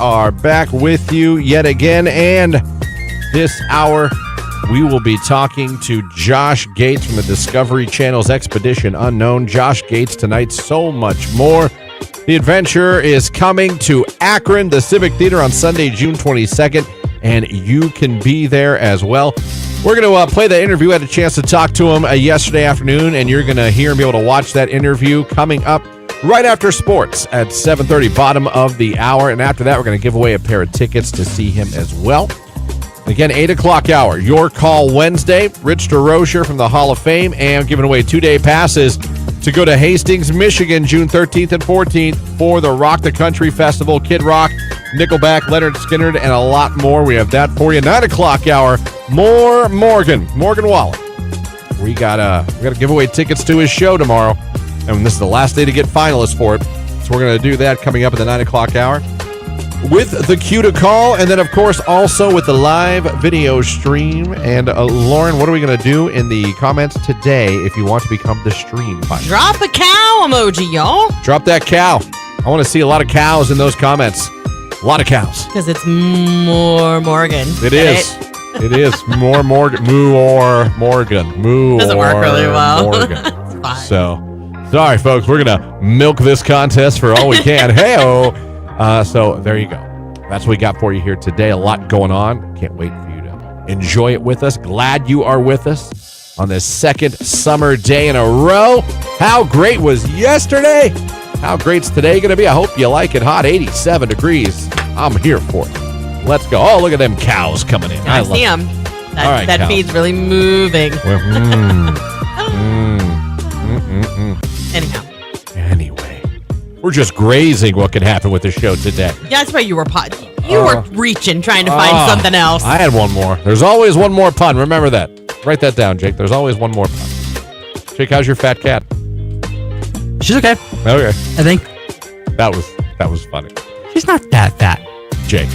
are back with you yet again, and this hour we will be talking to Josh Gates from the Discovery Channel's Expedition Unknown. Josh Gates tonight, so much more. The adventure is coming to Akron, the Civic Theater on Sunday, June 22nd, and you can be there as well. We're going to play that interview. I had a chance to talk to him yesterday afternoon, and you're going to hear and be able to watch that interview coming up right after sports at 7:30, bottom of the hour. And after that, we're going to give away a pair of tickets to see him as well. Again, 8 o'clock hour, Your Call Wednesday. Rich DeRocher from the Hall of Fame, and giving away 2-day passes to go to Hastings, Michigan, June 13th and 14th for the Rock the Country Festival. Kid Rock, Nickelback, Leonard Skinner, and a lot more. We have that for you. 9 o'clock hour, more Morgan Wallen. We got to give away tickets to his show tomorrow, and this is the last day to get finalists for it. So we're going to do that coming up at the 9 o'clock hour with the Q to Call, and then, of course, also with the live video stream. And Lauren, what are we going to do in the comments today if you want to become the stream finder? Drop a cow emoji, y'all. Drop that cow. I want to see a lot of cows in those comments. A lot of cows. Because it's more Morgan. It is. It is more Morgan. Moo or Morgan. Moo doesn't work really well. Morgan. It's fine. So, sorry, folks. We're going to milk this contest for all we can. Hey-oh. So there you go. That's what we got for you here today. A lot going on. Can't wait for you to enjoy it with us. Glad you are with us on this second summer day in a row. How great was yesterday? How great's today going to be? I hope you like it hot. 87 degrees. I'm here for it. Let's go. Oh, look at them cows coming in. I see them. That feed's really moving. Anyhow. Anyway. We're just grazing what could happen with the show today. Yeah, that's why you were were reaching, trying to find something else. I had one more. There's always one more pun. Remember that. Write that down, Jake. There's always one more pun. Jake, how's your fat cat? She's okay. Okay. I think. That was funny. She's not that fat. Jake.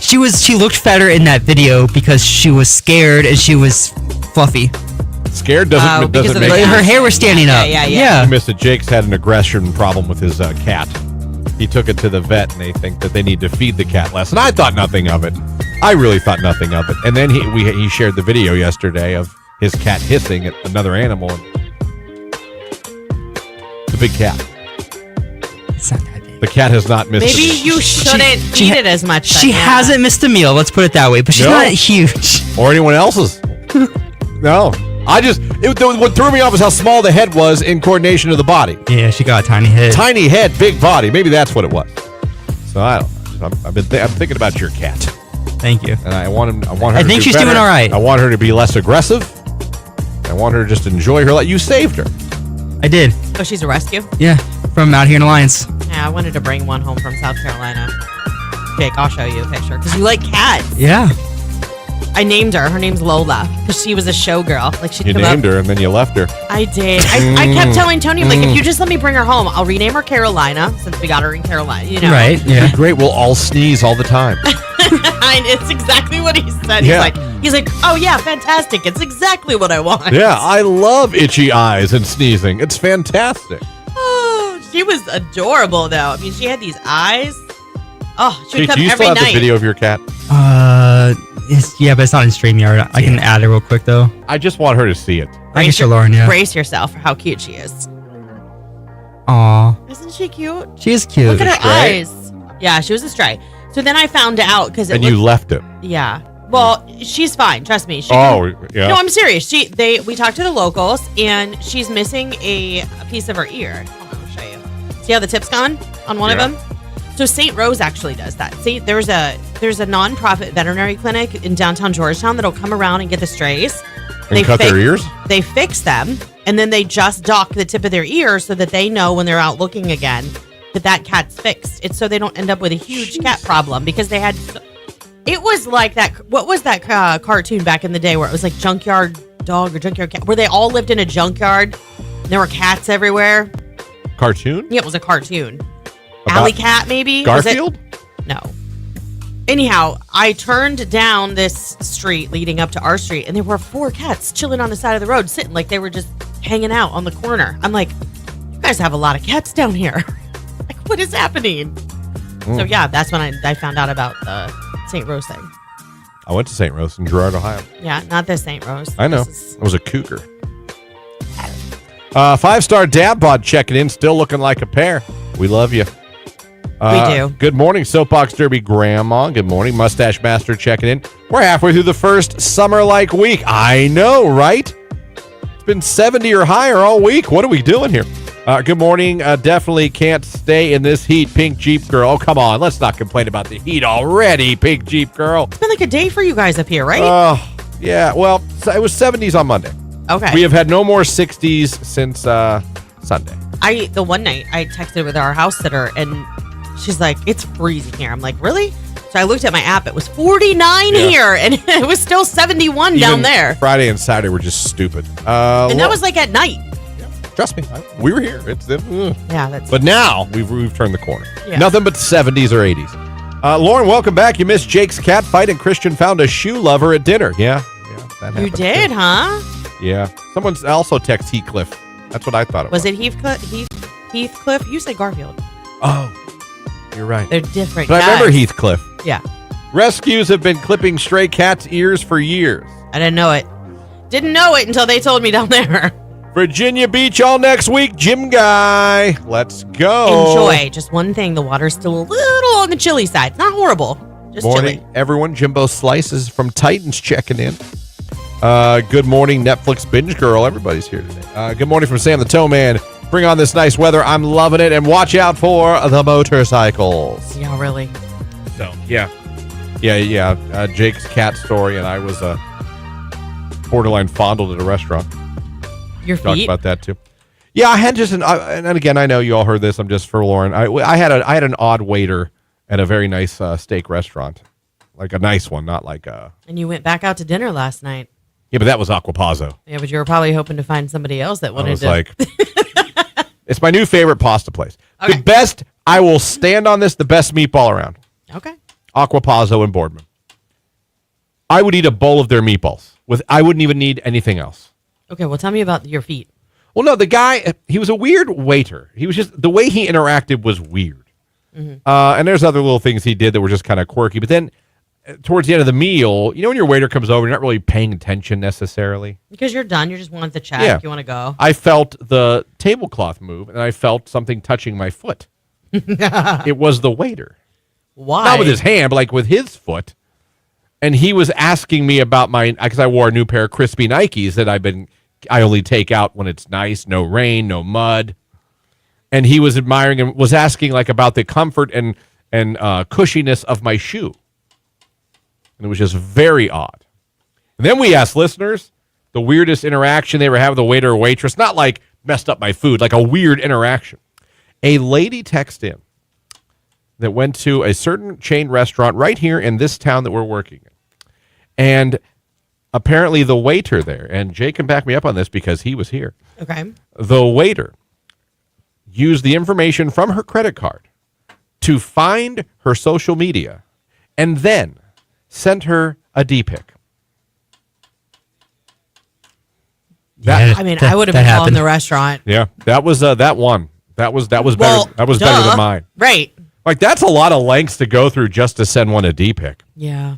She looked fatter in that video because she was scared and she was fluffy. Scared doesn't make it. Her hair was standing up. Yeah. I missed it. Jake's had an aggression problem with his cat. He took it to the vet, and they think that they need to feed the cat less. And I thought nothing of it. I really thought nothing of it. And then he shared the video yesterday of his cat hissing at another animal. It's a big cat. It's not that big. The cat has not missed. Maybe you shouldn't eat it as much. She hasn't missed a meal. Let's put it that way. But she's not huge. Or anyone else's. No. What threw me off is how small the head was in coordination to the body. Yeah, she got a tiny head. Tiny head, big body. Maybe that's what it was. So I don't know. I'm thinking about your cat. Thank you. And I want her. I think she's doing all right. I want her to be less aggressive. I want her to just enjoy her life. You saved her. I did. Oh, she's a rescue? Yeah, from out here in Alliance. Yeah, I wanted to bring one home from South Carolina. Jake, I'll show you a picture because you like cats. Yeah. I named her. Her name's Lola because she was a showgirl. Like You named her and then you left her. I did. I kept telling Tony, like, if you just let me bring her home, I'll rename her Carolina since we got her in Carolina. You know, Right? Yeah. Great. We'll all sneeze all the time. It's exactly what he said. Yeah. He's like, oh yeah, fantastic. It's exactly what I want. Yeah, I love itchy eyes and sneezing. It's fantastic. Oh, she was adorable though. I mean, she had these eyes. Oh, she would come do you every still have night. the video of your cat? Yeah, but it's not in StreamYard. I can add it real quick though. I just want her to see it. I can show Lauren. Yeah. Brace yourself for how cute she is. Aw. Isn't she cute? She is cute. Look at her stray? eyes. Yeah, she was a stray. So then I found out because you left it. Yeah. Well, she's fine. Trust me. Yeah. No, I'm serious. We talked to the locals, and she's missing a piece of her ear. Hold on, I'll show you. See how the tip's gone on one of them? So St. Rose actually does that. See, there's a nonprofit veterinary clinic in downtown Georgetown that'll come around and get the strays. And cut their ears? They fix them, and then they just dock the tip of their ear so that they know when they're out looking again that cat's fixed. It's so they don't end up with a huge cat problem because they had... It was like that... What was that cartoon back in the day where it was like Junkyard Dog or Junkyard Cat, where they all lived in a junkyard and there were cats everywhere? Cartoon? Yeah, it was a cartoon. Alley Cat, maybe? Garfield? No. Anyhow, I turned down this street leading up to our street, and there were 4 cats chilling on the side of the road, sitting like they were just hanging out on the corner. I'm like, you guys have a lot of cats down here. Like, what is happening? So yeah, that's when I found out about the St. Rose thing. I went to St. Rose in Girard, Ohio. Yeah, not this St. Rose. I know. I was a cougar. 5-star dad bod checking in, still looking like a pair. We love you. We do. Good morning, Soapbox Derby Grandma. Good morning, Mustache Master checking in. We're halfway through the first summer-like week. I know, right? It's been 70 or higher all week. What are we doing here? Good morning. Definitely can't stay in this heat, Pink Jeep Girl. Oh, come on. Let's not complain about the heat already, Pink Jeep Girl. It's been like a day for you guys up here, right? Yeah. Well, it was 70s on Monday. Okay. We have had no more 60s since Sunday. The one night I texted with our house sitter and she's like, it's freezing here. I'm like, really? So I looked at my app. It was 49 here and it was still 71 down there. Friday and Saturday were just stupid. And that was like at night. Yeah, trust me. We were here. But now we've turned the corner. Yeah. Nothing but 70s or 80s. Lauren, welcome back. You missed Jake's cat fight and Christian found a shoe lover at dinner. Yeah, that happened. You did, too. huh? Yeah. Someone also texted Heathcliff. That's what I thought it was. Was it Heathcliff? You said Garfield. Oh, you're right. They're different But guys. I remember Heathcliff. Yeah. Rescues have been clipping stray cats' ears for years. I didn't know it. Didn't know it until they told me down there. Virginia Beach all next week, Jim Guy. Let's go. Enjoy. Just one thing. The water's still a little on the chilly side. It's not horrible. Just morning, chilly. everyone. Jimbo Slices from Titans checking in. Good morning, Netflix binge girl. Everybody's here today. Good morning from Sam the Toe Man. Bring on this nice weather. I'm loving it. And watch out for the motorcycles. Yeah, really. So, yeah. Jake's cat story, and I was borderline fondled at a restaurant. Your Talked feet? about that, too. Yeah, I had just and again, I know you all heard this. I'm just for Lauren. I had an odd waiter at a very nice steak restaurant. Like a nice one, not like a... And you went back out to dinner last night. Yeah, but that was Aquapazzo. Yeah, but you were probably hoping to find somebody else that wanted to... like... It's my new favorite pasta place. Okay. The best, I will stand on this, the best meatball around. Okay. Aquapazzo in Boardman. I would eat a bowl of their meatballs. I wouldn't even need anything else. Okay, well, tell me about your feet. Well, no, the guy, he was a weird waiter. He was just, the way he interacted was weird. Mm-hmm. And there's other little things he did that were just kind of quirky. But then towards the end of the meal, you know when your waiter comes over, you're not really paying attention necessarily. Because you're done. You just want the check. Yeah. You want to go. I felt the tablecloth move, and I felt something touching my foot. It was the waiter. Why? Not with his hand, but like with his foot. And he was asking me about because I wore a new pair of crispy Nikes that I only take out when it's nice, no rain, no mud. And he was admiring and was asking like about the comfort and cushiness of my shoe. And it was just very odd. And then we asked listeners the weirdest interaction they ever had with a waiter or waitress. Not like messed up my food, like a weird interaction. A lady texted in that went to a certain chain restaurant right here in this town that we're working in. And apparently the waiter there, and Jake can back me up on this because he was here. Okay. The waiter used the information from her credit card to find her social media and then sent her a D-pic. I would have been calling the restaurant. Yeah, that was that one. That was better. That was better than mine. Right. Like that's a lot of lengths to go through just to send one a D-pic. Yeah.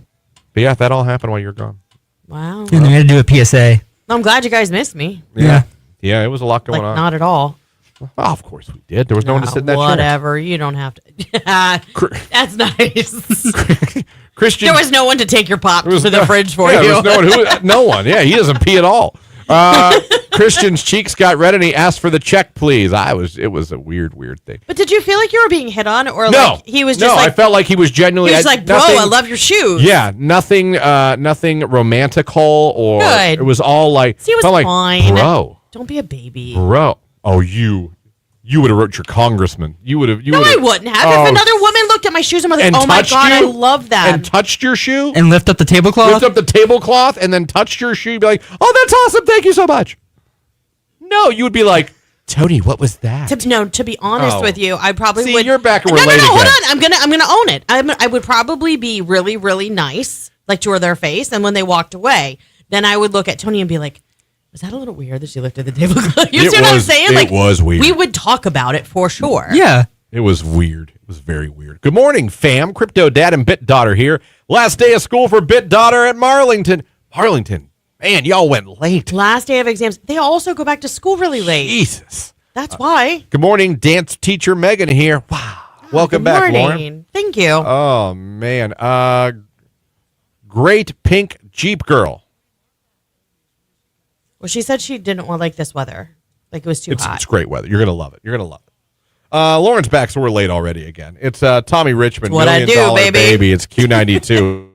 But yeah, that all happened while you were gone. Wow. And we had to do a PSA. I'm glad you guys missed me. Yeah. Yeah, it was a lot going on. Not at all. Oh, of course we did. There was no one to sit in that whatever. You don't have to. That's nice. chair. Christian. There was no one to take your pops to the fridge for you. There was no one. Yeah, he doesn't pee at all. Christian's cheeks got red and he asked for the check, please. It was a weird thing. But did you feel like you were being hit on, or No, like he was just like? I felt like he was genuinely. He was like, "Bro, I love your shoes." Yeah, nothing romantical or. Good. It was all like. See, it was felt like, fine. Bro. Don't be a baby. Bro. Oh, you would have wrote your congressman. You would have. No, I wouldn't have. If another woman looked at my shoes and was like, "Oh my god, I love that," and touched your shoe, And lift up the tablecloth? lift up the tablecloth, and then touched your shoe, you'd be like, "Oh, that's awesome! Thank you so much." No, you would be like, "Tony, what was that?" To be honest with you, I probably See, would. you're back and No, relate hold again. on. I'm gonna own it. I would probably be really, really nice, like to their face, and when they walked away, then I would look at Tony and be like, "Was that a little weird that she lifted the tablecloth?" You see what I'm saying? It was weird. We would talk about it for sure. Yeah. It was weird. It was very weird. Good morning, fam. Crypto Dad and Bit Daughter here. Last day of school for Bit Daughter at Marlington. Man, y'all went late. Last day of exams. They also go back to school really late. Jesus. That's why. Good morning, dance teacher Megan here. Wow. Welcome back, Lauren. Thank you. Oh, man. Great pink Jeep girl. Well, she said she didn't like this weather. Like it was too hot. It's great weather. You're going to love it. Lauren's back, so we're late already again. It's Tommy Richmond, what $1 I do, baby. It's Q92.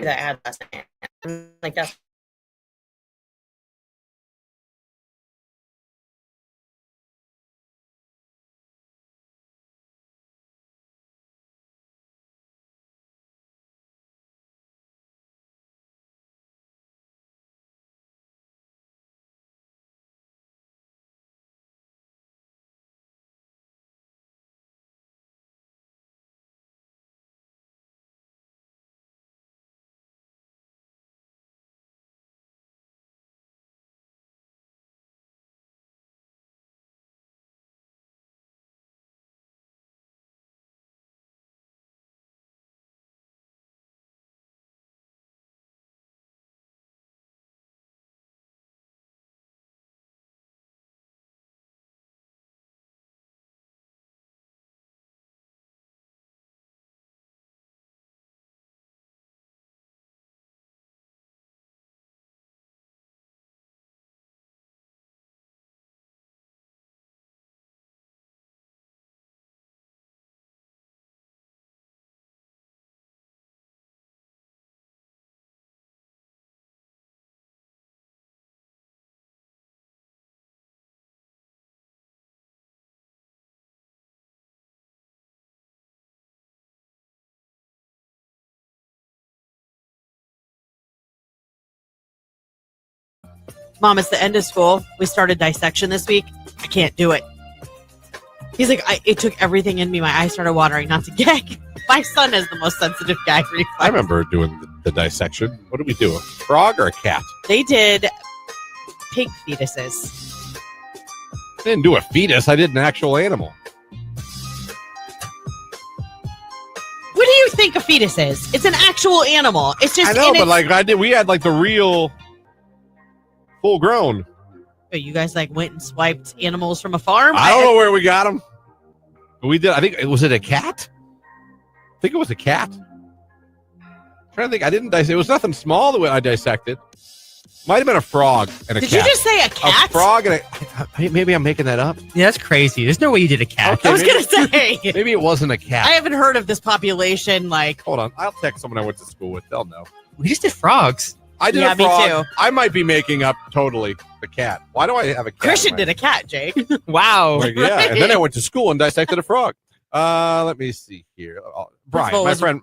That I had last night. Like that's Mom, it's the end of school. We started dissection this week. I can't do it. He's like, it took everything in me. My eyes started watering not to gag. My son is the most sensitive gag reflex. I remember doing the dissection. What did we do? A frog or a cat? They did pig fetuses. I didn't do a fetus. I did an actual animal. What do you think a fetus is? It's an actual animal. It's just. I know, but we had like the real full grown. You guys like went and swiped animals from a farm? I don't know where we got them. But we did. I think was it a cat? I think it was a cat. I'm trying to think. I didn't dissect. It was nothing small that I dissected. Might have been a frog and a cat. Did you just say a cat? A frog and maybe I'm making that up. Yeah, that's crazy. There's no way you did a cat. Okay, I was going to say. Maybe it wasn't a cat. I haven't heard of this population. Hold on. I'll text someone I went to school with. They'll know. We just did frogs. I did a frog. Me too. I might be making up totally the cat. Why do I have a cat? Christian did a cat, Jake. Wow. Yeah, and then I went to school and dissected a frog. Let me see here. Brian, my friend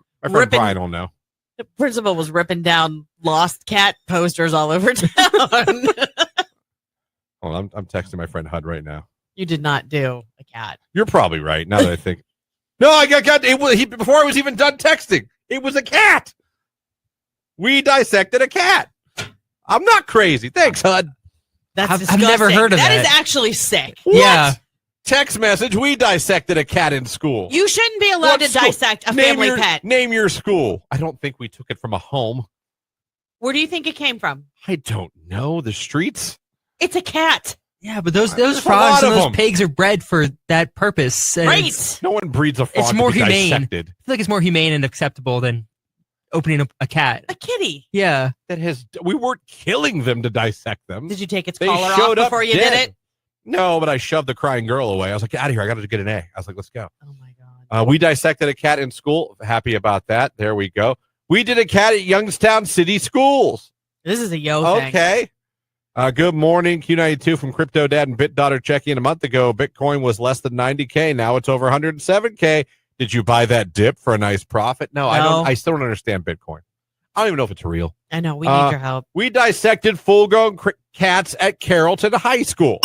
Brian will know. The principal was ripping down lost cat posters all over town. Hold on, I'm texting my friend Hud right now. You did not do a cat. You're probably right. Now that I think, no, I got it. Before I was even done texting, it was a cat. We dissected a cat. I'm not crazy. Thanks, Hud. That's I've never heard of that. That is actually sick. What? Yeah. Text message. We dissected a cat in school. You shouldn't be allowed to dissect a family pet. Name your school. I don't think we took it from a home. Where do you think it came from? I don't know. The streets? It's a cat. Yeah, but those There's frogs a and lot of those them. pigs are bred for that purpose. And Right. No one breeds a frog It's more to be humane. dissected. I feel like it's more humane and acceptable than opening up a cat. A kitty. Yeah. We weren't killing them to dissect them. Did you take its They collar showed off up before you dead. did it? No, but I shoved the crying girl away. I was like, get out of here. I got to get an A. I was like, let's go. Oh, my God. We dissected a cat in school. Happy about that. There we go. We did a cat at Youngstown City Schools. This is a yo thing. Okay. Good morning, Q92 from Crypto Dad and Bit Daughter checking in a month ago. Bitcoin was less than 90K. Now it's over 107K. Did you buy that dip for a nice profit? No. I still don't understand Bitcoin. I don't even know if it's real. I know. We need your help. We dissected full-grown cats at Carrollton High School.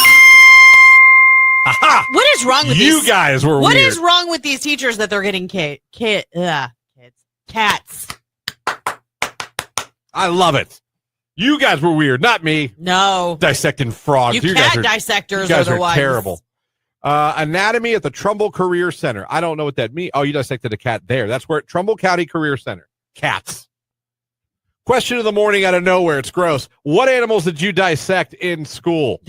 Aha! What is wrong with You these? guys were What weird. is wrong with these teachers that they're getting cats? I love it. You guys were weird, not me. No. Dissecting frogs. You guys cat are, dissectors you guys are the are ones. terrible. Anatomy at the Trumbull Career Center. I don't know what that means. Oh, you dissected a cat there. That's where Trumbull County Career Center. Cats. Question of the morning out of nowhere. It's gross. What animals did you dissect in school?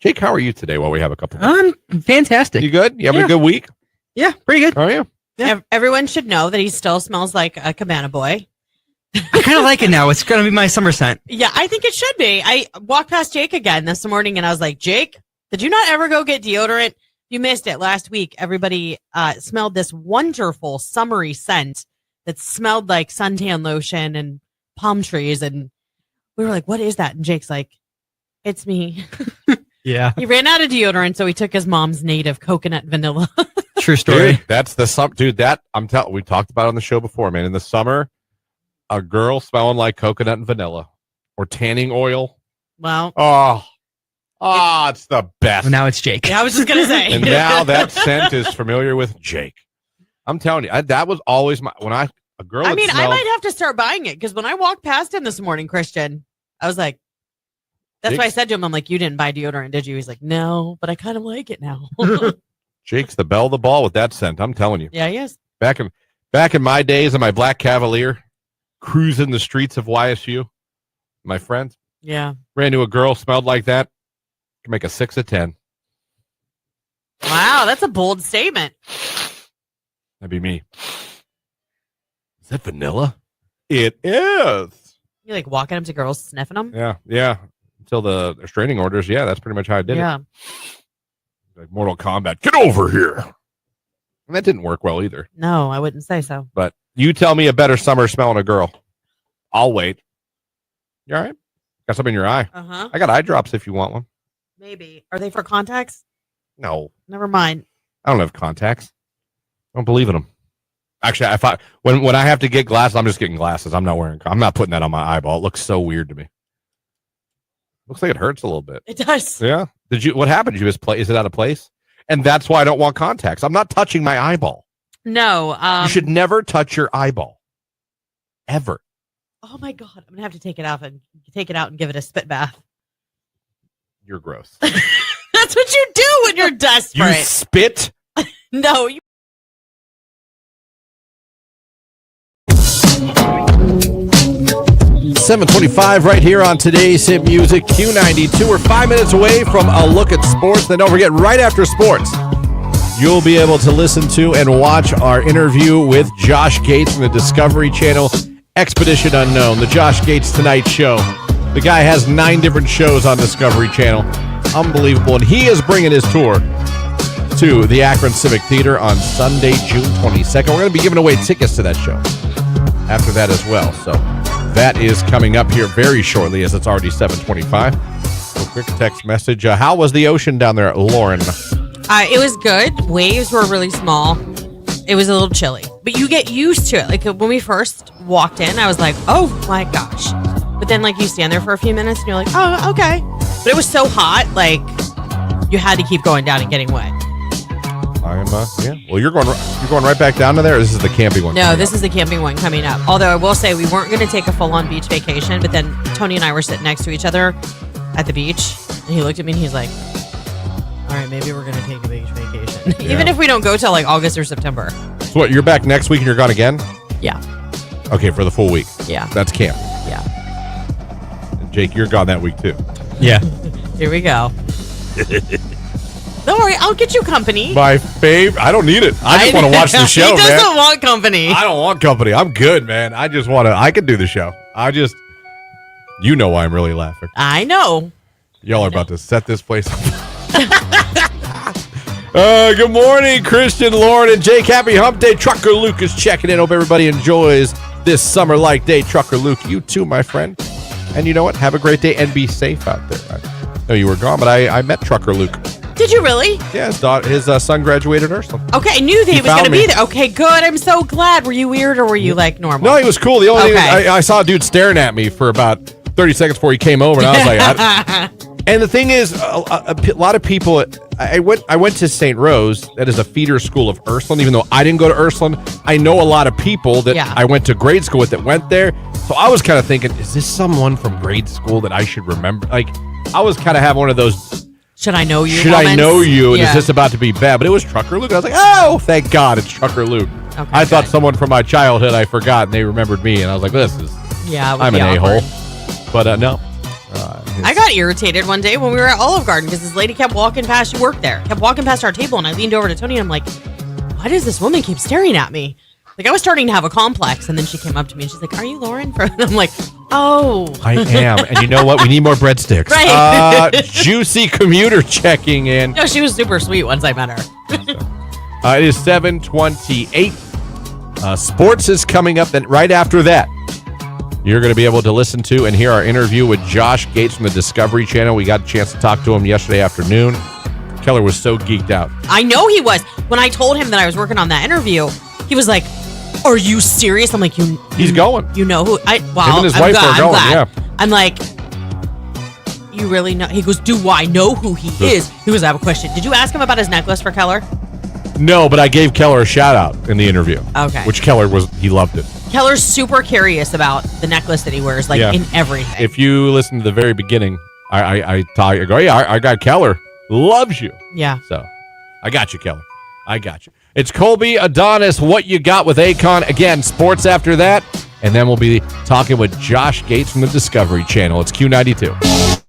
Jake, how are you today while we have a couple minutes? I'm fantastic. You good? You having a good week? Yeah, pretty good. Are you? Everyone should know that he still smells like a cabana boy. I kind of like it now. It's going to be my summer scent. Yeah, I think it should be. I walked past Jake again this morning and I was like, Jake, did you not ever go get deodorant? You missed it last week. Everybody smelled this wonderful summery scent that smelled like suntan lotion and palm trees. And we were like, what is that? And Jake's like, it's me. Yeah. He ran out of deodorant, so he took his mom's native coconut vanilla. True story. Dude, that's the dude. That I'm telling. We talked about it on the show before, man. In the summer, a girl smelling like coconut and vanilla or tanning oil. Well, it's the best. Well, now it's Jake. yeah, I was just gonna say. And now that scent is familiar with Jake. I'm telling you, that was always a girl. I that mean, I smelled, might have to start buying it because when I walked past him this morning, Christian, I was like, that's why I said to him, I'm like, you didn't buy deodorant, did you? He's like, no, but I kind of like it now. Jake's the belle of the ball with that scent. I'm telling you. Yeah, he is. Back in my days in my black Cavalier, cruising the streets of YSU, my friends Yeah. ran into a girl smelled like that. Can make a 6 of 10. Wow, that's a bold statement. That'd be me. Is that vanilla? It is. You like walking up to girls, sniffing them? Yeah. Until the restraining orders. Yeah, that's pretty much how I did Yeah. it. Like Mortal Kombat. Get over here. And that didn't work well either. No, I wouldn't say so. But you tell me a better summer smelling a girl. I'll wait. You all right? Got something in your eye. Uh-huh. I got eye drops if you want one. Maybe. Are they for contacts? No, Never mind. I don't have contacts. I don't believe in them. Actually, when I have to get glasses, I'm just getting glasses. I'm not putting that on my eyeball. It looks so weird to me. Looks like it hurts a little bit. It does. Yeah. What happened? Did you misplace? Is it out of place? And that's why I don't want contacts. I'm not touching my eyeball. No. You should never touch your eyeball. Ever. Oh my God. I'm going to have to take it out and give it a spit bath. You're gross. That's what you do when you're You desperate. spit? No, you. 7:25 right here on today's Hit Music Q92. We're 5 minutes away from a look at sports. Then don't forget, right after sports, you'll be able to listen to and watch our interview with Josh Gates from the Discovery Channel, Expedition Unknown, the Josh Gates Tonight Show. The guy has 9 different shows on Discovery Channel. Unbelievable. And he is bringing his tour to the Akron Civic Theater on Sunday, June 22nd. We're going to be giving away tickets to that show after that as well. So that is coming up here very shortly, as it's already 7:25. So quick text message. How was the ocean down there, Lauren? It was good. Waves were really small. It was a little chilly, but you get used to it. Like when we first walked in, I was like, oh my gosh. But then like you stand there for a few minutes and you're like, oh, okay. But it was so hot, like you had to keep going down and getting wet. Yeah. Well, you're going right back down to there. Or this is the camping one. No, this is the camping one coming up. Although I will say we weren't going to take a full-on beach vacation, but then Tony and I were sitting next to each other at the beach, and he looked at me and he's like, "All right, maybe we're going to take a beach vacation, Yeah. even if we don't go till like August or September." So what? You're back next week and you're gone again? Yeah. Okay, for the full week. Yeah. That's camp. Yeah. And Jake, you're gone that week too. Yeah. Here we go. Don't worry, I'll get you company. My favorite. I don't need it. I just want to watch the show, He doesn't man. want company. I don't want company. I'm good, man. I just want to. I can do the show. You know why I'm really laughing. I know. Y'all are about to set this place up. Good morning, Christian, Lauren, and Jake. Happy Hump Day. Trucker Luke is checking in. Hope everybody enjoys this summer-like day. Trucker Luke, you too, my friend. And you know what? Have a great day and be safe out there. I know you were gone, but I met Trucker Luke. Did you really? Yeah, his son graduated Ursuline. Okay, I knew that he was going to found be me. there. Okay, good. I'm so glad. Were you weird or were you like normal? No, he was cool. The only thing Okay. I saw a dude staring at me for about 30 seconds before he came over, and I was like, and the thing is, a lot of people. I went to St. Rose. That is a feeder school of Ursuline. Even though I didn't go to Ursuline, I know a lot of people that Yeah. I went to grade school with that went there. So I was kind of thinking, is this someone from grade school that I should remember? Like, I was kind of having one of those. Should I know you? Should I know you? And Yeah. is this about to be bad? But it was Trucker Luke. I was like, oh, thank God, it's Trucker Luke. Okay, I thought good. someone from my childhood I forgot, and they remembered me, and I was like, this is. Yeah, it would I'm be an awkward. a-hole. But no. I got irritated one day when we were at Olive Garden because this lady kept walking past. She worked there. Kept walking past our table, and I leaned over to Tony, and I'm like, why does this woman keep staring at me? Like, I was starting to have a complex, and then she came up to me, and she's like, are you Lauren? And I'm like, oh. I am. And you know what? We need more breadsticks. Right. Juicy Commuter checking in. No, she was super sweet once I met her. It is 7:28. Sports is coming up. Then right after that, you're going to be able to listen to and hear our interview with Josh Gates from the Discovery Channel. We got a chance to talk to him yesterday afternoon. Keller was so geeked out. I know he was. When I told him that I was working on that interview, he was like, are you serious? I'm like, He's going. You know who? Wow. Him and his I'm wife glad, are I'm going, glad. yeah. I'm like, you really know? He goes, do I know who he is? He goes, I have a question. Did you ask him about his necklace for Keller? No, but I gave Keller a shout out in the interview. Okay. Which he loved it. Keller's super curious about the necklace that he wears, like Yeah. in everything. If you listen to the very beginning, I go, yeah, I got Keller. Loves you. yeah. So, I got you, Keller. I got you. It's Colby Adonis, What You Got with Akon. Again, sports after that. And then we'll be talking with Josh Gates from the Discovery Channel. It's Q92.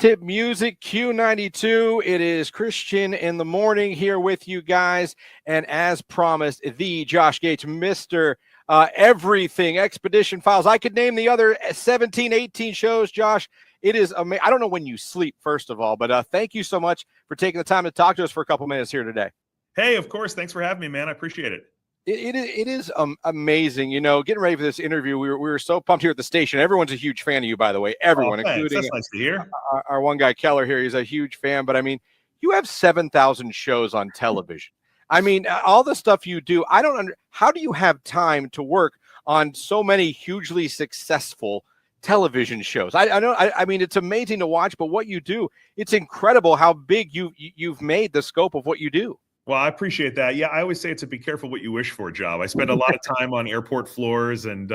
Tip Music, Q92. It is Christian in the morning here with you guys. And as promised, the Josh Gates, Mr. Everything, Expedition Files. I could name the other 17, 18 shows, Josh. It is amazing. I don't know when you sleep, first of all, but thank you so much for taking the time to talk to us for a couple minutes here today. Hey, of course. Thanks for having me, man. I appreciate it. It is amazing. You know, getting ready for this interview, we were so pumped here at the station. Everyone's a huge fan of you, by the way. Everyone, including that's nice to hear. Our one guy, Keller, here. He's a huge fan. But, I mean, you have 7,000 shows on television. I mean, all the stuff you do, how do you have time to work on so many hugely successful television shows? I mean, it's amazing to watch, but what you do, it's incredible how big you've made the scope of what you do. Well, I appreciate that. Yeah, I always say it's a be careful what you wish for job. I spend a lot of time on airport floors and,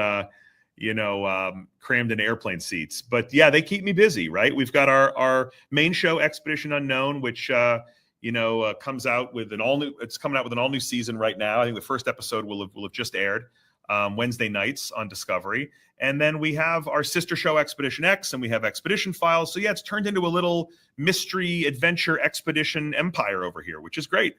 crammed in airplane seats. But yeah, they keep me busy, right? We've got our main show, Expedition Unknown, which, comes out with it's coming out with an all new season right now. I think the first episode will have just aired Wednesday nights on Discovery. And then we have our sister show, Expedition X, and we have Expedition Files. So yeah, it's turned into a little mystery adventure expedition empire over here, which is great.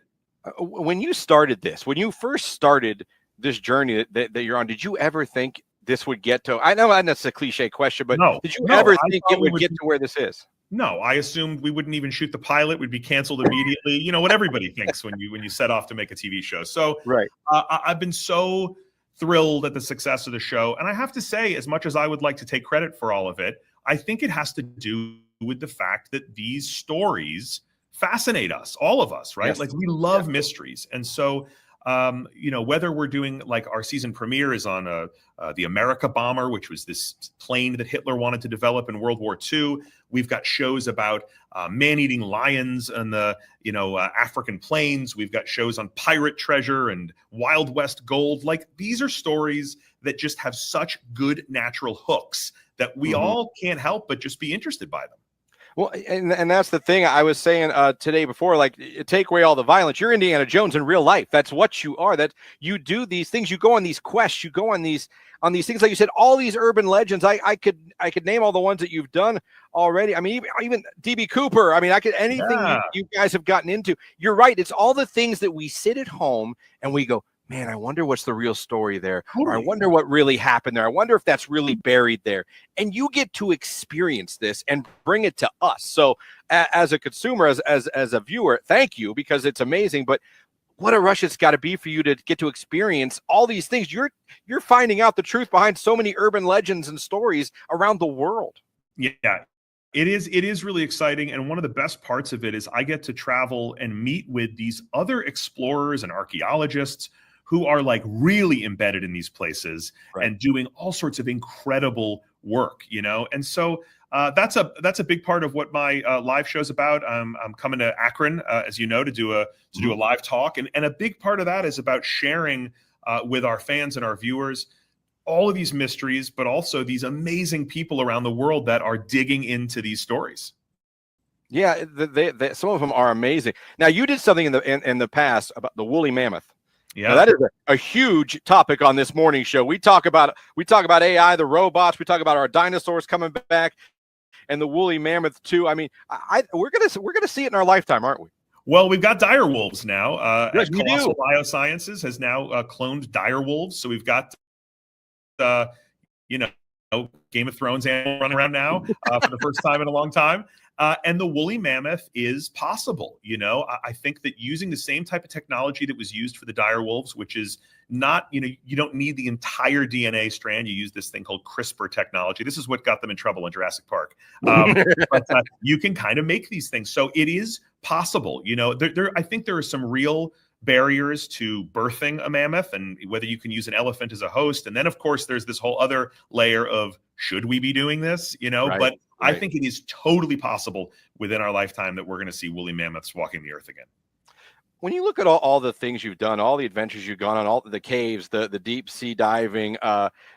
When you first started this journey that you're on, did you ever think this would get to, I know that's a cliche question, but did you ever think it would get to where this is? No, I assumed we wouldn't even shoot the pilot. We'd be canceled immediately. You know what everybody thinks when you set off to make a TV show. So right. I've been so thrilled at the success of the show. And I have to say, as much as I would like to take credit for all of it, I think it has to do with the fact that these stories fascinate us, all of us, right? Yes. Like we love mysteries. And so, whether we're doing like our season premiere is on the America bomber, which was this plane that Hitler wanted to develop in World War II. We've got shows about man-eating lions on the, African plains. We've got shows on pirate treasure and Wild West gold. Like these are stories that just have such good natural hooks that we all can't help but just be interested by them. Well, and that's the thing I was saying today before, like take away all the violence. You're Indiana Jones in real life. That's what you are. That you do these things. You go on these quests. You go on these things. Like you said, all these urban legends. I could name all the ones that you've done already. I mean, even DB Cooper. I mean, anything you guys have gotten into. You're right. It's all the things that we sit at home and we go, man, I wonder what's the real story there. Or I wonder what really happened there. I wonder if that's really buried there. And you get to experience this and bring it to us. So as a consumer, as a viewer, thank you, because it's amazing. But what a rush it's got to be for you to get to experience all these things. You're finding out the truth behind so many urban legends and stories around the world. Yeah. It is really exciting. And one of the best parts of it is I get to travel and meet with these other explorers and archaeologists who are like really embedded in these places and doing all sorts of incredible work, And so that's a big part of what my live show's about. I'm coming to Akron, as you know, to do a live talk, and a big part of that is about sharing with our fans and our viewers all of these mysteries, but also these amazing people around the world that are digging into these stories. Yeah, some of them are amazing. Now, you did something in the past about the woolly mammoth. Yeah, now, that is a huge topic on this morning show. We talk about AI, the robots. We talk about our dinosaurs coming back, and the woolly mammoth too. I mean, we're gonna see it in our lifetime, aren't we? Well, we've got dire wolves now. Yes, we Colossal do. Biosciences has now cloned dire wolves. So we've got, Game of Thrones animal running around now for the first time in a long time. And the woolly mammoth is possible. I think that using the same type of technology that was used for the dire wolves, which is not, you don't need the entire DNA strand. You use this thing called CRISPR technology. This is what got them in trouble in Jurassic Park. But you can kind of make these things. So it is possible. I think there are some real barriers to birthing a mammoth and whether you can use an elephant as a host. And then, of course, there's this whole other layer of should we be doing this? But I think it is totally possible within our lifetime that we're going to see woolly mammoths walking the earth again. When you look at all the things you've done, all the adventures you've gone on, all the caves, the deep sea diving,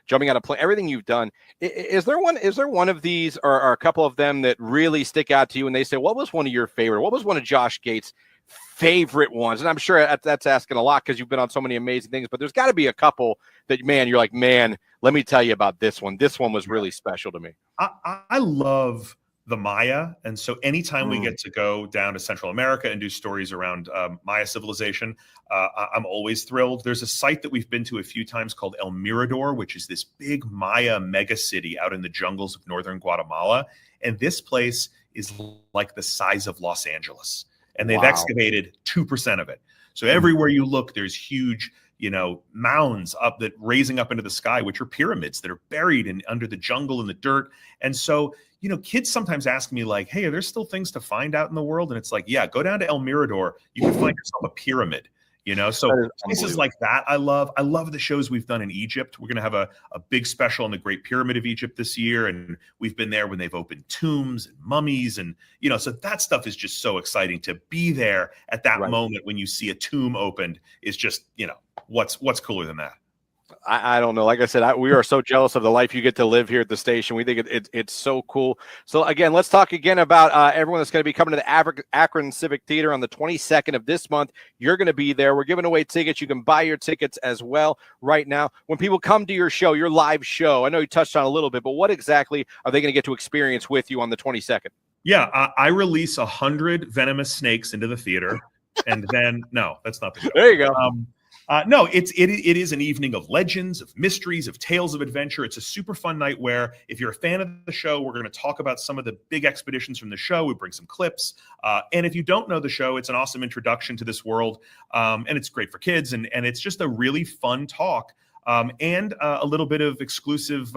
jumping out of plane, everything you've done, is there one of these or a couple of them that really stick out to you and they say, what was one of your favorite? What was one of Josh Gates' favorite ones? And I'm sure that's asking a lot because you've been on so many amazing things, but there's got to be a couple that, man, you're like, man, let me tell you about this one. This one was really special to me. I love the Maya. And so anytime we get to go down to Central America and do stories around Maya civilization, I'm always thrilled. There's a site that we've been to a few times called El Mirador, which is this big Maya mega city out in the jungles of northern Guatemala. And this place is like the size of Los Angeles. And they've excavated 2% of it. So everywhere you look, there's huge, mounds up that raising up into the sky, which are pyramids that are buried under the jungle and the dirt. And so, kids sometimes ask me like, hey, are there still things to find out in the world? And it's like, yeah, go down to El Mirador. You can find yourself a pyramid. So places like that I love. I love the shows we've done in Egypt. We're going to have a big special on the Great Pyramid of Egypt this year. And we've been there when they've opened tombs and mummies. And, so that stuff is just so exciting to be there at that moment when you see a tomb opened is just, what's cooler than that? I don't know. Like I said, we are so jealous of the life you get to live here at the station. We think it's so cool. So again, let's talk again about everyone that's going to be coming to the Akron Civic Theater on the 22nd of this month. You're going to be there. We're giving away tickets. You can buy your tickets as well right now. When people come to your show, your live show, I know you touched on a little bit, but what exactly are they going to get to experience with you on the 22nd? Yeah, I release 100 venomous snakes into the theater. And then, no, that's not the show. There you go. No, it is an evening of legends, of mysteries, of tales of adventure. It's a super fun night where if you're a fan of the show, we're going to talk about some of the big expeditions from the show. We bring some clips. And if you don't know the show, it's an awesome introduction to this world. And it's great for kids. And it's just a really fun talk. And a little bit of exclusive,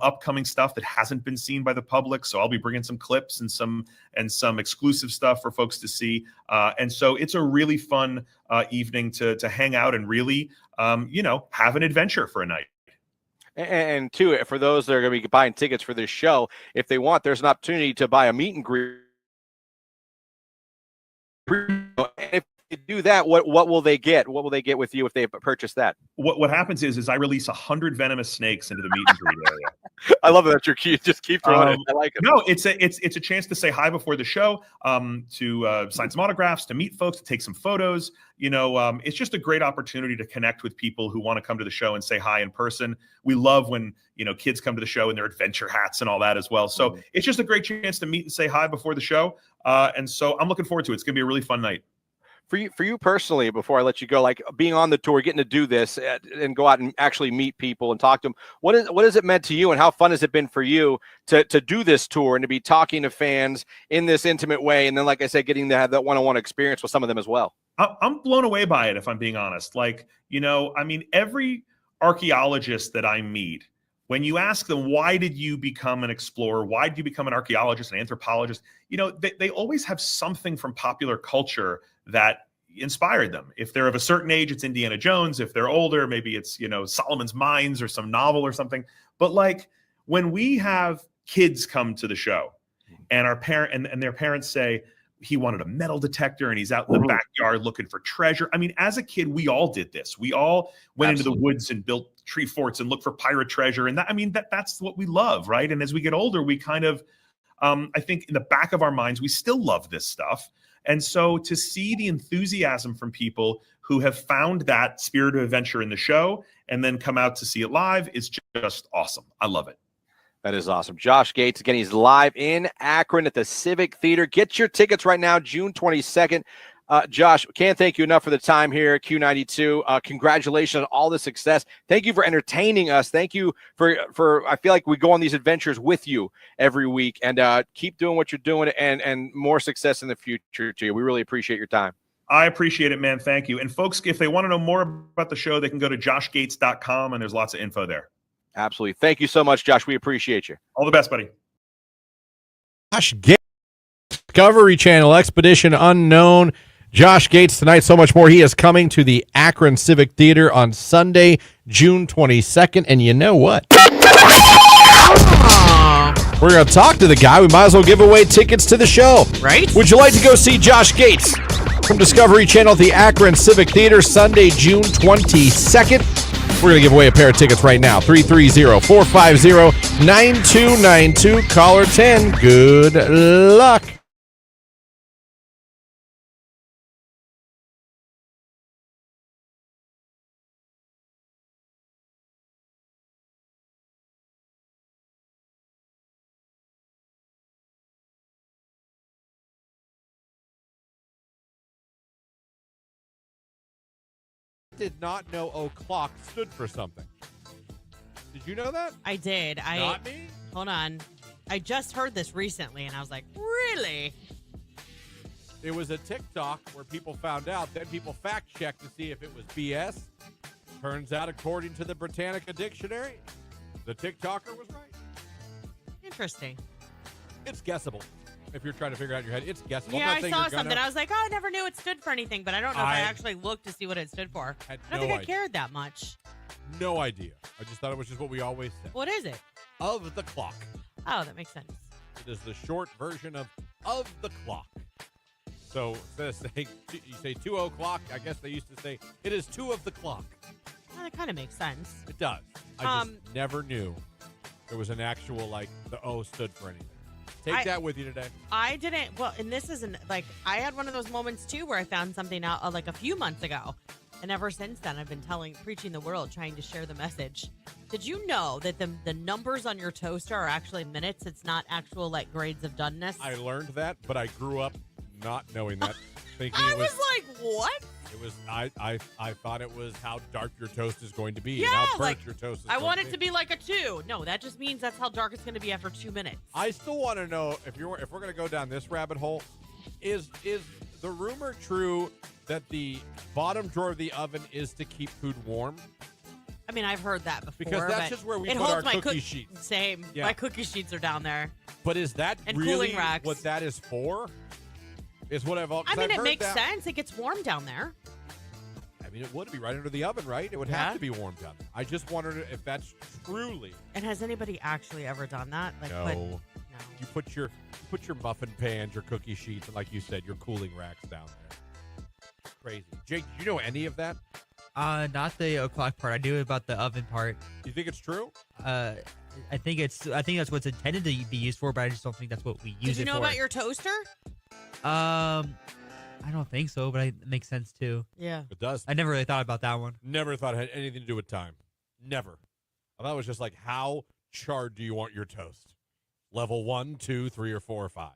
upcoming stuff that hasn't been seen by the public. So I'll be bringing some clips and some exclusive stuff for folks to see. And so it's a really fun evening to hang out and really, have an adventure for a night. And two, for those that are going to be buying tickets for this show, if they want, there's an opportunity to buy a meet and greet. If you do that, what will they get? What will they get with you if they purchase that? What happens is I release 100 venomous snakes into the meet and greet area. I love that you're cute. Just keep throwing it. I like it. No, it's a chance to say hi before the show, to sign some autographs, to meet folks, to take some photos. It's just a great opportunity to connect with people who want to come to the show and say hi in person. We love when kids come to the show in their adventure hats and all that as well. So it's just a great chance to meet and say hi before the show. And so I'm looking forward to it. It's going to be a really fun night. For you personally, before I let you go, like being on the tour, getting to do this and go out and actually meet people and talk to them, what has it meant to you, and how fun has it been for you to do this tour and to be talking to fans in this intimate way, and then, like I said, getting to have that one-on-one experience with some of them as well? I'm blown away by it, if I'm being honest. Every archaeologist that I meet, when you ask them, why did you become an explorer? Why did you become an archaeologist, an anthropologist? They always have something from popular culture that inspired them. If they're of a certain age, it's Indiana Jones. If they're older, maybe it's, Solomon's Mines or some novel or something. But when we have kids come to the show and and their parents say, he wanted a metal detector and he's out in the backyard looking for treasure. I mean, as a kid, we all did this. We all went into the woods and built tree forts and looked for pirate treasure. And that's what we love, right? And as we get older, we kind of, I think in the back of our minds, we still love this stuff. And so to see the enthusiasm from people who have found that spirit of adventure in the show and then come out to see it live is just awesome. I love it. That is awesome. Josh Gates, again, he's live in Akron at the Civic Theater. Get your tickets right now, June 22nd. Josh, can't thank you enough for the time here at Q92. Congratulations on all the success. Thank you for entertaining us. Thank you for I feel like we go on these adventures with you every week, and keep doing what you're doing, and more success in the future to you. We really appreciate your time. I appreciate it, man. Thank you. And folks, if they want to know more about the show, they can go to joshgates.com, and there's lots of info there. Absolutely. Thank you so much, Josh. We appreciate you. All the best, buddy. Josh Gates, Discovery Channel, Expedition Unknown. Josh Gates tonight, so much more. He is coming to the Akron Civic Theater on Sunday, June 22nd. And you know what? We're going to talk to the guy. We might as well give away tickets to the show. Right? Would you like to go see Josh Gates from Discovery Channel at the Akron Civic Theater Sunday, June 22nd? We're going to give away a pair of tickets right now. 330-450-9292. Caller 10. Good luck. did not know o'clock stood for something. Did you know that? I did. Not me? Hold on. I just heard this recently, and I was like, really? It was a TikTok where people found out. Then people fact-checked to see if it was BS. Turns out, according to the Britannica Dictionary, the TikToker was right. Interesting. It's guessable. If you're trying to figure it out in your head, it's guessable. Yeah, I saw something. I was like, oh, I never knew it stood for anything, but I don't know if I actually looked to see what it stood for. I don't think I cared that much. No idea. I just thought it was just what we always said. What is it? Of the clock. Oh, that makes sense. It is the short version of the clock. So instead of saying, you say 2 o'clock, I guess they used to say, it is 2 of the clock. Oh, that kind of makes sense. It does. I just never knew there was an actual, like, the O stood for anything. Take that with you today. I didn't. Well, and this isn't, like, I had one of those moments, too, where I found something out, like, a few months ago. And ever since then, I've been preaching the world, trying to share the message. Did you know that the numbers on your toaster are actually minutes? It's not actual, like, grades of doneness? I learned that, but I grew up not knowing that. Thinking I was like, what? It was, I thought it was how dark your toast is going to be. Yeah, and how burnt like, your toast is I going want to be. it to be like a 2. No, that just means that's how dark it's going to be after 2 minutes. I still want to know if we're going to go down this rabbit hole, is the rumor true that the bottom drawer of the oven is to keep food warm? I mean, I've heard that before. Because that's just where we put our cookie sheets. Same. Yeah. My cookie sheets are down there. But is that and really cooling racks. what that is for? Is what I've I mean, it makes sense. It gets warm down there. I mean, it would be right under the oven, right? It would have to be warm down there. I just wondered if that's truly. And has anybody actually ever done that? Like, No. no. You put your muffin pans, your cookie sheets, and like you said, your cooling racks down there. Crazy. Jake, do you know any of that? Not the o'clock part. I knew about the oven part. Do you think it's true? I think that's what's intended to be used for, but I just don't think that's what we use it for. Did you know about your toaster? I don't think so, but it makes sense too. Yeah. It does. I never really thought about that one. Never thought it had anything to do with time. Never. I thought it was just like, how charred do you want your toast? Level 1, 2, 3, or 4, or 5?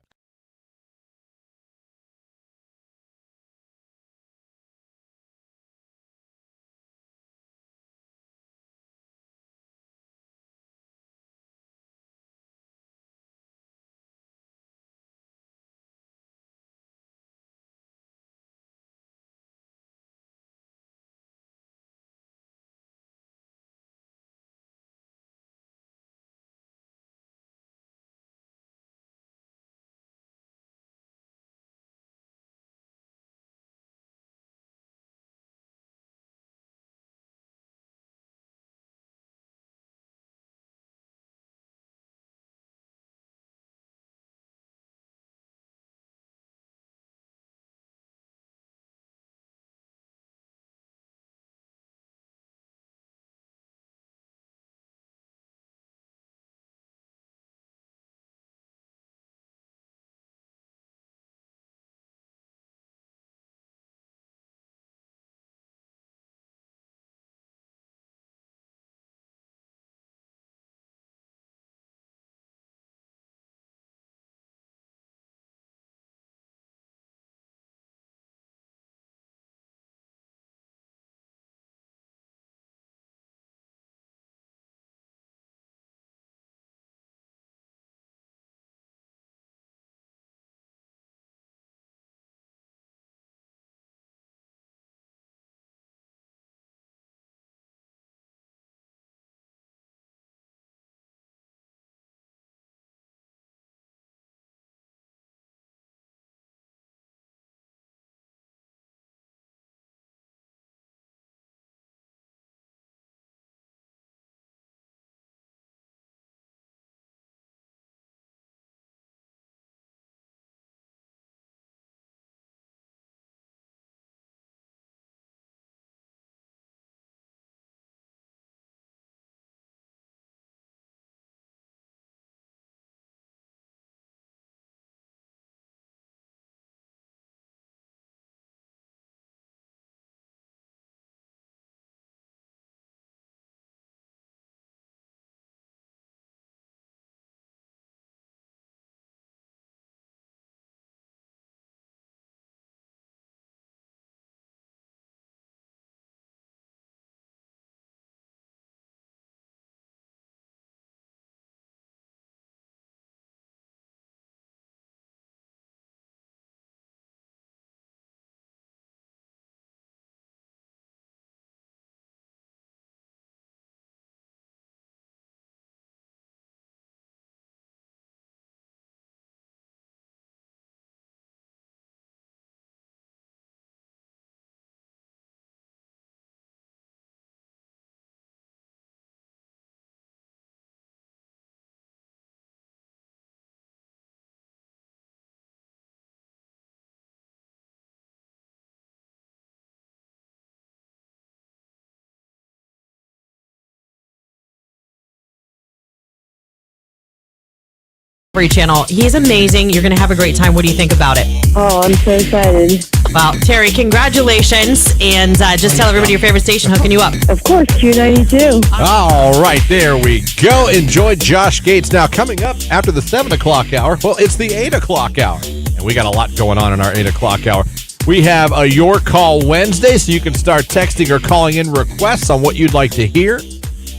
Discovery Channel. He's amazing. You're going to have a great time. What do you think about it? Oh, I'm so excited. Well, Terry, congratulations. And just tell everybody your favorite station hooking you up. Of course, Q92. All right, there we go. Enjoy Josh Gates. Now, coming up after the 7 o'clock hour, well, it's the 8 o'clock hour. And we got a lot going on in our 8 o'clock hour. We have a Your Call Wednesday, so you can start texting or calling in requests on what you'd like to hear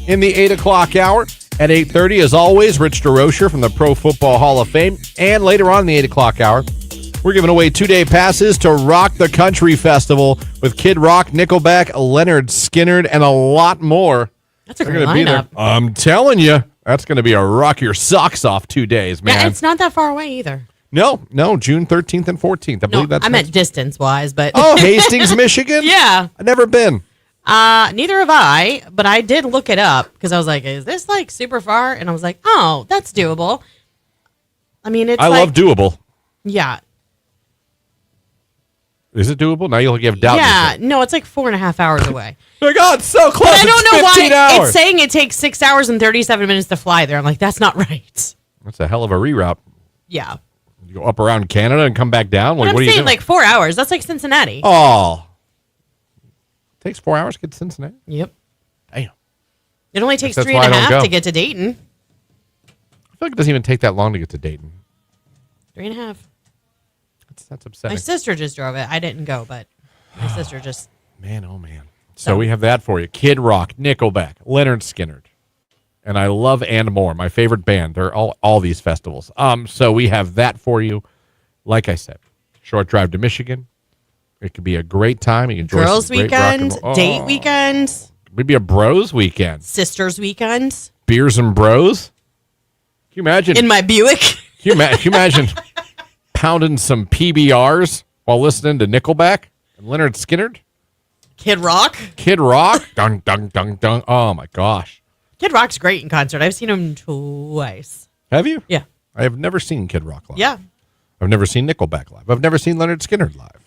in the 8 o'clock hour. At 8:30, as always, Rich DeRocher from the Pro Football Hall of Fame. And later on in the 8 o'clock hour, we're giving away 2-day passes to Rock the Country Festival with Kid Rock, Nickelback, Leonard Skinner, and a lot more. That's a great lineup. I'm telling you, that's going to be a rock your socks off 2 days, man. Yeah, it's not that far away either. No, June 13th and 14th. I believe that's I meant distance-wise, but... Oh, Hastings, Michigan? Yeah. I've never been. Neither have I, but I did look it up because I was like, is this like super far? And I was like, oh, that's doable. I mean, I love doable. Yeah. Is it doable? Now you have doubt. Yeah. No, it's like 4.5 hours away. My God, it's so close. But I don't know why hours. it's saying it takes 6 hours and 37 minutes to fly there. I'm like, that's not right. That's a hell of a reroute. Yeah. You go up around Canada and come back down? But Like, I'm what are you saying doing? like 4 hours. That's like Cincinnati. Oh. Takes 4 hours to get to Cincinnati? Yep. Damn. It only takes That's 3.5 why I don't go. to get to Dayton. I feel like it doesn't even take that long to get to Dayton. 3.5. That's upsetting. My sister just drove it. I didn't go, but my sister just... Man, oh man. So we have that for you. Kid Rock, Nickelback, Leonard Skinner. And I love And More, my favorite band. They're all these festivals. So we have that for you. Like I said, short drive to Michigan. It could be a great time. You can enjoy Girls' some great rock and weekend, roll. date weekend, Maybe a bros weekend. sisters' weekend. Beers and bros. Can you imagine? In my Buick. Can you imagine pounding some PBRs while listening to Nickelback and Leonard Skinner? Kid Rock. Kid Rock. Dun, dun, dun, dun. Oh, my gosh. Kid Rock's great in concert. I've seen him twice. Have you? Yeah. I have never seen Kid Rock live. Yeah. I've never seen Nickelback live. I've never seen Leonard Skinner live.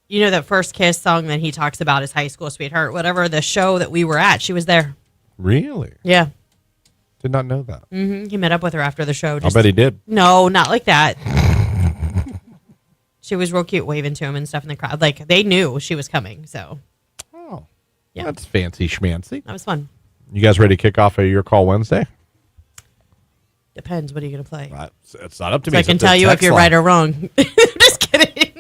You know that First Kiss song that he talks about his high school sweetheart, whatever, the show that we were at, she was there. Really? Yeah. Did not know that. He met up with her after the show. I'll bet he did. No, not like that. She was real cute waving to him and stuff in the crowd. Like, they knew she was coming, so. Oh. Yeah. That's fancy schmancy. That was fun. You guys ready to kick off a Your Call Wednesday? Depends. What are you going to play? It's not up to So me. I can tell you if you're right or wrong. Just kidding.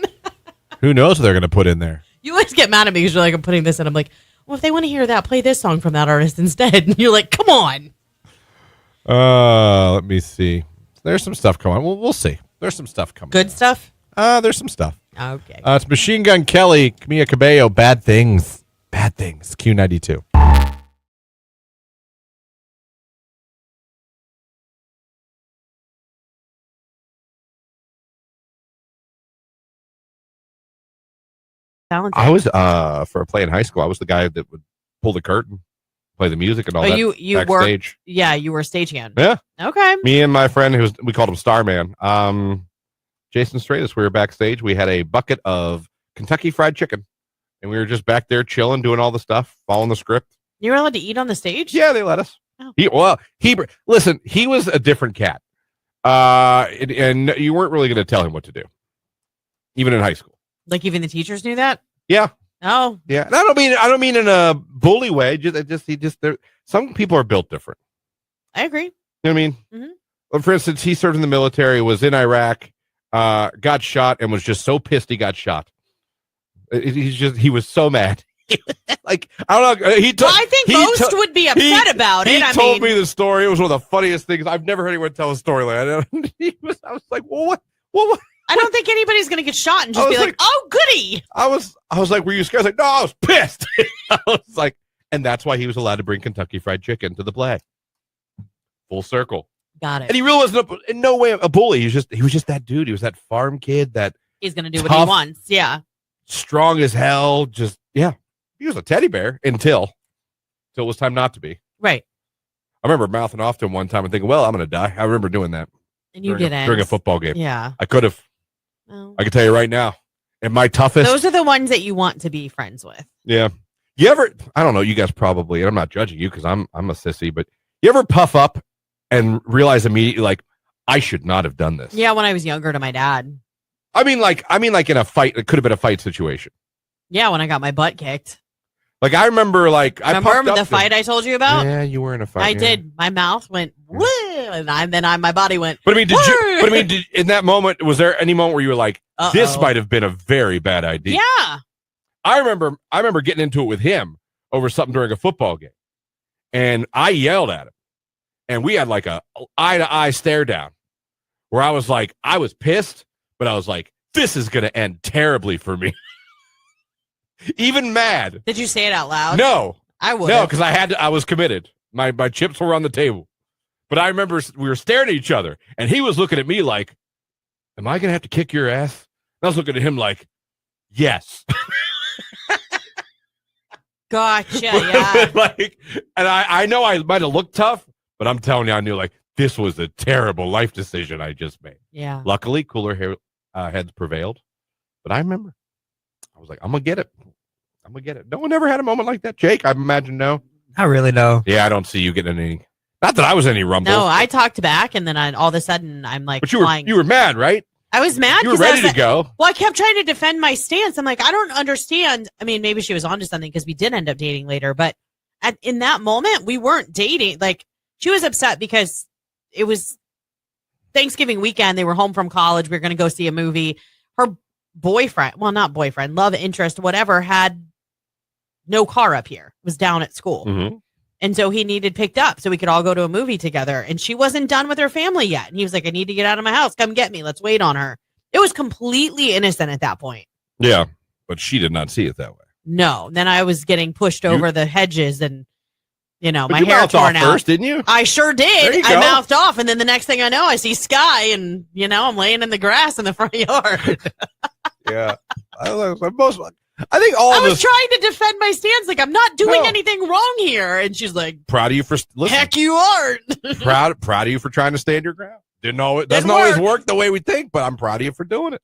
Who knows what they're going to put in there? You always get mad at me because you're like, I'm putting this in. I'm like, well, if they want to hear that, play this song from that artist instead. And you're like, come on. Let me see. There's some stuff coming. We'll see. There's some stuff coming. Good stuff? There's some stuff. Okay. It's Machine Gun Kelly, Camila Cabello, Bad Things. Bad Things, Q92. Talented. I was, for play in high school, I was the guy that would pull the curtain, play the music and all that you backstage. Yeah, you were a stagehand. Yeah. Okay. Me and my friend, we called him Starman, Jason Stratus, we were backstage. We had a bucket of Kentucky Fried Chicken, and we were just back there chilling, doing all the stuff, following the script. You were allowed to eat on the stage? Yeah, they let us. Oh. Listen, he was a different cat, and you weren't really going to tell him what to do, even in high school. Like even the teachers knew that? Yeah. Oh. Yeah. And I don't mean in a bully way. Some people are built different. I agree. You know what I mean? Mm-hmm. Well, for instance, he served in the military, was in Iraq, got shot, and was just so pissed he got shot. He was so mad. Like, I don't know. I think most would be upset about it. He told me the story. It was one of the funniest things. I've never heard anyone tell a story like that. I was like, well, what? I don't think anybody's going to get shot and just be like, oh, goody. I was like, were you scared? I was like, no, I was pissed. I was like, and that's why he was allowed to bring Kentucky Fried Chicken to the play. Full circle. Got it. And he really wasn't in no way a bully. He was just that dude. He was that farm kid that he's going to do what he wants. Yeah. Strong as hell. Just, yeah. He was a teddy bear until it was time not to be. Right. I remember mouthing off to him one time and thinking, well, I'm going to die. I remember doing that. And you didn't. During a football game. Yeah. I could have. Oh. I can tell you right now. And my toughest. Those are the ones that you want to be friends with. Yeah. You ever, I don't know, you guys probably, and I'm not judging you because I'm a sissy, but you ever puff up and realize immediately, like, I should not have done this. Yeah, when I was younger to my dad. I mean like in a fight, it could have been a fight situation. Yeah, when I got my butt kicked. Like I remember I Remember puffed up the fight I told you about? Yeah, you were in a fight. I yeah. did. My mouth went woo, and my body went. But I mean, in that moment, was there any moment where you were like, this might have been a very bad idea? Yeah. I remember getting into it with him over something during a football game. And I yelled at him. And we had like a eye-to-eye stare down where I was like, I was pissed, but I was like, this is going to end terribly for me. Even mad. Did you say it out loud? No. I would. No, because I was committed. My chips were on the table. But I remember we were staring at each other, and he was looking at me like, am I going to have to kick your ass? And I was looking at him like, yes. Gotcha, yeah. And I know I might have looked tough, but I'm telling you, I knew like this was a terrible life decision I just made. Yeah. Luckily, cooler heads prevailed. But I remember, I was like, I'm going to get it. I'm going to get it. No one ever had a moment like that, Jake? I imagine no. Not really, no. Yeah, I don't see you getting any. Not that I was any rumbles. No, I talked back, and then all of a sudden, I'm like, but you were mad, right? I was mad. You were ready to go. Well, I kept trying to defend my stance. I'm like, I don't understand. I mean, maybe she was onto something because we did end up dating later, but in that moment, we weren't dating. Like, she was upset because it was Thanksgiving weekend. They were home from college. We were going to go see a movie. Her boyfriend, well, not boyfriend, love interest, whatever, had no car up here, was down at school. Mm-hmm. And so he needed picked up so we could all go to a movie together. And she wasn't done with her family yet. And he was like, I need to get out of my house. Come get me. Let's wait on her. It was completely innocent at that point. Yeah, but she did not see it that way. No. Then I was getting pushed over the hedges and, but my you hair mouthed torn off out. first, didn't you? I sure There did. you I go. mouthed off. And then the next thing I know, I see Sky and, I'm laying in the grass in the front yard. Yeah. I think all I of was us trying to defend my stance. Like, I'm not doing No. anything wrong here. And she's like, proud of you for listen, heck, you aren't. proud of you for trying to stand your ground. Doesn't Didn't always work. work the way we think, but I'm proud of you for doing it.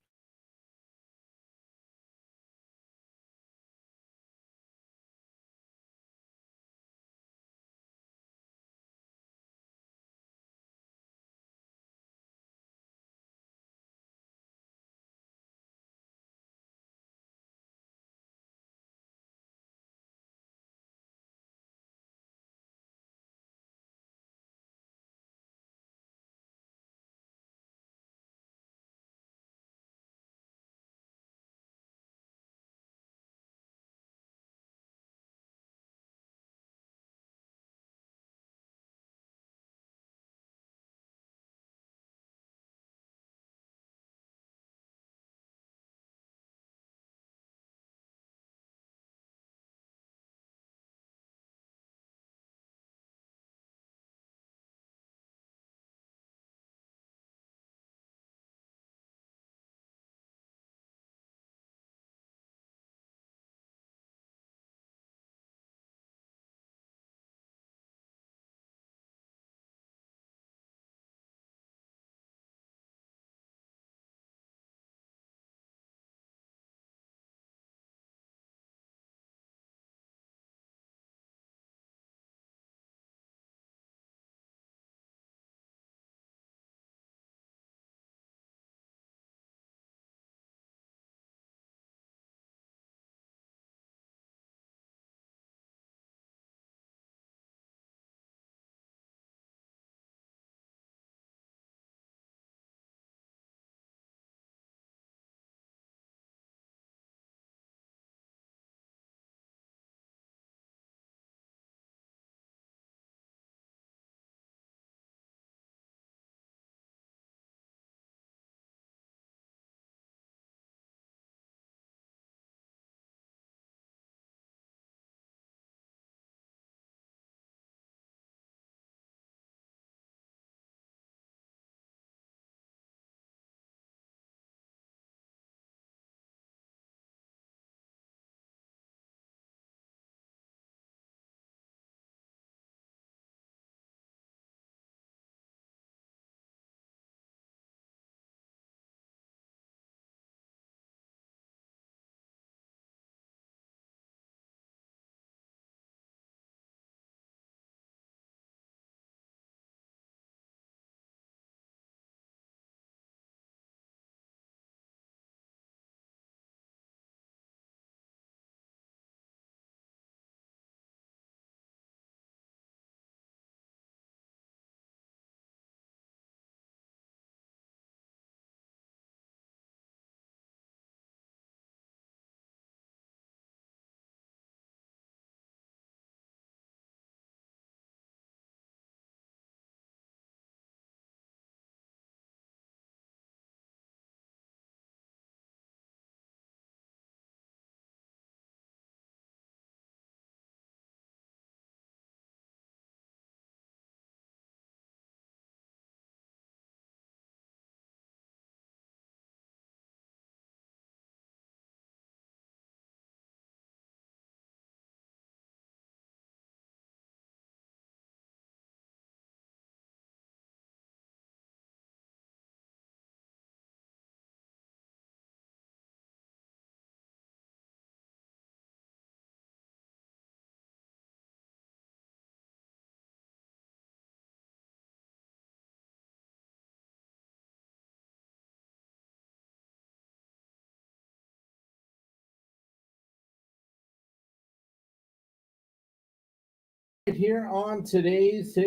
Here on today's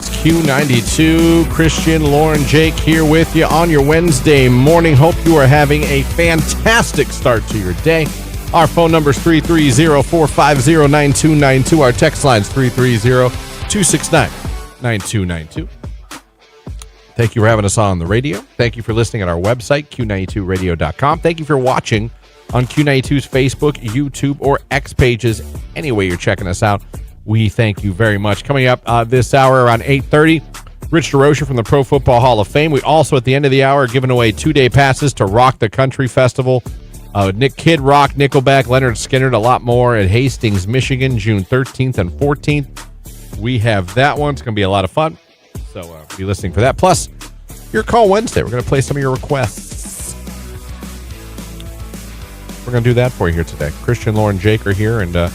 Q92, Christian, Lauren, Jake here with you on your Wednesday morning. Hope you are having a fantastic start to your day. Our phone number is 330-450-9292. Our text line is 330-269-9292. Thank you for having us on the radio. Thank you for listening at our website, Q92radio.com. Thank you for watching on Q92's Facebook, YouTube, or X pages. Any way you're checking us out, we thank you very much. Coming up this hour around 8:30, Rich DeRocher from the Pro Football Hall of Fame. We also, at the end of the hour, are giving away 2-day passes to Rock the Country Festival. Kid Rock, Nickelback, Leonard Skinner, a lot more at Hastings, Michigan, June 13th and 14th. We have that one. It's going to be a lot of fun. So be listening for that. Plus, your call Wednesday. We're going to play some of your requests. We're going to do that for you here today. Christian, Lauren, Jake are here, and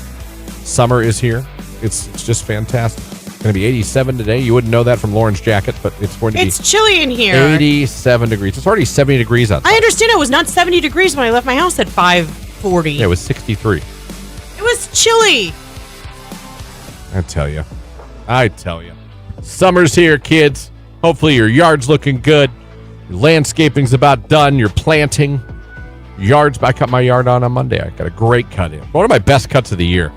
summer is here. It's just fantastic. It's going to be 87 today. You wouldn't know that from Lauren's jacket, but it's going to be... It's chilly in here. 87 degrees. It's already 70 degrees outside. I understand it was not 70 degrees when I left my house at 5:40. Yeah, it was 63. It was chilly. I tell you. Summer's here, kids. Hopefully your yard's looking good. Your landscaping's about done. You're planting. I cut my yard on Monday. I got a great cut in. One of my best cuts of the year.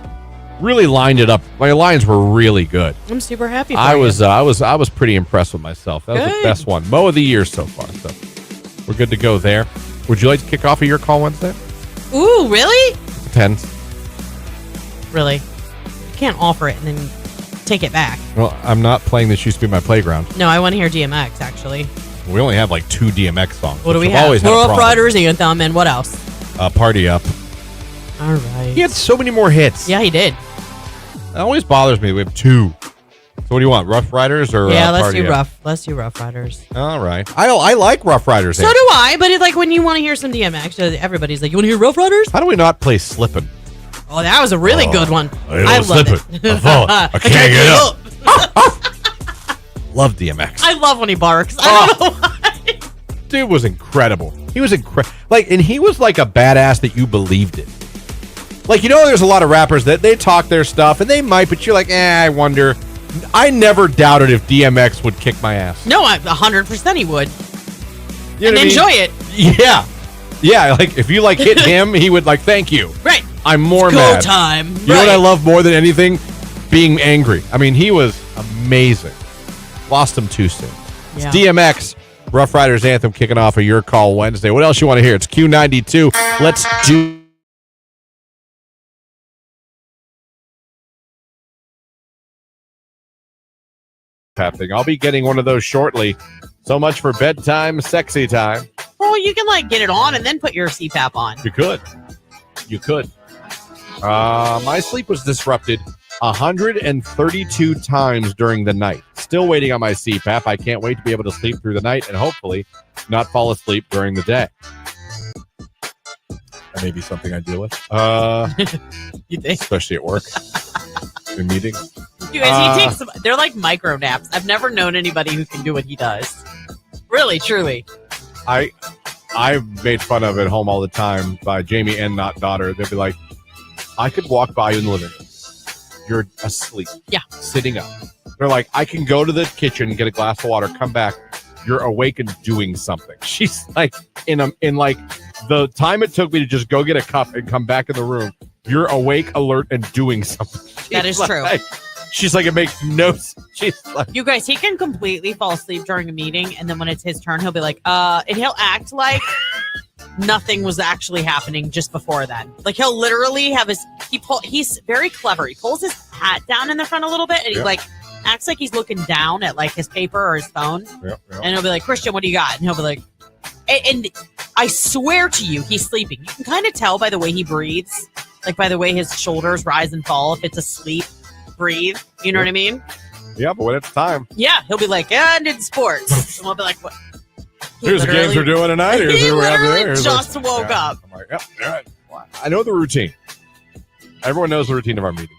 Really lined it up. My lines were really good. I'm super happy for I you. was pretty impressed with myself. That was the best one. Mow of the year so far. So we're good to go there. Would you like to kick off a Your Call Wednesday? Ooh, really? Depends. Really? You can't offer it and then take it back. Well, I'm not playing This Used to Be My Playground. No, I want to hear DMX, actually. We only have like 2 DMX songs. What do we have? have? Always had a Rough problem. Riders Anthem, and what else? Party Up. All right. He had so many more hits. Yeah, he did. It always bothers me. We have 2. So what do you want? Rough Riders or Yeah, let's Party do Up? Rough. Let's do Rough Riders. All right. I like Rough Riders. So do I, but it's like when you want to hear some DMX, everybody's like, you want to hear Rough Riders? How do we not play Slippin'? Oh, that was a really good one. I love it. I can't get up. Love DMX. I love when he barks. I don't know why. Dude was incredible. He was and he was like a badass that you believed it. Like, there's a lot of rappers that they talk their stuff and they might, but you're like, I wonder. I never doubted if DMX would kick my ass. No, 100% he would. You know And what I mean? enjoy it. Yeah. Yeah, like if you hit him, he would thank you. Right. I'm more Go mad. time. You know what I love more than anything? Being angry. I mean, he was amazing. Lost him too soon. Yeah. It's DMX, Rough Riders Anthem, kicking off a Your Call Wednesday. What else you want to hear? It's Q92. Let's do happening. I'll be getting one of those shortly. So much for bedtime, sexy time. Well, you can get it on and then put your CPAP on. You could. My sleep was disrupted 132 times during the night. Still waiting on my CPAP. I can't wait to be able to sleep through the night and hopefully not fall asleep during the day. That may be something I deal with. You think? Especially at work. In meetings. You guys, he takes they're like micro naps. I've never known anybody who can do what he does. Really, truly. I've made fun of at home all the time by Jamie and not daughter. They'll be like, I could walk by you in the living room. You're asleep. Yeah. Sitting up. They're like, I can go to the kitchen, get a glass of water, come back. You're awake and doing something. She's like, in like the time it took me to just go get a cup and come back in the room, you're awake, alert, and doing something. That is true. She's like, it makes no sense. She's like, You guys, he can completely fall asleep during a meeting, and then when it's his turn, he'll be like, and he'll act like nothing was actually happening just before then. Like, he'll literally have he's very clever. He pulls his hat down in the front a little bit, and he acts like he's looking down at his paper or his phone. And he'll be like, Christian, what do you got? And he'll be like, and I swear to you, he's sleeping. You can kind of tell by the way he breathes, like by the way his shoulders rise and fall. If it's asleep, breathe. You know what I mean? yeah, but when it's time. Yeah, he'll be like, and it's sports. And we'll be like, what? He Here's the games we're doing tonight. Here's He who we have literally there. just woke up. I'm like, yep, all right. I know the routine. Everyone knows the routine of our meeting.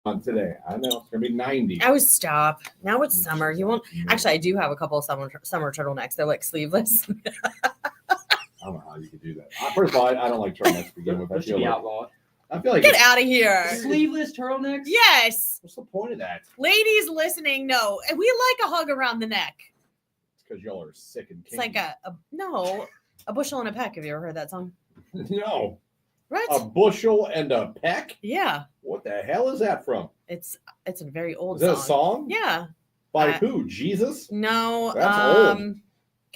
on today. I know it's gonna be 90. Oh, stop. Now it's summer. You won't. Actually, I do have a couple of summer turtlenecks. They're like sleeveless. I don't know how you could do that. First of all, I don't like turtlenecks to begin with. That should be outlawed. I feel like Get out of here. Sleeveless turtlenecks? Yes. what's the point of that? Ladies listening, no. And we like a hug around the neck. It's because y'all are sick and It's like a bushel and a peck. Have you ever heard that song? no. Right? A bushel and a peck? Yeah. What the hell is that from? It's a very old Is that song. a song? Yeah. By who? Jesus? No. That's old.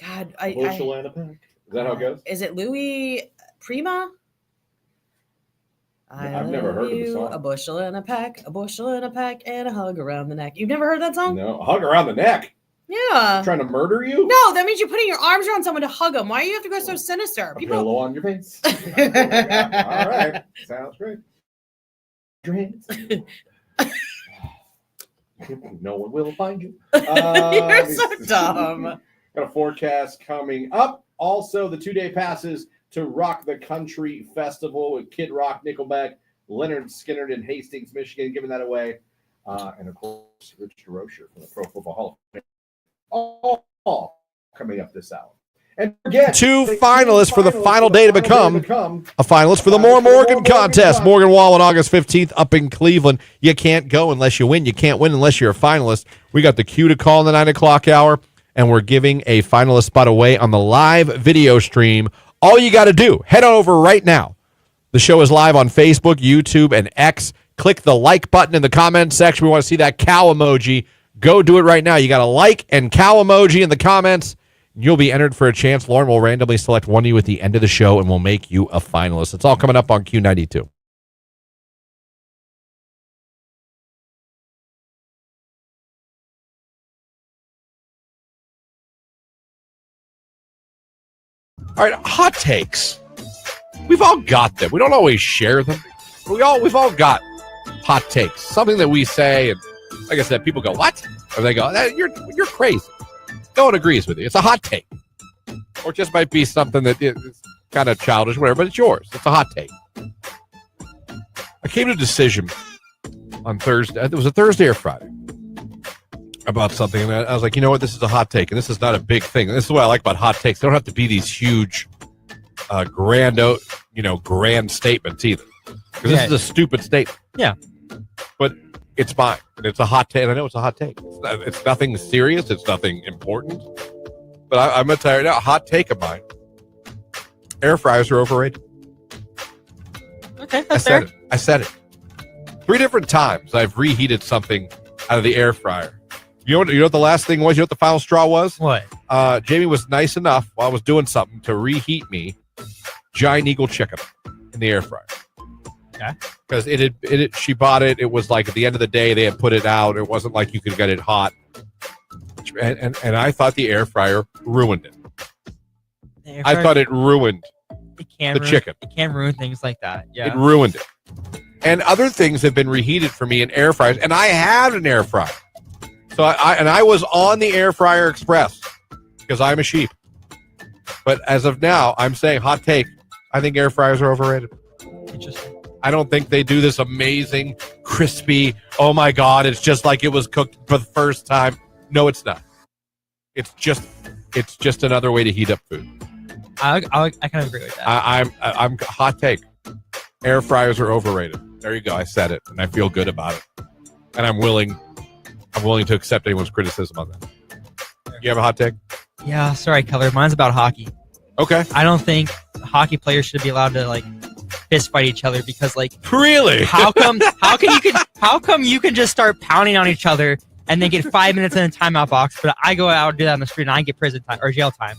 God, Bushel and a peck. Is that how it goes? Is it Louis Prima? I've never heard of the song. A bushel and a peck, and a hug around the neck. You've never heard that song? No. A hug around the neck. Yeah. Trying to murder you? No, that means you're putting your arms around someone to hug them. Why do you have to go so sinister? A pillow on your face. All right. Sounds great. Dreams. No one will find you. You're so dumb. Got a forecast coming up. Also, the 2-day passes to Rock the Country Festival with Kid Rock, Nickelback, Leonard Skinner in Hastings, Michigan, giving that away. And of course, Rich DeRocher from the Pro Football Hall of Fame. All coming up this hour. And again, 2 finalists for the final day to become a finalist for the More Morgan contest. Morgan Wall on August 15th up in Cleveland. You can't go unless you win. You can't win unless you're a finalist. We got the cue to call in the 9 o'clock hour, and we're giving a finalist spot away on the live video stream. All you got to do, head on over right now. The show is live on Facebook, YouTube, and X. Click the like button in the comments section. We want to see that cow emoji. Go do it right now. You got to like and cow emoji in the comments. You'll be entered for a chance. Lauren will randomly select one of you at the end of the show, and we'll make you a finalist. It's all coming up on Q92. All right, hot takes. We've all got them. We don't always share them. But we've all got hot takes. Something that we say, and like I said, people go, "What?" Or they go, "You're crazy." No one agrees with you. It's a hot take. Or it just might be something that is kind of childish, whatever, but it's yours. It's a hot take. I came to a decision on Thursday. It was a Thursday or Friday about something, and I was like, you know what? This is a hot take, and this is not a big thing. And this is what I like about hot takes. They don't have to be these huge, grand statements either. Because this is a stupid statement. Yeah. But it's mine, and it's a hot take. And I know it's a hot take. It's nothing serious. It's nothing important. But I'm going to tell you right now, a hot take of mine. Air fryers are overrated. Okay, that's fair. I said it. 3 different times I've reheated something out of the air fryer. You know what the last thing was? You know what the final straw was? What? Jamie was nice enough while I was doing something to reheat me Giant Eagle chicken in the air fryer. Okay. Because she bought it. It was like at the end of the day they had put it out. It wasn't like you could get it hot. And I thought the air fryer ruined it. I thought it ruined the chicken. It can ruin things like that. Yeah. It ruined it. And other things have been reheated for me in air fryers, and I had an air fryer. So I was on the air fryer express because I'm a sheep. But as of now, I'm saying hot take. I think air fryers are overrated. Interesting. I don't think they do this amazing, crispy, oh my God, it's just like it was cooked for the first time. No, it's not. It's just another way to heat up food. I kind of agree with that. I'm hot take. Air fryers are overrated. There you go. I said it, and I feel good about it. And I'm willing to accept anyone's criticism on that. You have a hot take? Yeah, sorry, Keller. Mine's about hockey. Okay. I don't think hockey players should be allowed to fist fight each other because really? How come you can just start pounding on each other and then get 5 minutes in a timeout box, but I go out and do that on the street and I get prison time or jail time?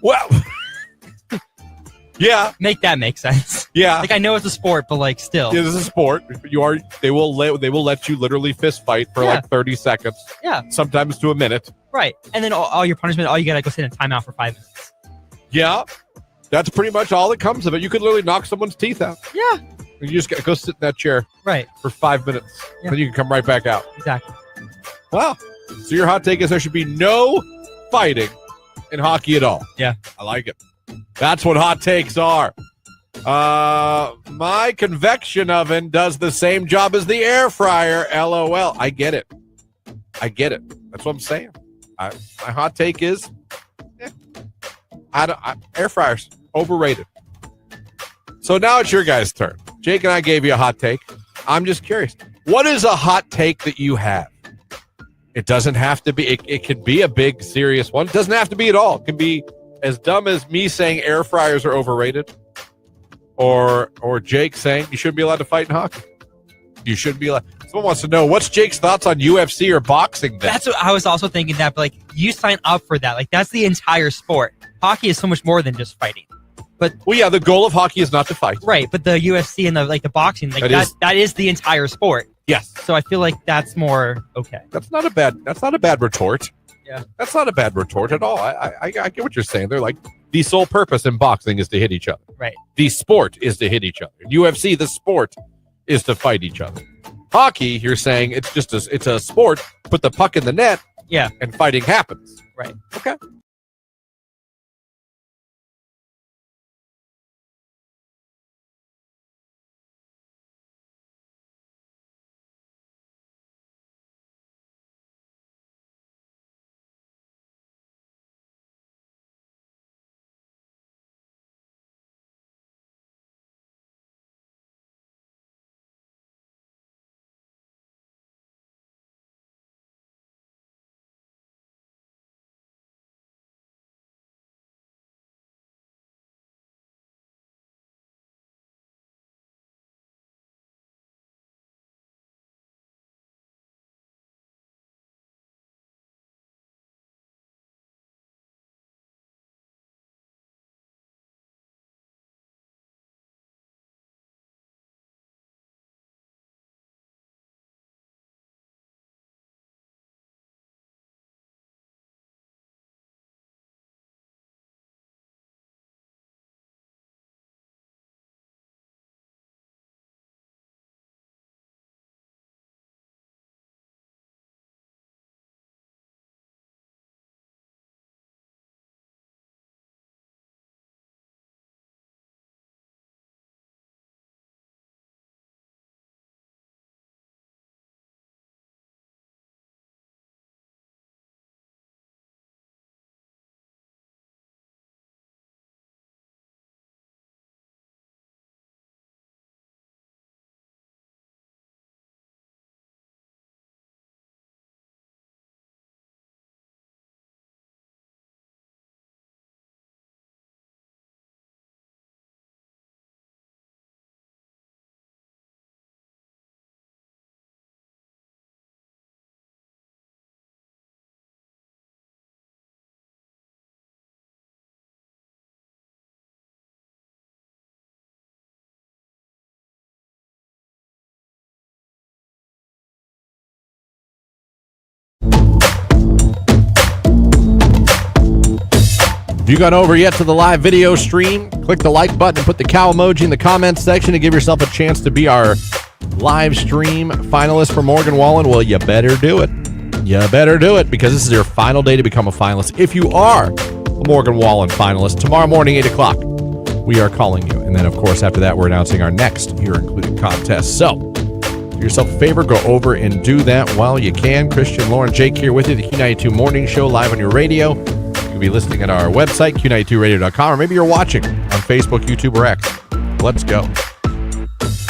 Well, yeah. Make that make sense. Yeah. I know it's a sport, but still. Yeah, this is a sport. They will let you literally fist fight for 30 seconds. Yeah. Sometimes to a minute. Right. And then all your punishment, all you gotta go sit in a timeout for 5 minutes. Yeah. That's pretty much all that comes of it. You could literally knock someone's teeth out. Yeah. You just gotta go sit in that chair. Right. For 5 minutes. Yeah. Then you can come right back out. Exactly. Wow. So your hot take is there should be no fighting in hockey at all. Yeah. I like it. That's what hot takes are. My convection oven does the same job as the air fryer. LOL. I get it. That's what I'm saying. My hot take is, air fryers overrated. So now it's your guys' turn. Jake and I gave you a hot take. I'm just curious. What is a hot take that you have? It doesn't have to be. It can be a big, serious one. It doesn't have to be at all. It can be as dumb as me saying air fryers are overrated, or Jake saying you shouldn't be allowed to fight in hockey. You shouldn't be allowed. Someone wants to know what's Jake's thoughts on UFC or boxing. Then? That's what I was also thinking. That, but like, you sign up for that. Like, that's the entire sport. Hockey is so much more than just fighting. But well, yeah, the goal of hockey is not to fight, right? But the UFC and the boxing, like that is the entire sport. Yes. So I feel like that's more okay. That's not a bad retort. Yeah. That's not a bad retort at all. I get what you're saying. They're like, the sole purpose in boxing is to hit each other. Right. The sport is to hit each other. UFC, the sport is to fight each other. Hockey, you're saying it's a sport. Put the puck in the net. Yeah. And fighting happens. Right. Okay. If you gone over yet to the live video stream, click the like button and put the cow emoji in the comments section to give yourself a chance to be our live stream finalist for Morgan Wallen. Well, you better do it. You better do it, because this is your final day to become a finalist. If you are a Morgan Wallen finalist, tomorrow morning, 8 o'clock, we are calling you. And then, of course, after that, we're announcing our next Year Included contest. So, do yourself a favor, go over and do that while you can. Christian, Lauren, Jake here with you, the Q92 Morning Show, live on your radio. Be listening at our website, Q92radio.com, or maybe you're watching on Facebook, YouTube, or X. Let's go.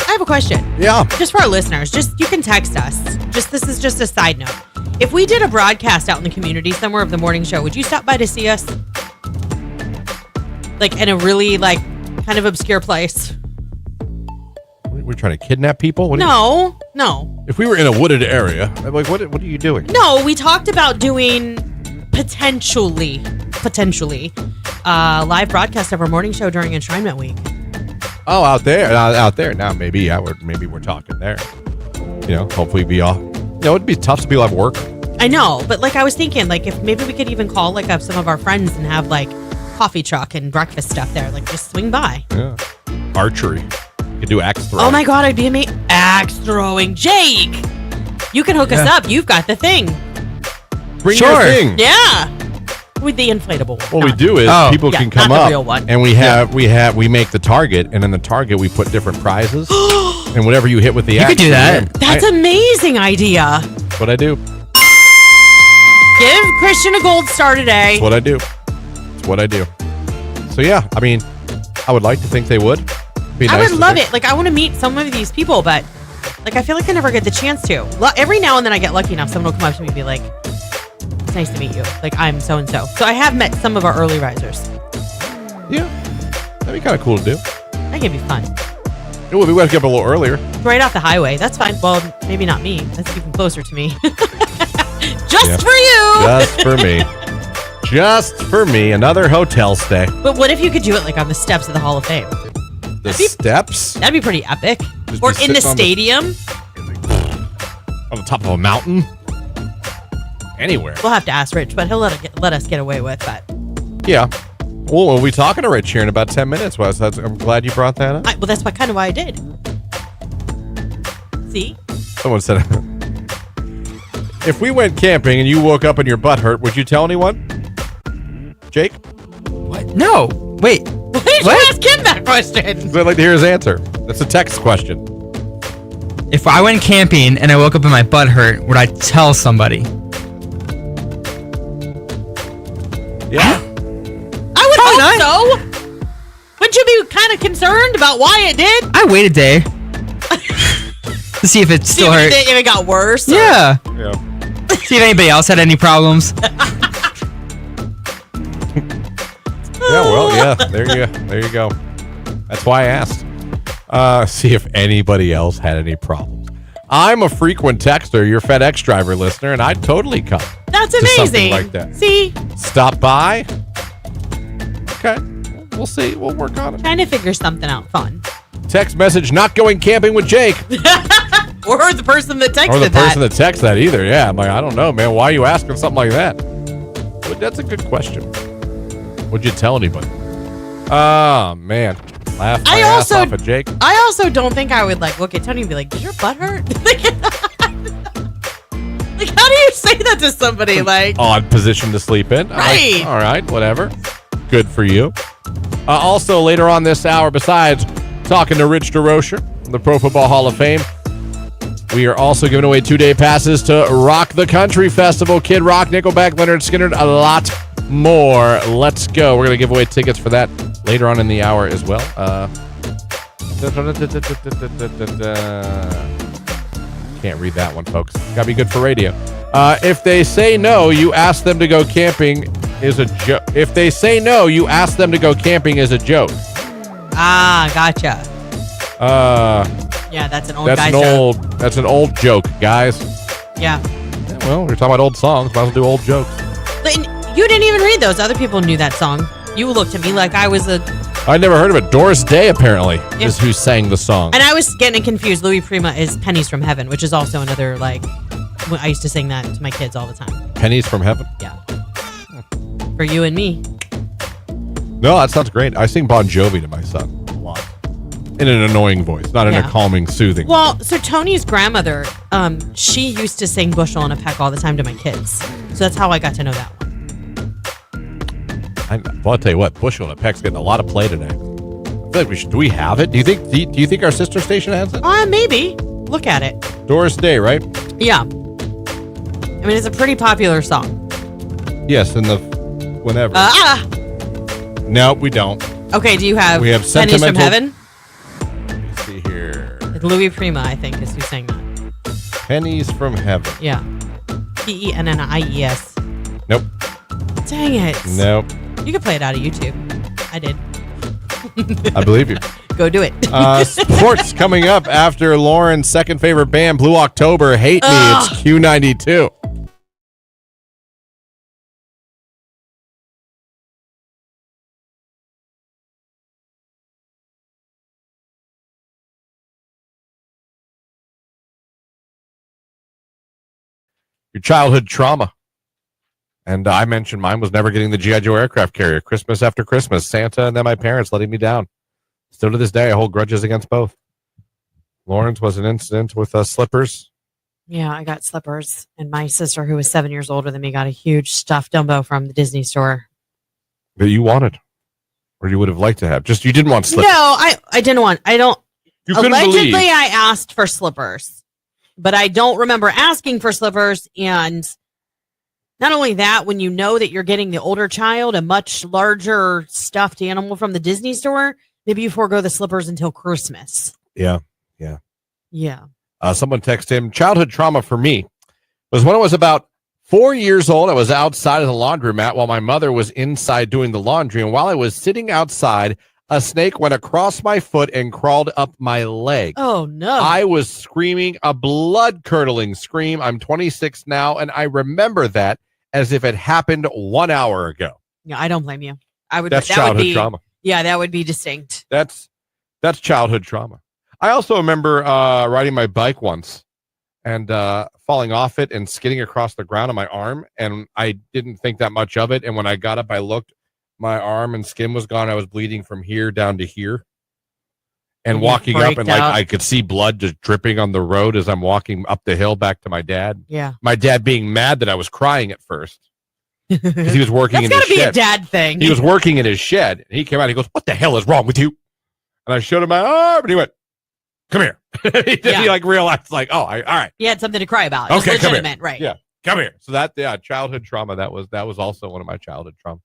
I have a question. Yeah. Just for our listeners, you can text us. This is just a side note. If we did a broadcast out in the community somewhere of the morning show, would you stop by to see us? Like in a really kind of obscure place. We're trying to kidnap people? No. If we were in a wooded area, I'm like, what are you doing? No, we talked about doing potentially live broadcast of our morning show during Enshrinement Week. Oh, out there. Now maybe we're talking there. Hopefully be all. It'd be tough. Some people have work. I know, but I was thinking, if maybe we could even call up some of our friends and have coffee truck and breakfast stuff there. Just swing by. Yeah. Archery. You could do axe throwing. Oh my God, I'd be amazing. Axe throwing, Jake. You can hook us up. You've got the thing. Bring your thing. Yeah. With the inflatable one. What we do is people can come not the up real one. and we make the target, and in the target we put different prizes, and whatever you hit with the You could axe, do that. That's amazing idea. That's what I do. Give Christian a gold star today. That's what I do. That's what I do. So yeah, I mean, I would like to think they would. Be I nice would to love think. it. Like, I want to meet some of these people, but like, I feel like I never get the chance to. Every now and then I get lucky enough, someone will come up to me and be like, "It's nice to meet you. Like, I'm so and so." So I have met some of our early risers. Yeah, that'd be kind of cool to do. That can be fun. It would be. We have to get up a little earlier. Right off the highway. That's fine. Well, maybe not me. That's even closer to me. Just Yeah. for you. Just for me. Just for me. Another hotel stay. But what if you could do it like on the steps of the Hall of Fame? The steps That'd be pretty epic. Just Or be in the sitting on stadium. on the top of a mountain. Anywhere. We'll have to ask Rich, but he'll let us get away with that. Yeah. Well, we'll be talking to Rich here in about 10 minutes, Wes. I'm glad you brought that up. Well, that's kind of why I did. See? Someone said, if we went camping and you woke up and your butt hurt, would you tell anyone? Jake? What? No. Wait. Why did you ask him that question? I'd like to hear his answer. That's a text question. If I went camping and I woke up and my butt hurt, would I tell somebody? Yeah. I would hope so. Wouldn't you be kind of concerned about why it did? I wait a day to see if it still hurt. If it got worse. or- Yeah. Yeah. See if anybody else had any problems. Yeah, well, yeah. There you go. That's why I asked. See if anybody else had any problems. I'm a frequent texter, your FedEx driver listener, and I'd totally come. That's to something amazing. like that. See? Stop by. Okay. We'll see. We'll work on it. Trying to figure something out fun. Text message, not going camping with Jake. Or the person that texted Or the that. person that texted that either. Yeah, I'm like, I don't know, man. Why are you asking something like that? But that's a good question. Would you tell anybody? Oh, man. Laugh my ass off at Jake. I also don't think I would like look at Tony and be like, "Did your butt hurt?" Like, how do you say that to somebody? Like, Odd position to sleep in. Right. Like, all right, whatever. Good for you. Also, later on this hour, besides talking to Rich DeRocher, the Pro Football Hall of Fame, we are also giving away 2-day passes to Rock the Country Festival, Kid Rock, Nickelback, Leonard Skinner, a lot more. Let's go. We're going to give away tickets for that later on in the hour as well. Can't read that one, folks. Got to be good for radio. If they say no, you ask them to go camping is a joke. If they say no, you ask them to go camping is a joke. gotcha. Yeah, that's an old guy joke. That's an old joke, guys. Yeah. Well, we're talking about old songs. Might as well do old jokes. But you didn't even read those. Other people knew that song. You looked at me like I was a... I never heard of it. Doris Day, apparently, is who sang the song. And I was getting confused. Louis Prima is Pennies from Heaven, which is also another, like... I used to sing that to my kids all the time. Pennies from Heaven? Yeah. For you and me. No, that sounds great. I sing Bon Jovi to my son a lot. In an annoying voice, not in a calming, soothing voice. Well, so Tony's grandmother, she used to sing Bushel and a Peck all the time to my kids. So that's how I got to know that one. Well, I'll tell you what, Bushel and a Peck's getting a lot of play today. I feel like we should. Do we have it? Do you think our sister station has it? Maybe. Look at it. Doris Day, right? Yeah. I mean, it's a pretty popular song. Yes, in the whenever. No, we don't. Okay, do you have, We have Pennies from Sentimental- Heaven? Let me see here. Louis Prima, I think, is who sang that. Pennies from Heaven. Yeah. Pennies. Nope. Dang it. Nope. You can play it out of YouTube. I did. I believe you. Go do it. Sports coming up after Lauren's second favorite band, Blue October. Hate Me. It's Q92. Your childhood trauma. And I mentioned mine was never getting the G.I. Joe aircraft carrier. Christmas after Christmas, Santa and then my parents letting me down. Still to this day, I hold grudges against both. Lawrence was an incident with slippers Yeah, I got slippers, and my sister, who was 7 years older than me, got a huge stuffed Dumbo from the Disney store. That you wanted, or you would have liked to have. Just you didn't want slippers. No, I didn't want. I don't. You couldn't Allegedly, believe. I asked for slippers, but I don't remember asking for slippers. And not only that, when you know that you're getting the older child a much larger stuffed animal from the Disney store, maybe you forego the slippers until Christmas. Yeah. Yeah. Someone texted him, childhood trauma for me was when I was about 4 years old. I was outside of the laundromat while my mother was inside doing the laundry. And while I was sitting outside, a snake went across my foot and crawled up my leg. Oh, no. I was screaming a blood-curdling scream. I'm 26 now, and I remember that as if it happened 1 hour ago. Yeah, I don't blame you. I would. That's that childhood would be, trauma. Yeah, that would be distinct. That's childhood trauma. I also remember riding my bike once and falling off it and skidding across the ground on my arm, and I didn't think that much of it. And when I got up, I looked, my arm and skin was gone. I was bleeding from here down to here. And You walking up, and freaked out. I could see blood just dripping on the road as I'm walking up the hill back to my dad. Yeah. My dad being mad that I was crying at first because he was working That's in got his to be a shed. dad thing. He was working in his shed, and he came out. And he goes, "What the hell is wrong with you?" And I showed him my arm, and he went, "Come here." He like realized, like, "Oh, all right, He had something to cry about. Okay, It's come here. legitimate, right? Yeah. come here." So that, childhood trauma. That was also one of my childhood trauma.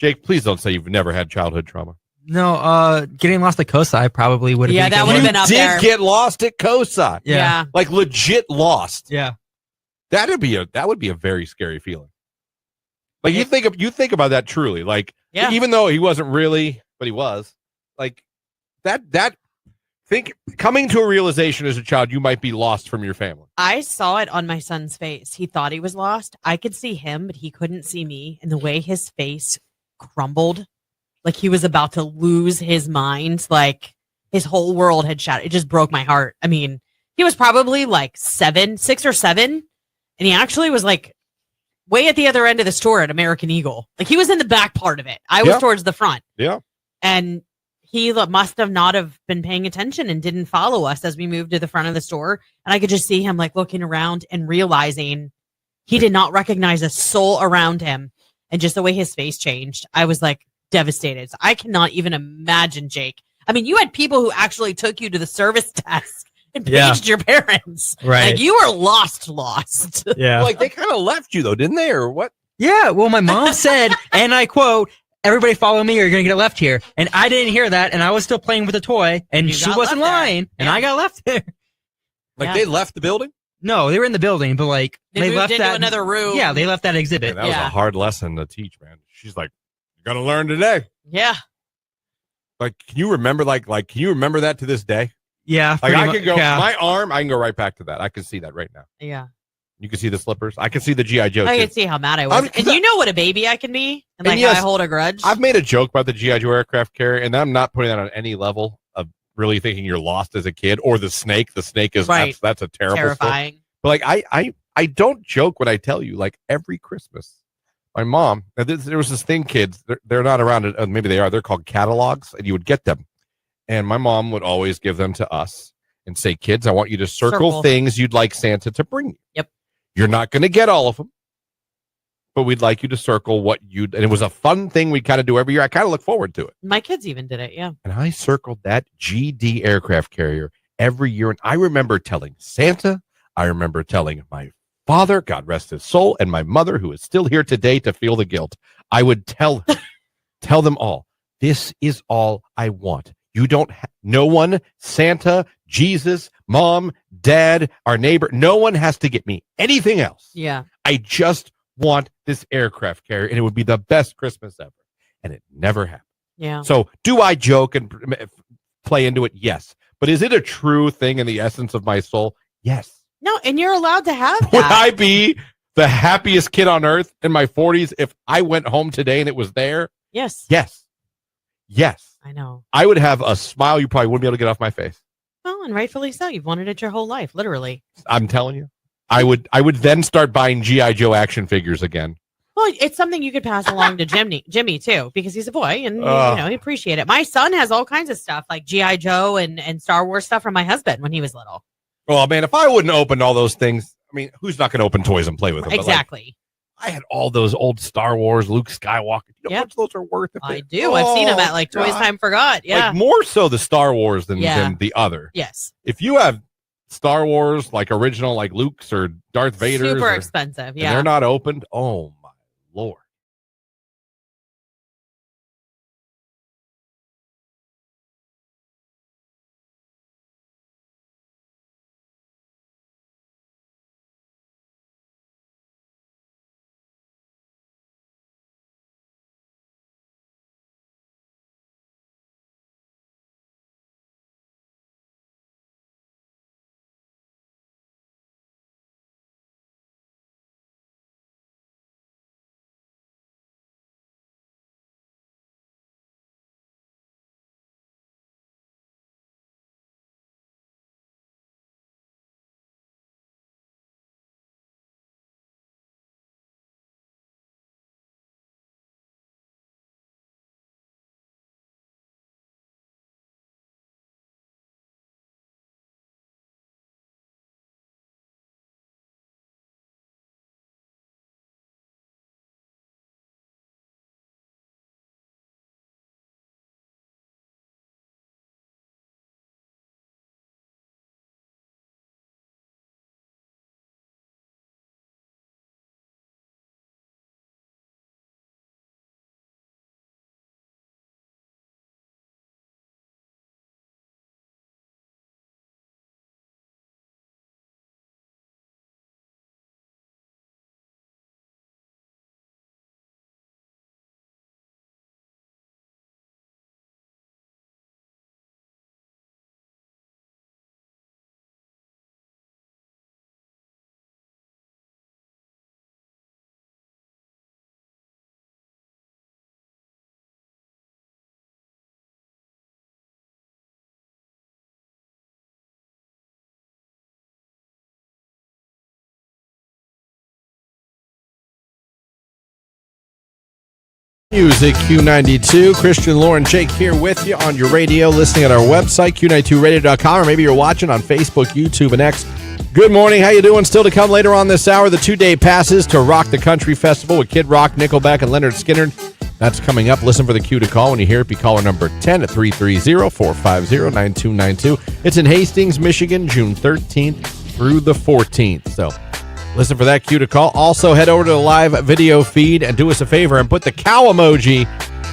Jake, please don't say you've never had childhood trauma. No, getting lost at COSI probably would have Yeah, been. that would have been up Did there. get lost at COSI, Yeah. like legit lost. Yeah. That would be a very scary feeling. Like you think about that truly. Like Yeah. even though he wasn't really, but he was. Like that think coming to a realization as a child you might be lost from your family. I saw it on my son's face. He thought he was lost. I could see him, but he couldn't see me. And the way his face crumbled, like he was about to lose his mind, like his whole world had shattered. It just broke my heart. I mean, he was probably like 6 or 7, and he actually was like way at the other end of the store at American Eagle. Like he was in the back part of it. I was Yeah. towards the front. Yeah. And he must have not have been paying attention and didn't follow us as we moved to the front of the store. And I could just see him like looking around and realizing he did not recognize a soul around him. And just the way his face changed, I was like devastated. So I cannot even imagine, Jake. I mean, you had people who actually took you to the service desk and Yeah. paged your parents. Right. Like you were lost. Yeah. Like they kind of left you though, didn't they? Or what? Yeah. Well, my mom said, and I quote, "Everybody follow me or you're going to get left here." And I didn't hear that. And I was still playing with the toy and You she got wasn't left there. lying. And Yeah. I got left there. Like Yeah. they left the building? No, they were in the building, but like They moved left into that another room. Yeah, they left that Man, exhibit. that was Yeah. a hard lesson to teach, man. She's like, "You gotta learn today." Yeah. Like, can you remember can you remember that to this day? Yeah. Like pretty I mu- could go yeah. my arm, I can go right back to that. I can see that right now. Yeah. You can see the slippers. I can see the G.I. Joe I too. can see how mad I was. I'm- And you know what a baby I can be? And like And yes, how I hold a grudge. I've made a joke about the G.I. Joe aircraft carrier, and I'm not putting that on any level of really thinking you're lost as a kid, or the snake. The snake is Right. that's a terrible story. terrifying. But like I don't joke when I tell you, like every Christmas, my mom, now there was this thing, kids, they're not around, maybe they are, they're called catalogs, and you would get them. And my mom would always give them to us and say, "Kids, I want you to circle things you'd like Santa to bring you. Yep. You're not going to get all of them, but we'd like you to circle what you'd," and it was a fun thing we kind of do every year. I kind of look forward to it. My kids even did it. Yeah. And I circled that GD aircraft carrier every year. And I remember telling Santa, I remember telling my father, God rest his soul, and my mother, who is still here today to feel the guilt. I would tell them all, "This is all I want. You don't, no one, Santa, Jesus, mom, dad, our neighbor, no one has to get me anything else. Yeah. I just want this aircraft carrier, and it would be the best Christmas ever." And it never happened. Yeah. So do I joke and play into it? Yes. But is it a true thing in the essence of my soul? Yes. No, and you're allowed to have that. Would I be the happiest kid on earth in my 40s if I went home today and it was there? Yes. Yes. Yes. I know. I would have a smile you probably wouldn't be able to get off my face. Well, and rightfully so. You've wanted it your whole life, literally. I'm telling you. I would then start buying G.I. Joe action figures again. Well, it's something you could pass along to Jimmy too, because he's a boy and he appreciate it. My son has all kinds of stuff like G.I. Joe and Star Wars stuff from my husband when he was little. Oh man, if I wouldn't open all those things, I mean, who's not going to open toys and play with them? Exactly. But, like, I had all those old Star Wars, Luke Skywalker. You know how Yep. much those are worth? I do. I've seen them at like Toys God. Time Forgot. Yeah. Like more so the Star Wars than the other. Yes. If you have Star Wars, like original, like Luke's or Darth Vader's, Super expensive. and Yeah. they're not opened, oh my Lord. Music Q92. Christian, Lauren, Jake here with you on your radio, listening at our website, Q92radio.com, or maybe you're watching on Facebook, YouTube, and X. Good morning. How you doing? Still to come later on this hour, the 2-day passes to Rock the Country Festival with Kid Rock, Nickelback, and Leonard Skinner. That's coming up. Listen for the cue to call. When you hear it, be caller number 10 at 330-450-9292. It's in Hastings, Michigan, June 13th through the 14th. So listen for that cue to call. Also, head over to the live video feed and do us a favor and put the cow emoji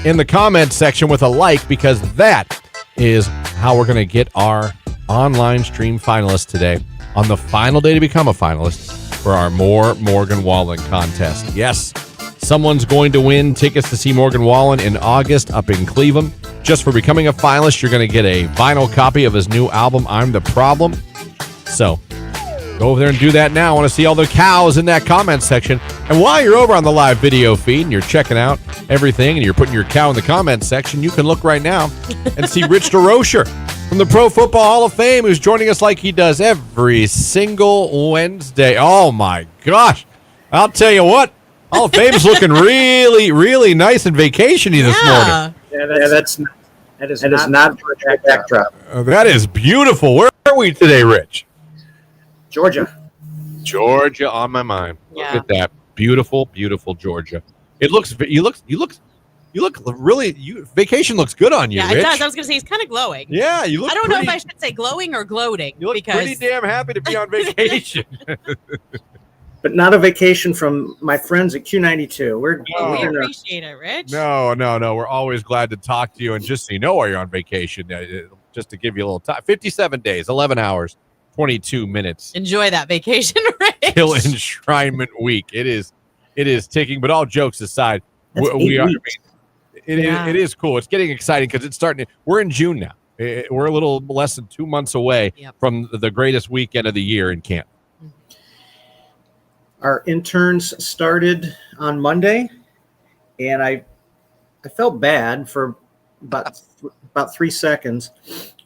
in the comments section with a like, because that is how we're going to get our online stream finalists today on the final day to become a finalist for our More Morgan Wallen contest. Yes, someone's going to win tickets to see Morgan Wallen in August up in Cleveland. Just for becoming a finalist, you're going to get a vinyl copy of his new album, I'm the Problem. So go over there and do that now. I want to see all the cows in that comment section. And while you're over on the live video feed and you're checking out everything and you're putting your cow in the comment section, you can look right now and see Rich DeRocher from the Pro Football Hall of Fame, who's joining us like he does every single Wednesday. Oh, my gosh. I'll tell you what. Hall of Fame's looking really, really nice and vacation-y this morning. That is not a backdrop. That is beautiful. Where are we today, Rich? Georgia on my mind. Yeah. Look at that. Beautiful, beautiful Georgia. You look really, vacation looks good on you, Yeah, Rich. it does. I was going to say he's kind of glowing. Yeah, you look I don't know if I should say glowing or gloating. You look because pretty damn happy to be on vacation. But not a vacation from my friends at Q92. we appreciate it, Rich. No. We're always glad to talk to you. And just so you know while you're on vacation, just to give you a little time, 57 days, 11 hours, 22 minutes. Enjoy that vacation, Rich. Till enshrinement week. It is ticking, but all jokes aside, it is cool. It's getting exciting because it's starting. We're in June now. We're a little less than 2 months away from the greatest weekend of the year in camp. Our interns started on Monday, and I felt bad for about 3 seconds.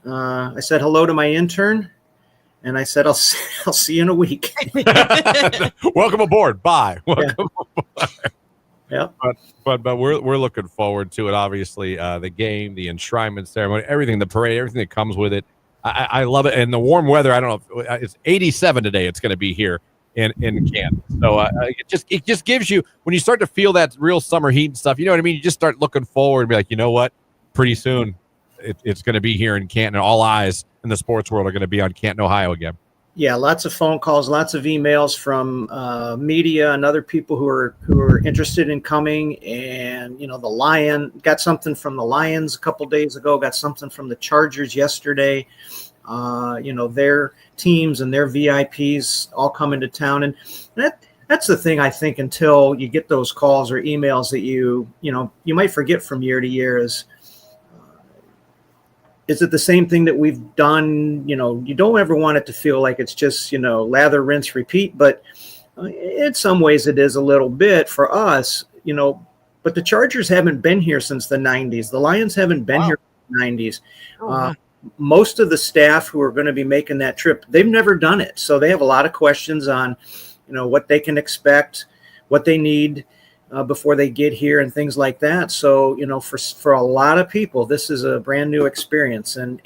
I said hello to my intern, and I said I'll see you in a week. Welcome aboard. Bye. Welcome aboard. Yep. But we're looking forward to it. Obviously, the game, the enshrinement ceremony, everything, the parade, everything that comes with it. I love it. And the warm weather, I don't know, it's 87 today. It's going to be here in Canton. So it just gives you, when you start to feel that real summer heat and stuff, you know what I mean? You just start looking forward and be like, you know what? Pretty soon it's going to be here in Canton, and all eyes in the sports world are going to be on Canton, Ohio again. Yeah, lots of phone calls, lots of emails from media and other people who are interested in coming. And the Lion got something from the Lions a couple days ago. Got something from the Chargers yesterday. Their teams and their VIPs all come into town, and that's the thing. I think until you get those calls or emails that you might forget from year to year is it the same thing that we've done? You don't ever want it to feel like it's just, lather, rinse, repeat. But in some ways it is a little bit for us, but the Chargers haven't been here since the 90s. The Lions haven't been here since the 90s. wow. Most of the staff who are going to be making that trip, they've never done it. So they have a lot of questions on, what they can expect, what they need before they get here and things like that. So, for a lot of people, this is a brand new experience, and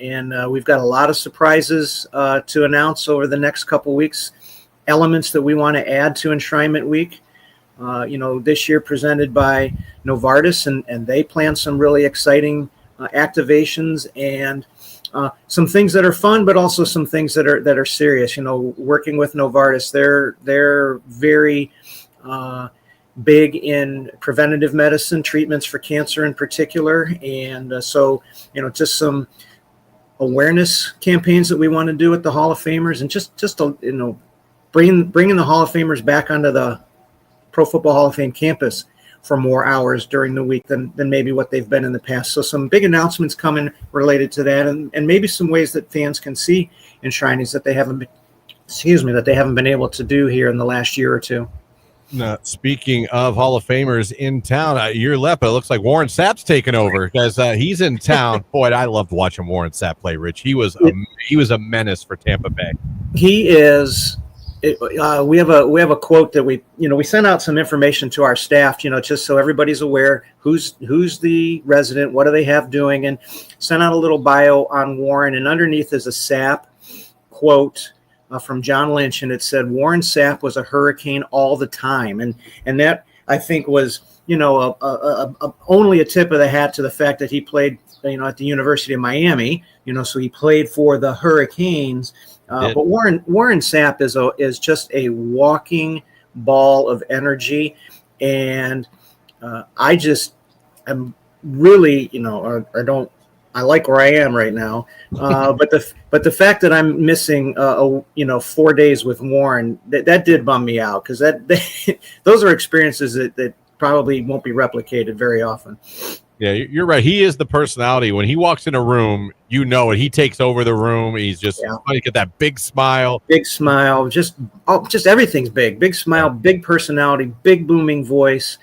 we've got a lot of surprises to announce over the next couple of weeks, elements that we want to add to Enshrinement Week. This year presented by Novartis, and they plan some really exciting activations and some things that are fun, but also some things that are serious. Working with Novartis, they're very big in preventative medicine treatments for cancer in particular. And so, just some awareness campaigns that we want to do with the Hall of Famers, and just bringing the Hall of Famers back onto the Pro Football Hall of Fame campus for more hours during the week than maybe what they've been in the past. So some big announcements coming related to that, and maybe some ways that fans can see enshrinees that they haven't been able to do here in the last year or two. Speaking of Hall of Famers in town, your left, but it looks like Warren Sapp's taken over because he's in town. Boy, I loved watching Warren Sapp play, Rich. He was a menace for Tampa Bay. He is. We have a quote that we sent out some information to our staff, just so everybody's aware who's the resident, what do they have doing, and sent out a little bio on Warren. And underneath is a Sapp quote from John Lynch, and it said, "Warren Sapp was a hurricane all the time," and that I think was only a tip of the hat to the fact that he played at the University of Miami, so he played for the Hurricanes. But Warren Sapp is just a walking ball of energy, and I'm really I like where I am right now, but the fact that I'm missing 4 days with Warren, that did bum me out, because those are experiences that probably won't be replicated very often. Yeah, you're right. He is the personality. When he walks in a room, it. He takes over the room. He's just funny, get that big smile. Big smile. Just everything's big. Big smile, big personality, big booming voice.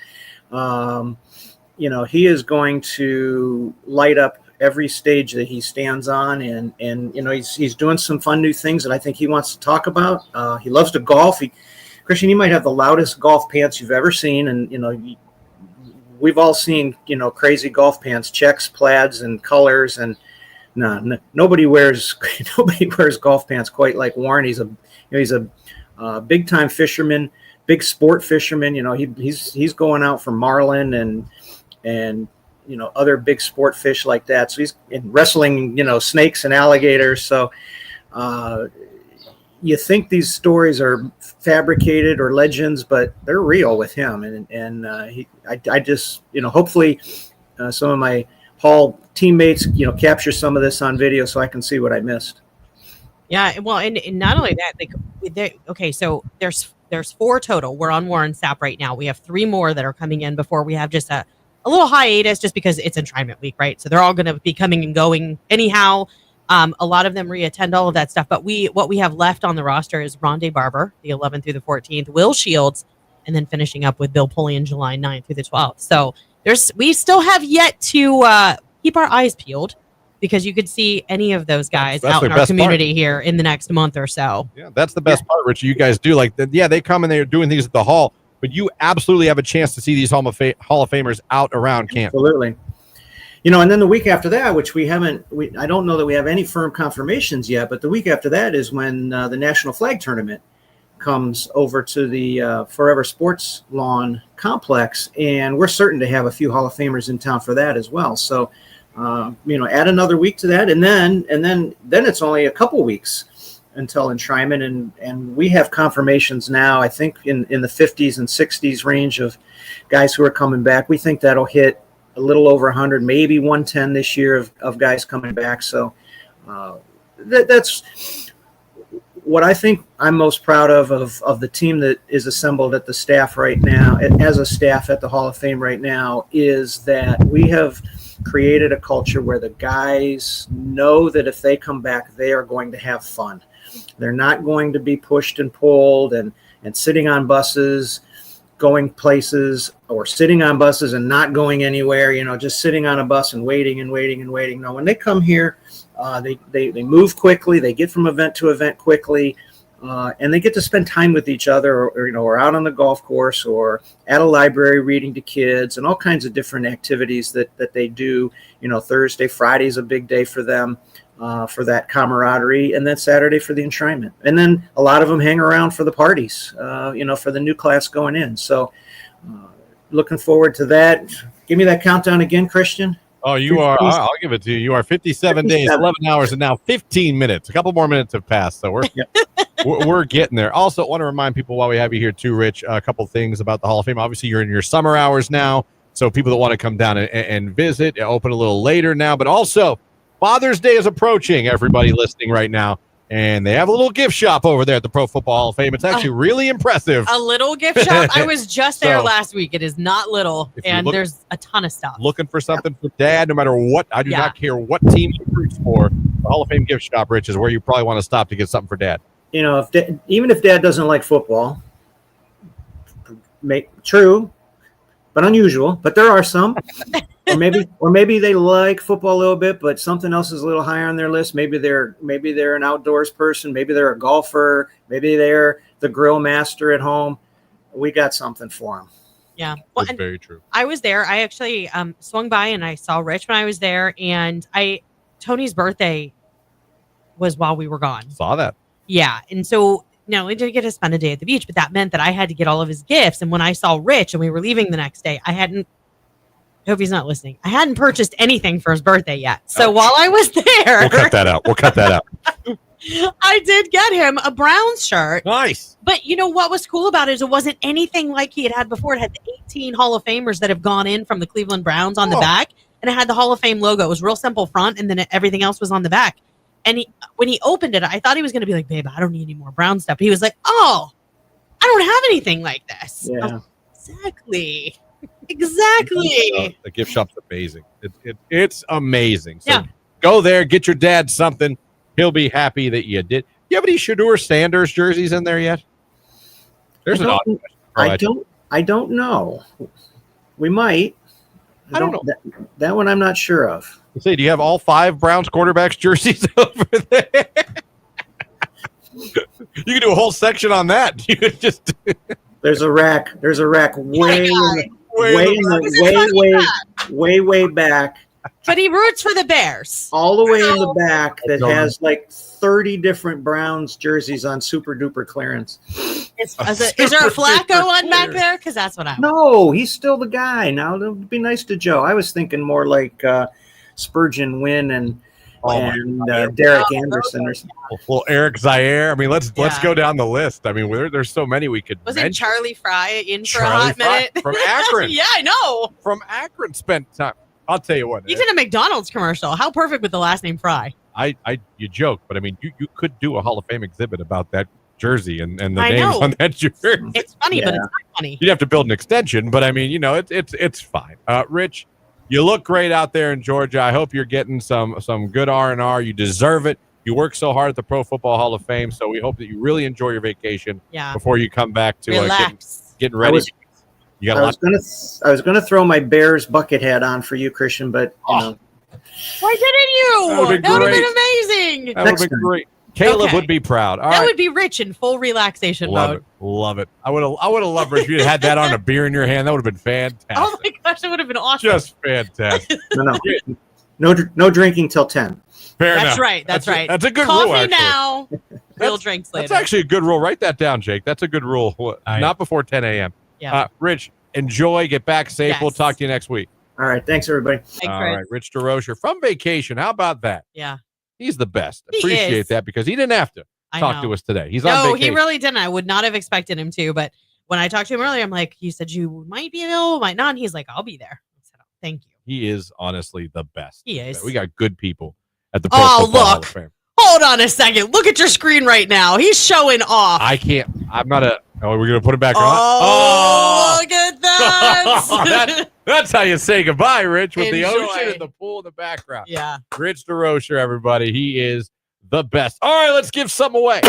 He is going to light up every stage that he stands on, and he's doing some fun new things that I think he wants to talk about. He loves to golf. Christian, you might have the loudest golf pants you've ever seen, and we've all seen crazy golf pants, checks, plaids, and colors, and nobody wears golf pants quite like Warren. He's a big time fisherman, big sport fisherman. He's going out for marlin and other big sport fish like that. So he's wrestling snakes and alligators. So you think these stories are fabricated or legends, but they're real with him. And I just hopefully some of my Hall teammates capture some of this on video so I can see what I missed. Yeah, well, and not only that, so there's 4 total. We're on Warren Sapp right now. We have 3 more that are coming in before we have just a little hiatus, just because it's Enshrinement Week, right? So they're all going to be coming and going anyhow. A lot of them reattend all of that stuff, but what we have left on the roster is Rondé Barber, the 11th through the 14th, Will Shields, and then finishing up with Bill Pullian, July 9th through the 12th. So we still have yet to keep our eyes peeled, because you could see any of those guys out in our community here in the next month or so. Yeah, that's the best part, Rich. You guys do they come and they're doing things at the Hall, but you absolutely have a chance to see these Hall of Famers out around camp. Absolutely. And then the week after that, which I don't know that we have any firm confirmations yet, but the week after that is when the National Flag Tournament comes over to the Forever Sports Lawn complex, and we're certain to have a few Hall of Famers in town for that as well. So, add another week to that, and then it's only a couple weeks until enshrinement, and we have confirmations now. I think in the 50s and 60s range of guys who are coming back. We think that'll hit a little over 100, maybe 110 this year of guys coming back. So that's what I think I'm most proud of the team that is assembled at the staff right now, as a staff at the Hall of Fame right now, is that we have created a culture where the guys know that if they come back, they are going to have fun. They're not going to be pushed and pulled and sitting on buses, going places, or sitting on buses and not going anywhere, just sitting on a bus and waiting and waiting and waiting. No, when they come here, they move quickly, they get from event to event quickly, and they get to spend time with each other, or out on the golf course, or at a library reading to kids, and all kinds of different activities that they do. Thursday, Friday is a big day for them, for that camaraderie, and then Saturday for the enshrinement. And then a lot of them hang around for the parties, for the new class going in. So looking forward to that. Give me that countdown again, Christian. Oh, you are. I'll give it to you. You are 57 days, 11 hours, and now 15 minutes. A couple more minutes have passed, so we're getting there. Also, want to remind people while we have you here too, Rich, a couple things about the Hall of Fame. Obviously, you're in your summer hours now, so people that want to come down and visit, open a little later now. But also, Father's Day is approaching, everybody listening right now, and they have a little gift shop over there at the Pro Football Hall of Fame. It's actually really impressive. A little gift shop? I was just there last week. It is not little, and there's a ton of stuff. Looking for something for Dad, no matter what. I do not care what team he roots for. The Hall of Fame gift shop, Rich, is where you probably want to stop to get something for Dad. Even if Dad doesn't like football, true, but unusual. But there are some. Or maybe they like football a little bit, but something else is a little higher on their list. Maybe they're an outdoors person. Maybe they're a golfer. Maybe they're the grill master at home. We got something for them. Yeah, that's very true. I was there. I actually swung by and I saw Rich when I was there, and Tony's birthday was while we were gone. Saw that. Yeah, and so no, we didn't get to spend a day at the beach, but that meant that I had to get all of his gifts. And when I saw Rich and we were leaving the next day, I hope he's not listening. I hadn't purchased anything for his birthday yet. So while I was there, we'll cut that out. I did get him a Browns shirt. Nice. But you know what was cool about it is it wasn't anything like he had before. It had the 18 Hall of Famers that have gone in from the Cleveland Browns on the back, and it had the Hall of Fame logo. It was real simple front, and then everything else was on the back. And when he opened it, I thought he was going to be like, "Babe, I don't need any more Brown stuff." But he was like, "Oh, I don't have anything like this." Yeah. Exactly. The gift shop's amazing. It's amazing. So go there, get your dad something. He'll be happy that you did. You have any Shedeur Sanders jerseys in there yet? There's an odd question. I don't know. We might. I don't know. That one I'm not sure of. Say, do you have all 5 Browns quarterbacks jerseys over there? You can do a whole section on that. You could just There's a rack way back. But he roots for the Bears. All the way in the back that has like 30 different Browns jerseys on super duper clearance. Is there a Flacco one back there? Because that's what I want. No, he's still the guy. Now, it'll be nice to Joe. I was thinking more like Spurgeon Wynn and Derek Anderson or something. Well, Eric Zaire. I mean, let's go down the list. I mean, there's so many we could mention. Wasn't Charlie Fry in for a hot minute? From Akron. Yeah, I know. From Akron spent time. I'll tell you what. He did a McDonald's commercial. How perfect with the last name Fry. You joke, but I mean, you could do a Hall of Fame exhibit about that jersey and the names on that jersey. It's funny, but it's not funny. You'd have to build an extension, but I mean, it's fine. Rich, you look great out there in Georgia. I hope you're getting some good R&R. You deserve it. You work so hard at the Pro Football Hall of Fame, so we hope that you really enjoy your vacation before you come back to getting ready. I was gonna throw my Bears bucket hat on for you, Christian, but why didn't you? That would have been amazing. That would have been great. Caleb Okay. would be proud. All that right. would be Rich in full relaxation Love mode. it. Love it. I would have loved Rich if you had that on a beer in your hand. That would have been fantastic. Oh my gosh, that would have been awesome. Just fantastic. No drinking till 10. Fair That's enough. right. That's right. That's a good Coffee rule, actually. now, real drinks later. That's actually a good rule. Write that down, Jake. That's a good rule. right. Not before 10 a.m. Yeah. Rich, enjoy. Get back safe. Yes. We'll talk to you next week. All right. Thanks, everybody. Thanks, All Rich. right. Rich DeRocher from vacation. How about that? Yeah. He's the best. He Appreciate is. that because he didn't have to I talk know. to us today. He's on No, vacation. he really didn't. I would not have expected him to. But when I talked to him earlier, I'm like, you said you might be available, might not. And he's like, I'll be there. I said, oh, thank you. He is honestly the best. He is. We got good people at the Pro Oh, Football Hall of look. Fame. Hold on a second. Look at your screen right now. He's showing off. I can't. I'm not a. Oh, we're gonna put him back on. Oh, look at that. That's how you say goodbye, Rich, with the Enjoy. ocean and the pool in the background. Yeah. Rich DeRocher, everybody. He is the best. All right, let's give some away.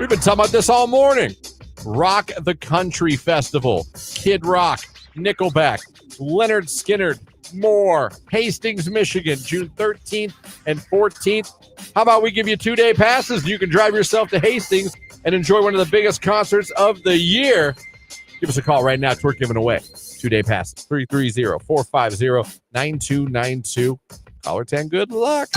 We've been talking about this all morning. Rock the Country Festival, Kid Rock, Nickelback, Leonard Skinner, more. Hastings, Michigan, June 13th and 14th. How about we give you 2-day passes? You can drive yourself to Hastings and enjoy one of the biggest concerts of the year. Give us a call right now because we're giving away 2-day passes. 330-450-9292. Caller 10, good luck.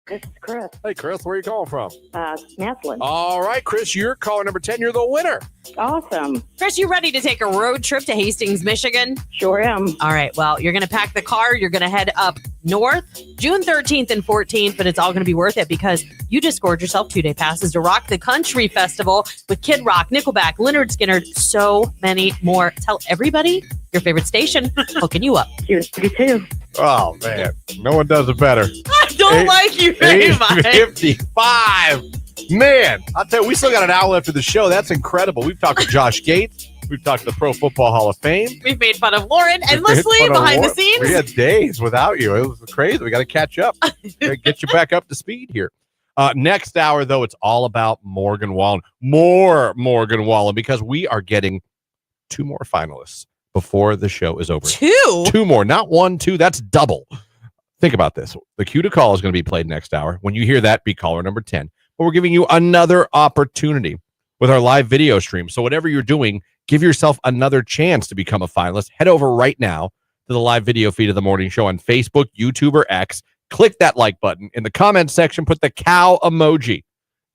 This is Chris. Hey, Chris, where are you calling from? Maslin. All right, Chris, you're caller number 10. You're the winner. Awesome. Chris, you ready to take a road trip to Hastings, Michigan? Sure am. All right. Well, you're going to pack the car. You're going to head up north June 13th and 14th, but it's all going to be worth it because you just scored yourself 2-day passes to Rock the Country Festival with Kid Rock, Nickelback, Lynyrd Skynyrd, so many more. Tell everybody your favorite station hooking you up. Q92. Oh, man. No one does it better. I don't like you very much. 8:55. Man, I'll tell you, we still got an hour left of the show. That's incredible. We've talked to Josh Gates. We've talked to the Pro Football Hall of Fame. We've made fun of Lauren endlessly behind the scenes. We had days without you. It was crazy. We got to catch up. Gotta get you back up to speed here. Next hour, though, it's all about Morgan Wallen. More Morgan Wallen, because we are getting 2 more finalists before the show is over. 2? 2 more. Not 1, 2. That's double. Think about this. The cue to call is going to be played next hour. When you hear that, be caller number 10. But we're giving you another opportunity with our live video stream. So whatever you're doing, give yourself another chance to become a finalist. Head over right now to the live video feed of the morning show on Facebook, YouTube, or X. Click that like button. In the comments section, put the cow emoji.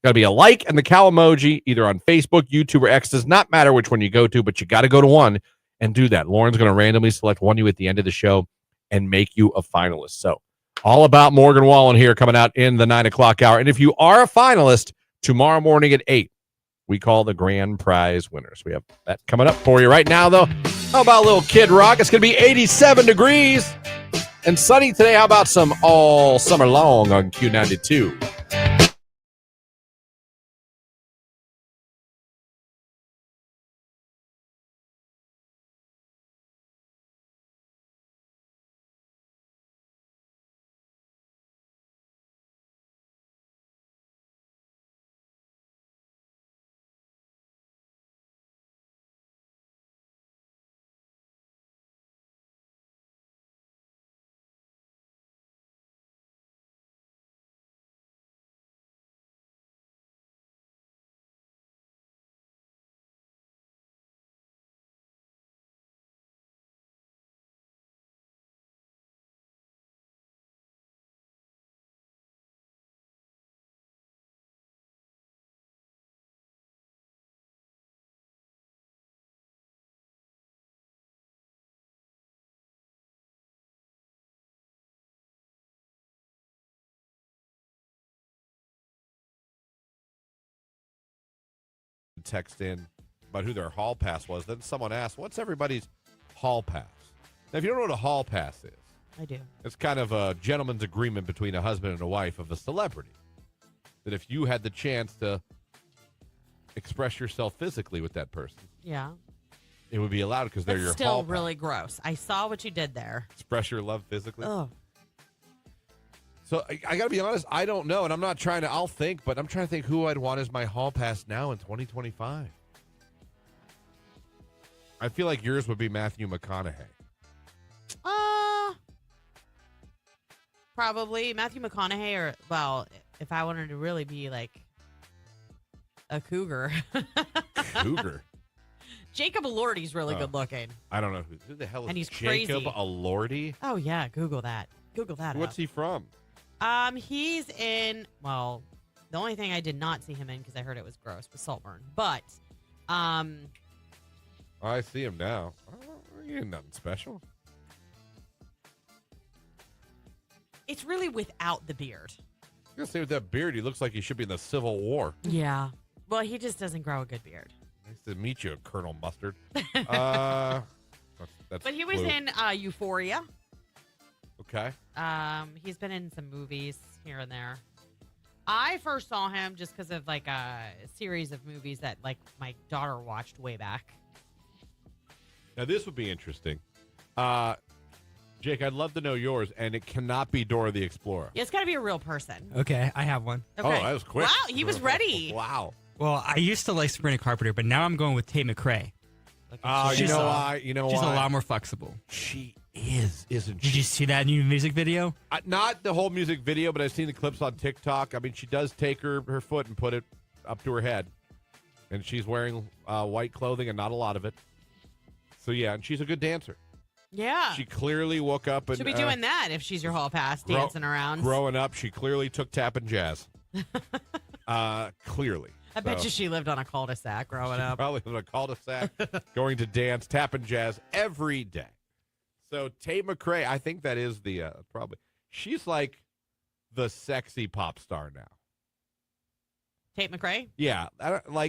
Got to be a like and the cow emoji either on Facebook, YouTube, or X. Does not matter which one you go to, but you got to go to one and do that. Lauren's going to randomly select one you at the end of the show and make you a finalist. So all about Morgan Wallen here coming out in the 9 o'clock hour. And if you are a finalist, tomorrow morning at 8, we call the grand prize winners. We have that coming up for you right now, though. How about a little Kid Rock? It's going to be 87 degrees and sunny today. How about some all summer long on Q92? Text in about who their hall pass was. Then someone asked, what's everybody's hall pass? Now, if you don't know what a hall pass is, I do. it's kind of a gentleman's agreement between a husband and a wife of a celebrity. That if you had the chance to express yourself physically with that person, Yeah. it would be allowed because they're That's your still hall really gross. I saw what you did there. pass. Express your love physically. Oh. So I got to be honest, I don't know, and I'm not trying to. I'll think, but I'm trying to think who I'd want as my hall pass now in 2025. I feel like yours would be Matthew McConaughey. Probably Matthew McConaughey, or well, if I wanted to really be like a cougar, Cougar. Jacob Elordi's really good looking. I don't know who the hell is And he's Jacob crazy. Elordi. Oh yeah, Google that. Google that. What's up. he from? He's in. Well, the only thing I did not see him in because I heard it was gross was Saltburn. But, I see him now. He ain't nothing special. it's really without the beard. I'm gonna say with that beard, he looks like he should be in the Civil War. Yeah. Well, he just doesn't grow a good beard. Nice to meet you, Colonel Mustard. That's But he was blue. in Euphoria. Okay. He's been in some movies here and there. I first saw him just because of like a series of movies that like my daughter watched way back. Now this would be interesting. Jake, I'd love to know yours, and it cannot be Dora the Explorer. Yeah, it's got to be a real person. Okay, I have one. Okay. Oh, that was quick. Wow, he was ready. Wow. Well, I used to like Sabrina Carpenter, but now I'm going with Tate McRae. Oh, you She's know a- why? You know She's why? a lot more flexible. She is, isn't Did she? you see that new music video? Not the whole music video, but I've seen the clips on TikTok. I mean, she does take her foot and put it up to her head, and she's wearing white clothing and not a lot of it. So yeah, and she's a good dancer. Yeah. She clearly woke up and She'll be doing that if she's your hall pass, grow- dancing around. growing up. She clearly took tap and jazz. Clearly. I bet you she lived on a cul-de-sac growing up. Probably in a cul-de-sac, going to dance, tap and jazz every day. So Tate McRae, I think that is the probably. She's like the sexy pop star now. Tate McRae? Yeah, I don't know.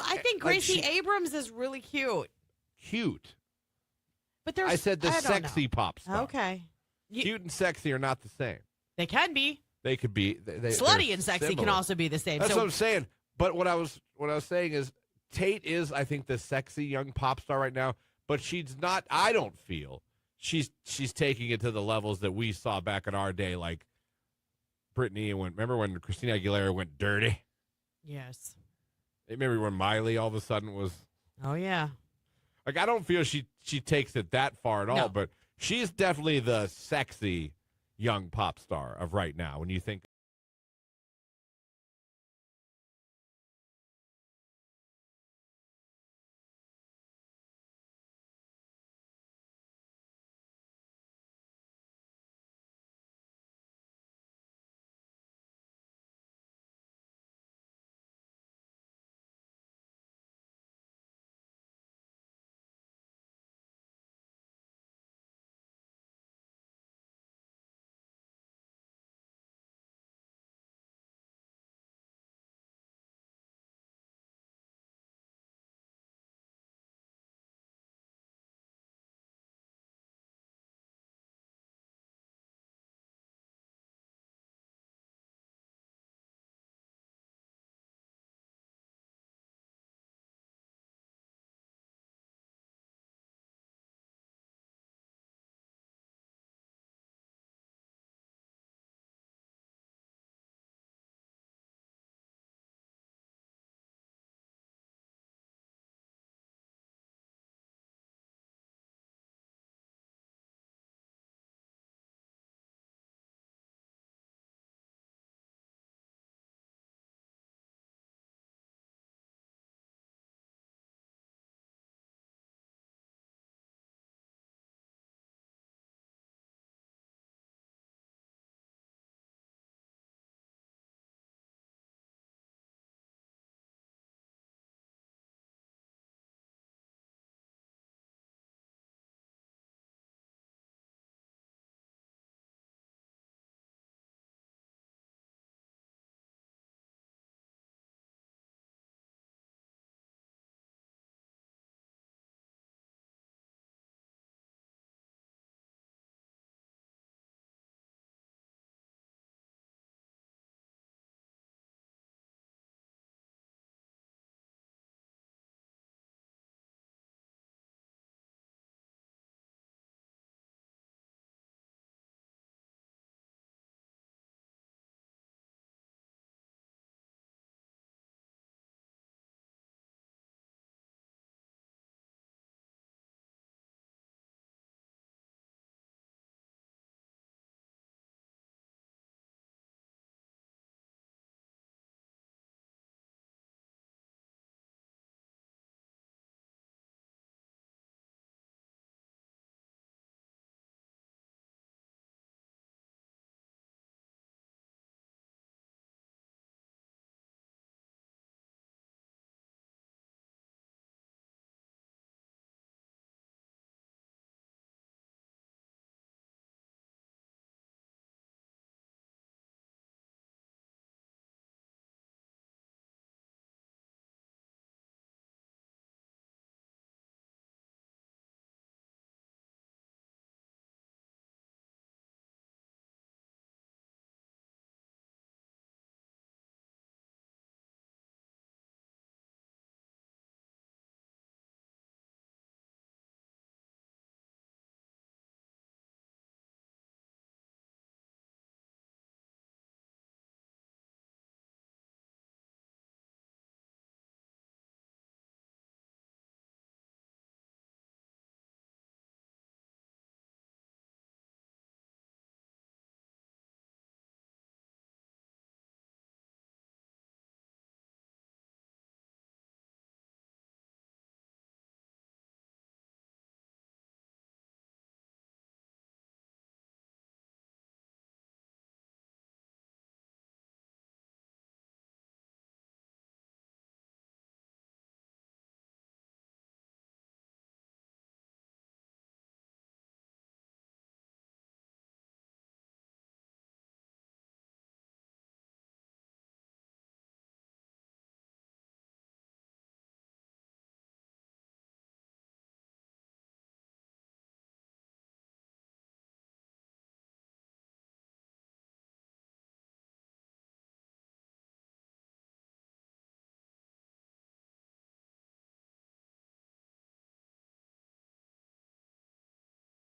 I think like Gracie she- Abrams is really cute. Cute. But there's I said the don't sexy know. pop star. Okay. Cute and sexy are not the same. They can be. They could be Slutty they're and sexy similar. can also be the same. That's So what I'm saying. But what I was saying is Tate is, I think, the sexy young pop star right now. But she's not. I don't feel she's taking it to the levels that we saw back in our day, like Britney and remember when Christina Aguilera went dirty? yes. Remember when Miley all of a sudden was Oh yeah. like, I don't feel she takes it that far at all, No. but she's definitely the sexy young pop star of right now. When you think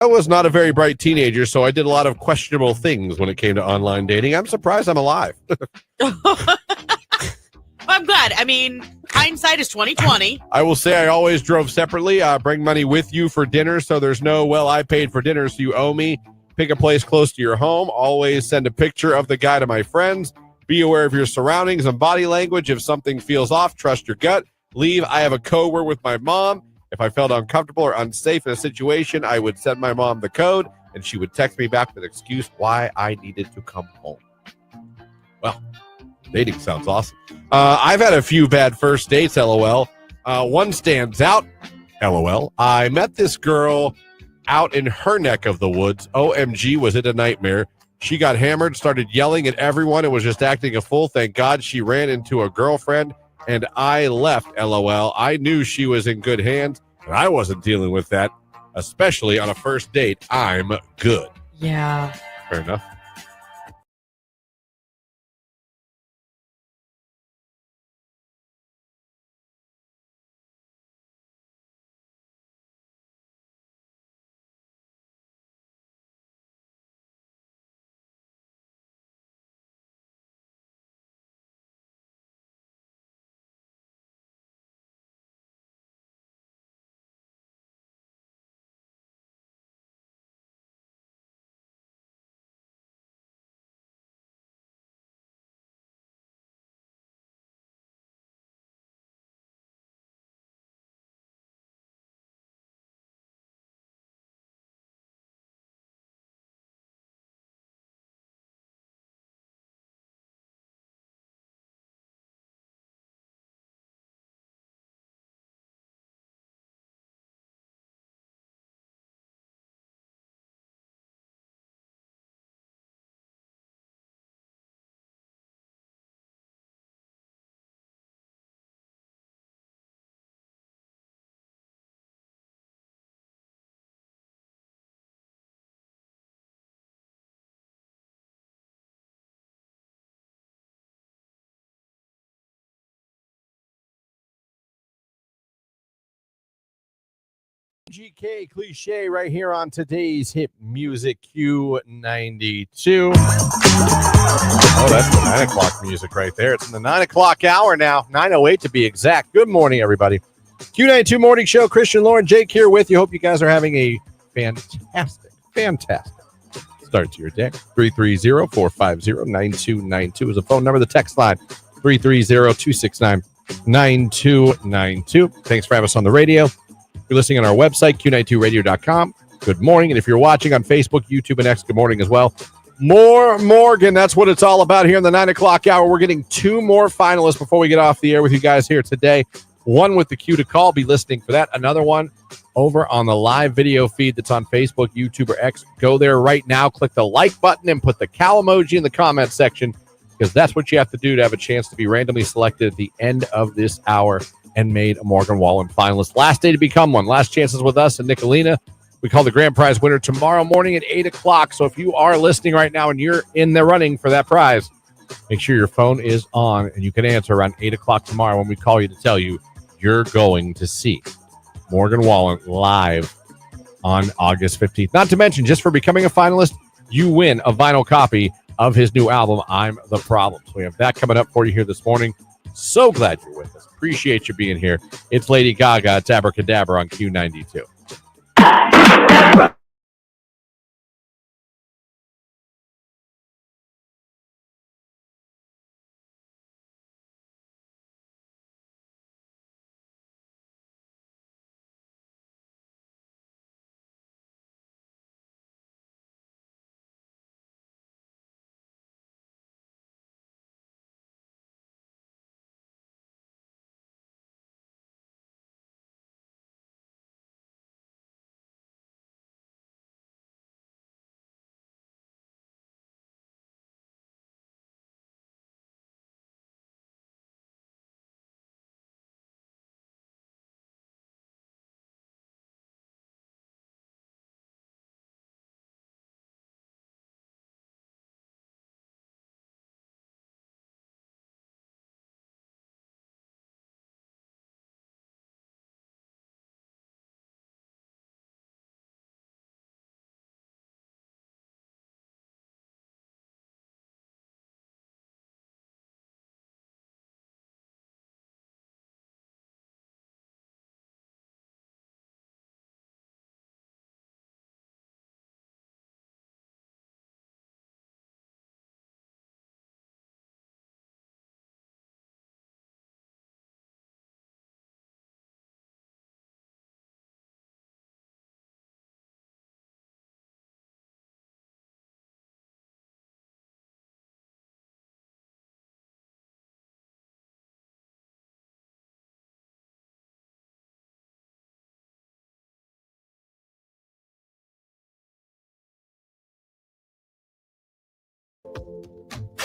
I was not a very bright teenager, so I did a lot of questionable things when it came to online dating. I'm surprised I'm alive. I'm glad. I mean, hindsight is 2020. I will say I always drove separately. Bring money with you for dinner, so there's no, well, I paid for dinner, so you owe me. Pick a place close to your home. Always send a picture of the guy to my friends. Be aware of your surroundings and body language. If something feels off, trust your gut. Leave. I have a code word with my mom. If I felt uncomfortable or unsafe in a situation, I would send my mom the code, and she would text me back with an excuse why I needed to come home. Well, dating sounds awesome. I've had a few bad first dates, LOL. One stands out, LOL. I met this girl out in her neck of the woods. OMG, was it a nightmare. She got hammered, started yelling at everyone, and was just acting a fool. Thank God she ran into a girlfriend, and I left, LOL. I knew she was in good hands, and I wasn't dealing with that, especially on a first date. I'm good. Yeah. Fair enough. GK cliche right here on today's hit music Q92. Oh, that's the 9 o'clock music right there. It's in the 9 o'clock hour now, 9:08 to be exact. Good morning, everybody. Q92 Morning Show. Christian, Lauren, Jake here with you. Hope you guys are having a fantastic start to your day. 330-450-9292 is a phone number. The text line, 330-269-9292. Thanks for having us on the radio. You're listening on our website, Q92radio.com. Good morning. And if you're watching on Facebook, YouTube, and X, good morning as well. More Morgan. That's what it's all about here in the 9 o'clock hour. We're getting 2 more finalists before we get off the air with you guys here today. One with the Q to call. Be listening for that. Another one over on the live video feed that's on Facebook, YouTube, or X. Go there right now. Click the like button and put the cow emoji in the comment section, because that's what you have to do to have a chance to be randomly selected at the end of this hour and made a Morgan Wallen finalist. Last day to become one. Last chances with us and Nicolina. We call the grand prize winner tomorrow morning at 8 o'clock. So if you are listening right now and you're in the running for that prize, make sure your phone is on and you can answer around 8 o'clock tomorrow when we call you to tell you you're going to see Morgan Wallen live on August 15th. Not to mention, just for becoming a finalist, you win a vinyl copy of his new album, I'm the Problem. So we have that coming up for you here this morning. So glad you're with us. Appreciate you being here. It's Lady Gaga. It's Abracadabra on Q92.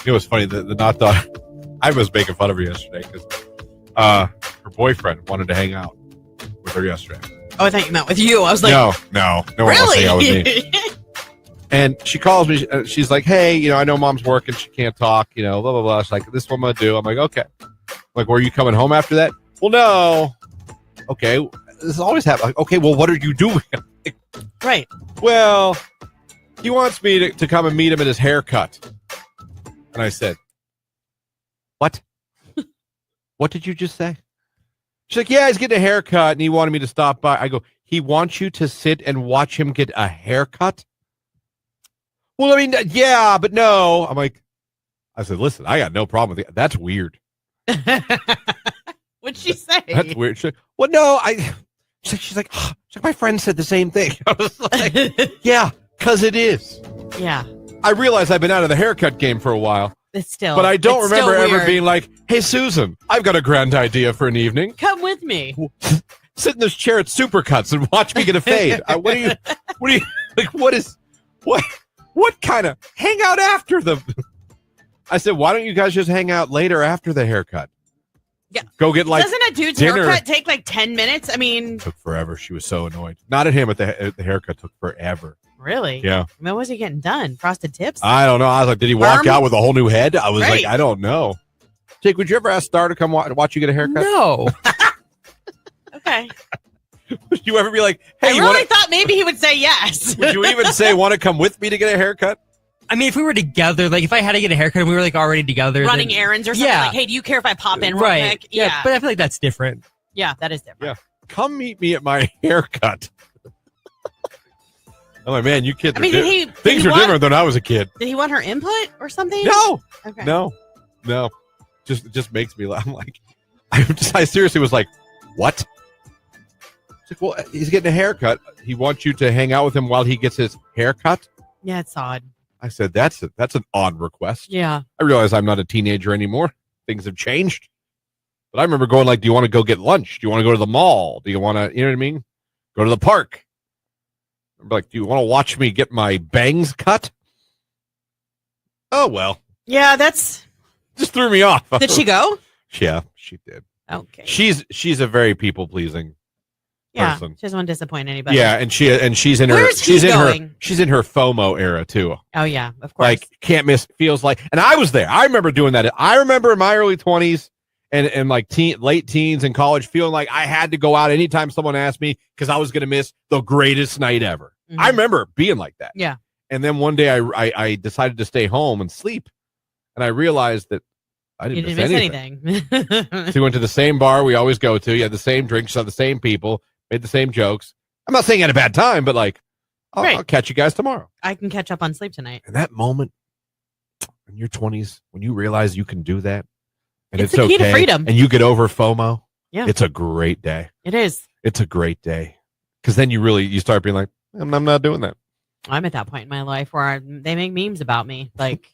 You know what's funny? The not thought I was making fun of her yesterday because her boyfriend wanted to hang out with her yesterday. Oh, I thought you meant with you. I was like, no one wants to hang out with me. really? And she calls me. She's like, "Hey, I know Mom's working. She can't talk. Blah blah blah." She's like, "This is what I'm gonna do." I'm like, "Okay." Like, were you coming home after that? Well, no. Okay, this always happens. Like, okay, well, what are you doing? Right. Well, he wants me to come and meet him at his haircut. And I said, "What? What did you just say?" She's like, "Yeah, he's getting a haircut, and he wanted me to stop by." I go, "He wants you to sit and watch him get a haircut?" Well, I mean, yeah, but no. I said, "Listen, I got no problem with it. That's weird." What'd she say? That's weird. She's like, well, no, she's like, my friend said the same thing. I was like, yeah, because it is. Yeah. I realize I've been out of the haircut game for a while. It's still. But I don't it's remember still ever weird. being like, hey, Susan, I've got a grand idea for an evening. Come with me. Sit in this chair at Supercuts and watch me get a fade. What kind of hang out after the... I said, why don't you guys just hang out later after the haircut? Yeah. Go get Doesn't a dude's dinner. haircut take like 10 minutes? I mean, Took forever. She was so annoyed. Not at him, at the haircut took forever. really? Yeah. I mean, what was he getting done? Frosted tips? I don't know. I was like, did he walk Perm? out with a whole new head? I was Right. like, I don't know. Jake, would you ever ask Star to come watch you get a haircut? No. Okay. Would you ever be like, hey, I you really wanna, thought maybe he would say yes. would you even say, want to come with me to get a haircut? I mean, if we were together, like if I had to get a haircut and we were like already together, Running then, errands or something. Yeah. Like, hey, do you care if I pop in real right? quick? Yeah. Yeah. But I feel like that's different. Yeah, that is different. Yeah. Come meet me at my haircut. I'm like, man, you kids I mean, are did he, things did are he different than I was a kid. Did he want her input or something? No, Okay. no. Just makes me laugh. I'm like, I seriously was like, what? It's like, well, he's getting a haircut. He wants you to hang out with him while he gets his haircut. Yeah, it's odd. I said, that's an odd request. Yeah. I realize I'm not a teenager anymore. Things have changed. But I remember going like, do you want to go get lunch? Do you want to go to the mall? Do you want to, you know what I mean? Go to the park. I'm like, do you want to watch me get my bangs cut? Oh, well. Yeah, that's. Just threw me off. Did she go? Yeah, she did. Okay. She's a very people-pleasing Yeah. person. She doesn't want to disappoint anybody. Yeah, and she's in her Where's he she's in going? her she's in her FOMO era too. Oh, yeah, of course. Like can't miss, feels like, and I was there. I remember doing that. I remember in my early 20s and like late teens in college feeling like I had to go out anytime someone asked me because I was going to miss the greatest night ever. Mhm. I remember being like that. Yeah. And then one day I decided to stay home and sleep, and I realized that I You didn't, didn't miss miss anything. anything. So we went to the same bar we always go to. You had the same drinks, saw the same people, made the same jokes. I'm not saying you had a bad time, but like, Right. I'll catch you guys tomorrow. I can catch up on sleep tonight. And that moment in your 20s, when you realize you can do that, and It's it's, the key to okay, freedom. and you get over FOMO, Yeah. it's a great day. It is. It's a great day. Because then you start being like, I'm not doing that. I'm at that point in my life where they make memes about me. Like,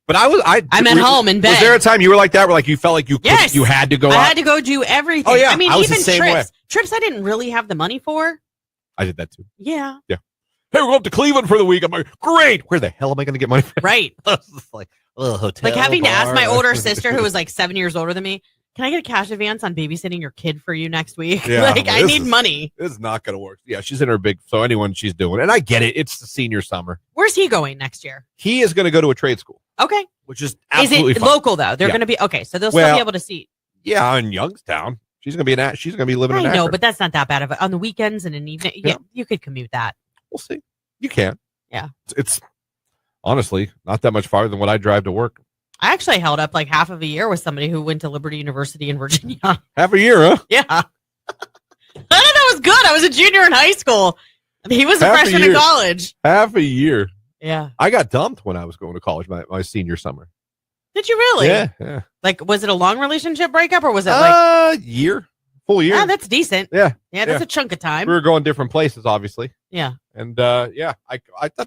But I'm at home in bed. Was there a time you were like that, where like you felt like you Yes. you had to go I out? had to go do everything. Oh, yeah. I mean, I was the even same trips. Trips I didn't really have the money for. I did that too. Yeah. Hey, we're going up to Cleveland for the week. I'm like, great. Where the hell am I going to get money from? Right. I was just like, hotel. Like having to ask bar. my older sister, who was like 7 years older than me, can I get a cash advance on babysitting your kid for you next week? Yeah, like, well, I this need is- money. This is not going to work. Yeah, she's in her big. So anyone she's doing, and I get it. It's the senior summer. Where's he going next year? He is going to go to a trade school, Okay. which is Is absolutely it fine. local though? They're Yeah. going to be okay. So they'll still Well, be able to see. Yeah, in Youngstown. She's going to be she's going to be living in I know, Akron. but that's not that bad of it. On the weekends and an evening, yeah, you could commute that. We'll see. You can. Yeah. It's honestly not that much farther than what I drive to work. I actually held up like half of a year with somebody who went to Liberty University in Virginia. Half a year, huh? Yeah. I thought that was good. I was a junior in high school. He was a Half a freshman in year. college. Half a year. Yeah. I got dumped when I was going to college my senior summer. Did you really? Yeah. Like, was it a long relationship breakup or was it like, Year. Full year. yeah, that's decent. Yeah. Yeah, that's Yeah. a chunk of time. We were going different places, obviously. Yeah. And yeah, I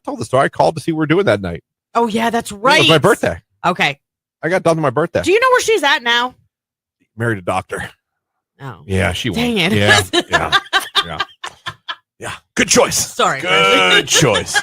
told the story. I called to see what we were doing that night. Oh, yeah, that's It right. was my birthday. Okay. I got dumped on my birthday. Do you know where she's at now? Married a doctor. Oh. Yeah, she won. Dang it. Yeah. Good choice. Sorry. Good choice.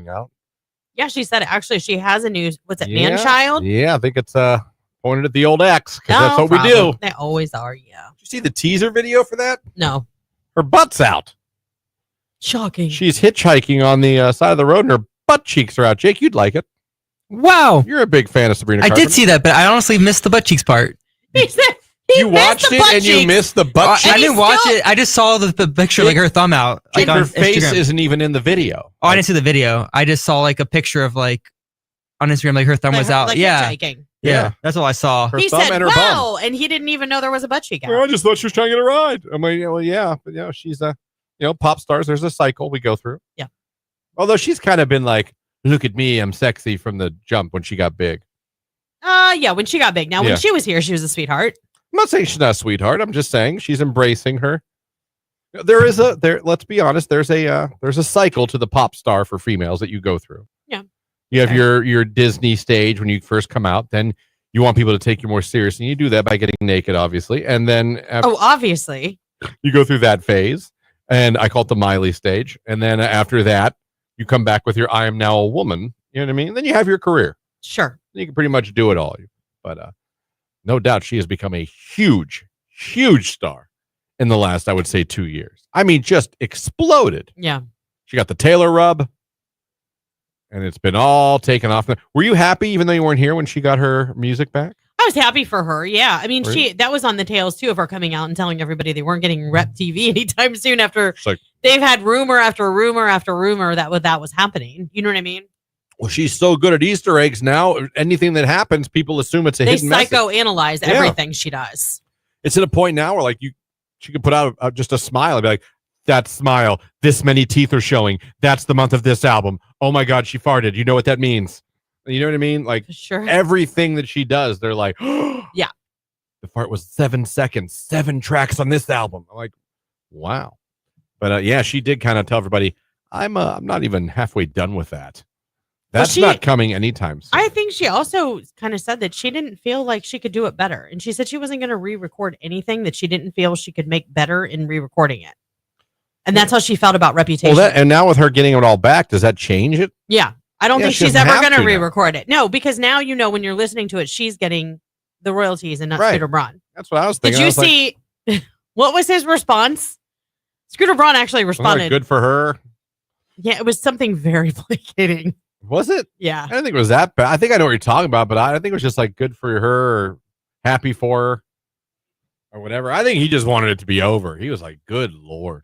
coming out. Yeah, she said actually she has a new, what's it, man-child? Yeah, I think it's pointed at the old ex because that's No what we problem. do. They always are, yeah. Did you see the teaser video for that? No. Her butt's out. Shocking. She's hitchhiking on the side of the road and her butt cheeks are out. Jake, you'd like it. Wow. You're a big fan of Sabrina I Carpenter. did see that, but I honestly missed the butt cheeks part. He said he You missed watched the it butt and you cheeks. missed the butt cheeks? I didn't watch it. I just saw the picture, like her thumb out. Jake, Like her on face Instagram. isn't even in the video. Oh, I didn't see the video. I just saw like a picture of like on Instagram, like her thumb Like was her- out. like yeah. hitchhiking. Yeah. That's all I saw. Her He thumb said, and her wow, and he didn't even know there was a butt cheek out. Well, I just thought she was trying to get a ride. I'm like, well, yeah, but she's pop stars. There's a cycle we go through. Yeah. Although she's kind of been like, look at me, I'm sexy from the jump when she got big. Yeah, when she got big. Now, Yeah. when she was here, she was a sweetheart. I'm not saying she's not a sweetheart. I'm just saying she's embracing her. Let's be honest. There's a cycle to the pop star for females that you go through. Yeah. You have Okay. your Disney stage when you first come out. Then you want people to take you more seriously. You do that by getting naked, obviously, and then Oh, obviously. you go through that phase. And I call it the Miley stage. And then after that, you come back with your I am now a woman. You know what I mean? And then you have your career. Sure. You can pretty much do it all. But no doubt she has become a huge, huge star in the last, I would say, 2 years. I mean, just exploded. Yeah. She got the Taylor rub, and it's been all taken off. Were you happy, even though you weren't here, when she got her music back? I was happy for her. Yeah. I mean, Were you? that was on the tails too of her coming out and telling everybody they weren't getting Rep TV anytime soon after It's like, they've had rumor after rumor after rumor that was happening. You know what I mean? well, she's so good at Easter eggs now. Anything that happens, people assume it's a They hidden message. psychoanalyze Yeah. everything she does. It's at a point now where she could put out just a smile and be like, that smile, this many teeth are showing. That's the month of this album. Oh my God, she farted. You know what that means? You know what I mean? Like For sure. everything that she does, they're like, Yeah. The fart was 7 seconds, 7 tracks on this album. I'm like, wow. But yeah, she did kind of tell everybody, I'm not even halfway done with that. Well, That's not coming anytime soon. I think she also kind of said that she didn't feel like she could do it better. And she said she wasn't going to re-record anything that she didn't feel she could make better in re-recording it. And that's how she felt about Reputation. Well, and now with her getting it all back, does that change it? Yeah. I don't Yeah, think she she's doesn't ever have going to to now. re-record it. No, because now, when you're listening to it, she's getting the royalties and not Right. Scooter Braun. That's what I was Did thinking. I you was like, see what was his response? Scooter Braun actually wasn't that responded. good for her. Yeah, it was something very placating. Was it? Yeah. I don't think it was that bad. I think I know what you're talking about, but I think it was just like good for her or happy for her or whatever. I think he just wanted it to be over. He was like, good Lord.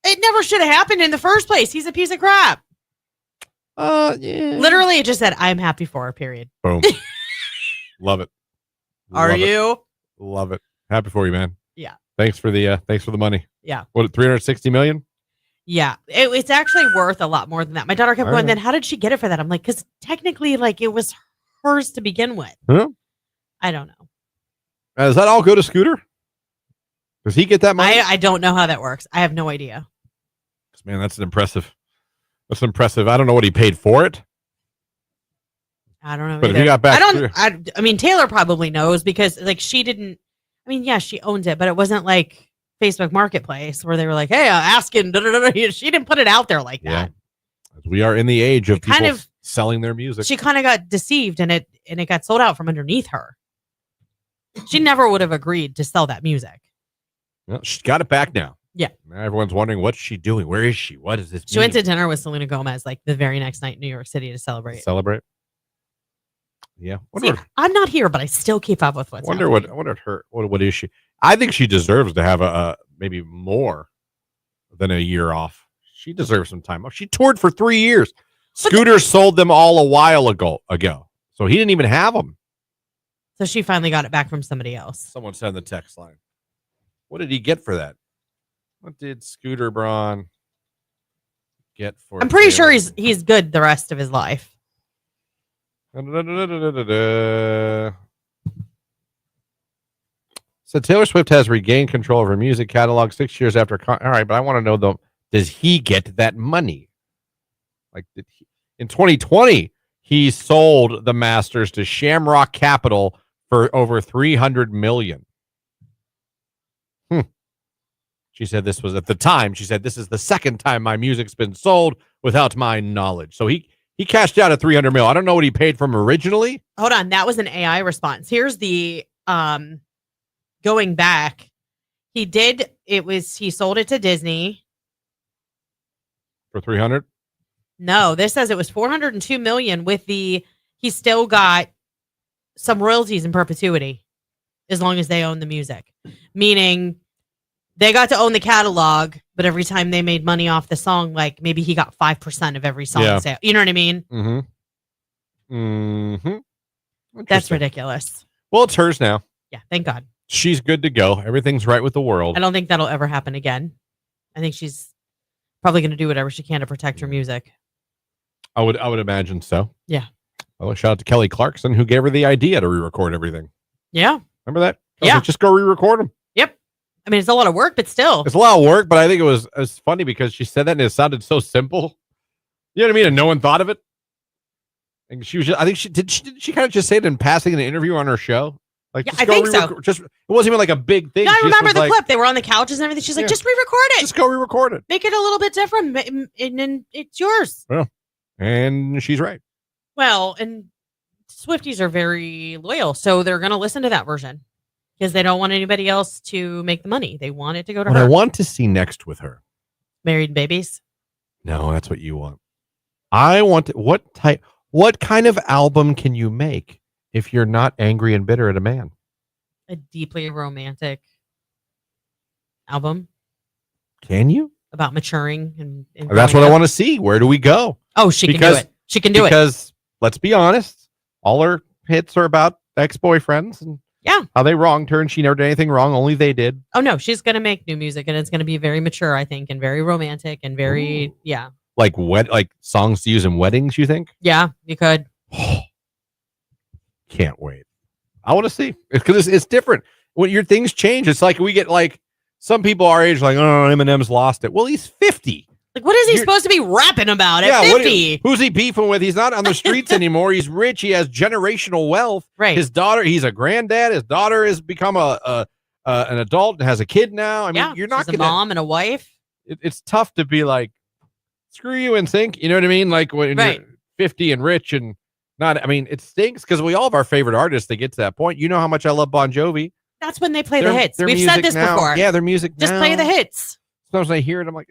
It never should have happened in the first place. He's a piece of crap. Yeah. Literally, it just said, I'm happy for her, period. Boom. Love it. Are Love it. you? Love it. Happy for you, man. Yeah. Thanks for the money. Yeah. What, 360 million? Yeah. It's actually worth a lot more than that. My daughter kept All going, right. then how did she get it for that? I'm like, because technically, it was hers to begin with. Huh? I don't know. Does that all go to Scooter? Does he get that money? I don't know how that works. I have no idea. Man, that's impressive. That's impressive. I don't know what he paid for it. I don't know. But if either. he got back, I mean, Taylor probably knows because she didn't. I mean, yeah, she owns it, but it wasn't like Facebook Marketplace where they were like, "Hey, asking." She didn't put it out there like Yeah. that. We are in the age of It kind people of- selling their music. She kind of got deceived, and it got sold out from underneath her. She never would have agreed to sell that music. Well, she's got it back now. Yeah. Now everyone's wondering, what's she doing? Where is she? What is this? She went to dinner with Selena Gomez the very next night in New York City to celebrate. Celebrate. Yeah. See, I'm not here, but I still keep up with what's Wonder happening. what is she? I think she deserves to have a maybe more than a year off. She deserves some time off. She toured for 3 years. Scooter sold them all a while ago. So he didn't even have them. So she finally got it back from somebody else. Someone said in the text line. What did he get for that? What did Scooter Braun get for I'm pretty sure Taylor? he's good the rest of his life. So Taylor Swift has regained control of her music catalog 6 years after. All right, but I want to know though, does he get that money? Like in 2020, he sold the masters to Shamrock Capital for over $300 million. She said this was at the time. She said this is the second time my music's been sold without my knowledge. So he cashed out at $300 million. I don't know what he paid from originally. Hold on, that was an AI response. Here's the going back. He sold it to Disney For 300. No, this says it was 402 million with he still got some royalties in perpetuity as long as they own the music. Meaning they got to own the catalog, but every time they made money off the song, like maybe he got 5% of every song sale. You know what I mean? Mm-hmm. Mm-hmm. That's ridiculous. Well, it's hers now. Yeah, thank God. She's good to go. Everything's right with the world. I don't think that'll ever happen again. I think she's probably going to do whatever she can to protect her music. I would imagine so. Yeah. Oh, shout out to Kelly Clarkson who gave her the idea to re-record everything. Yeah. Remember that? Yeah. Like, just go re-record them. Yep. I mean, it's a lot of work, but still. It's a lot of work, but I think it was funny because she said that and it sounded so simple. You know what I mean? And no one thought of it. And she was just, I think she kind of just say it in passing in an interview on her show. Like, yeah, I think so. Just, it wasn't even like a big thing. No, I remember the clip. They were on the couches and everything. She's like, just re-record it. Just go re-record it. Make it a little bit different. And then it's yours. Well, and she's right. Well, and Swifties are very loyal. So they're going to listen to that version because they don't want anybody else to make the money. They want it to go to what her. I want to see next with her. Married babies. No, that's what you want. I want to, what kind of album can you make if you're not angry and bitter at a man? A deeply romantic album. Can you? About maturing and that's what I want to see. Where do we go? Oh, she can do it. She can do it. Because let's be honest, all her hits are about ex-boyfriends and how they wronged her, and she never did anything wrong. Only they did. Oh no, she's gonna make new music, and it's gonna be very mature, I think, and very romantic and very like songs to use in weddings. You think? Yeah, you could. Can't wait. I want to see because it's different when your things change. It's like we get like some people our age like, oh, Eminem's lost it. Well, he's 50. Like, what is he supposed to be rapping about at 50? Who's he beefing with? He's not on the streets anymore. He's rich. He has generational wealth. Right. His daughter, he's a granddad. His daughter has become an adult and has a kid now. I mean, you're not a mom and a wife. It's tough to be like, screw you and think. You know what I mean? Like when you're 50 and rich and not. I mean, it stinks because we all have our favorite artists that get to that point. You know how much I love Bon Jovi. That's when they play the hits. We've said this before. Yeah, their music. Just play the hits. Sometimes when I hear it, I'm like,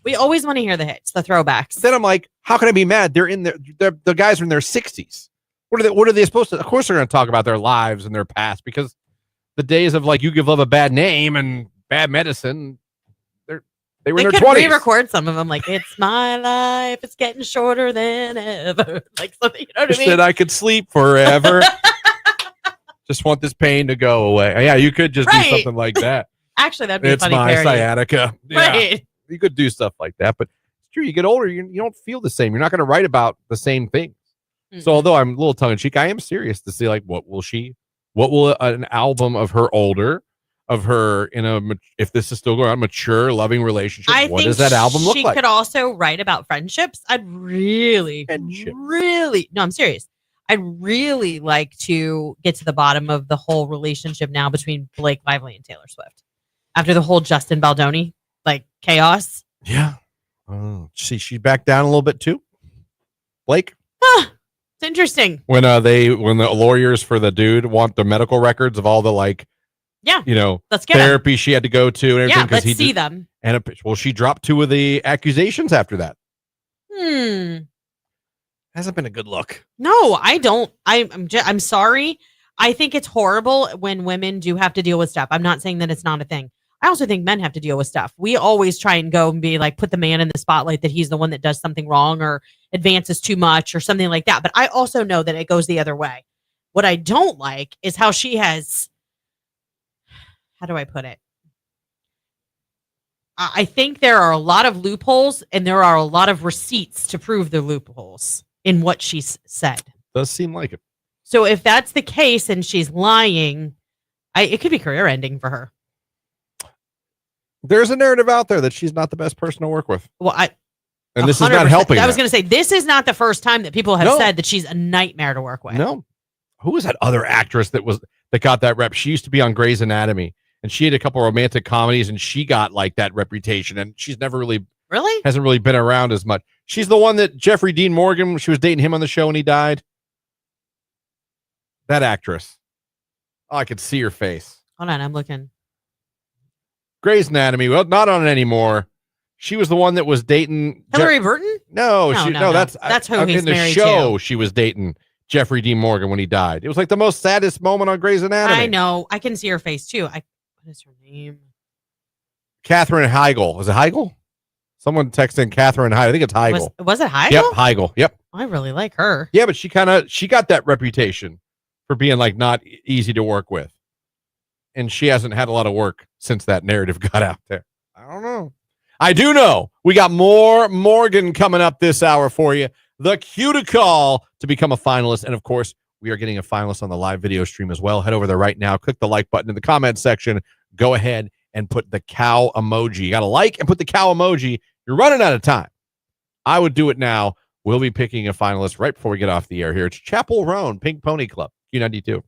we always want to hear the hits, the throwbacks. Then I'm like, how can I be mad? They're in the guys are in their 60s. What are they supposed to? Of course, they're going to talk about their lives and their past because the days of like you give love a bad name and bad medicine, they were in their 20s. Re-record some of them, like it's my life, it's getting shorter than ever, like something. You know what I mean? Said I could sleep forever. Just want this pain to go away. Yeah, you could just do something like that. Actually, that'd be it's a funny my parody. sciatica. Right. Yeah, you could do stuff like that, but it's true. You get older, you don't feel the same. You're not going to write about the same things. Mm-hmm. So, although I'm a little tongue in cheek, I am serious to see like what will an album of her older, of her if this is still going on, mature, loving relationship. What does that album look like? She could also write about friendships. I'd really, no, I'm serious. I'd really like to get to the bottom of the whole relationship now between Blake Lively and Taylor Swift after the whole Justin Baldoni like chaos. Yeah. Oh, see, she backed down a little bit too. Blake. It's interesting. When the lawyers for the dude want the medical records of all the let's get therapy she had to go to and everything. Yeah, let's see them. And she dropped 2 of the accusations after that. Hasn't been a good look. No, I don't. I'm sorry. I think it's horrible when women do have to deal with stuff. I'm not saying that it's not a thing. I also think men have to deal with stuff. We always try and go and be like, put the man in the spotlight that he's the one that does something wrong or advances too much or something like that. But I also know that it goes the other way. What I don't like is how she has, how do I put it? I think there are a lot of loopholes and there are a lot of receipts to prove the loopholes in what she's said. Does seem like it. So if that's the case and she's lying, it could be career ending for her. There's a narrative out there that she's not the best person to work with. Well, and this is not helping. I was going to say, this is not the first time that people have said that she's a nightmare to work with. No. Who was that other actress that got that rep? She used to be on Grey's Anatomy, and she had a couple romantic comedies, and she got like that reputation, and she's never really hasn't really been around as much. She's the one that Jeffrey Dean Morgan, she was dating him on the show and he died. That actress. Oh, I could see her face. Hold on, I'm looking. Grey's Anatomy. Well, not on it anymore. She was the one that was dating Hillary Burton? No, that's who he's in the married show. to. She was dating Jeffrey Dean Morgan when he died. It was like the most saddest moment on Grey's Anatomy. I know. I can see her face too. What is her name? Katherine Heigl. Is it Heigl? Someone texted in Katherine Heigl. I think it's Heigl. Was it Heigl? Yep, Heigl. Yep. I really like her. Yeah, but she got that reputation for being like not easy to work with. And she hasn't had a lot of work since that narrative got out there. I don't know. I do know we got more Morgan coming up this hour for you. The cue to call to become a finalist. And of course, we are getting a finalist on the live video stream as well. Head over there right now. Click the like button in the comment section. Go ahead and put the cow emoji. You got to like and put the cow emoji. You're running out of time. I would do it now. We'll be picking a finalist right before we get off the air here. It's Chapel Roan, Pink Pony Club, Q92.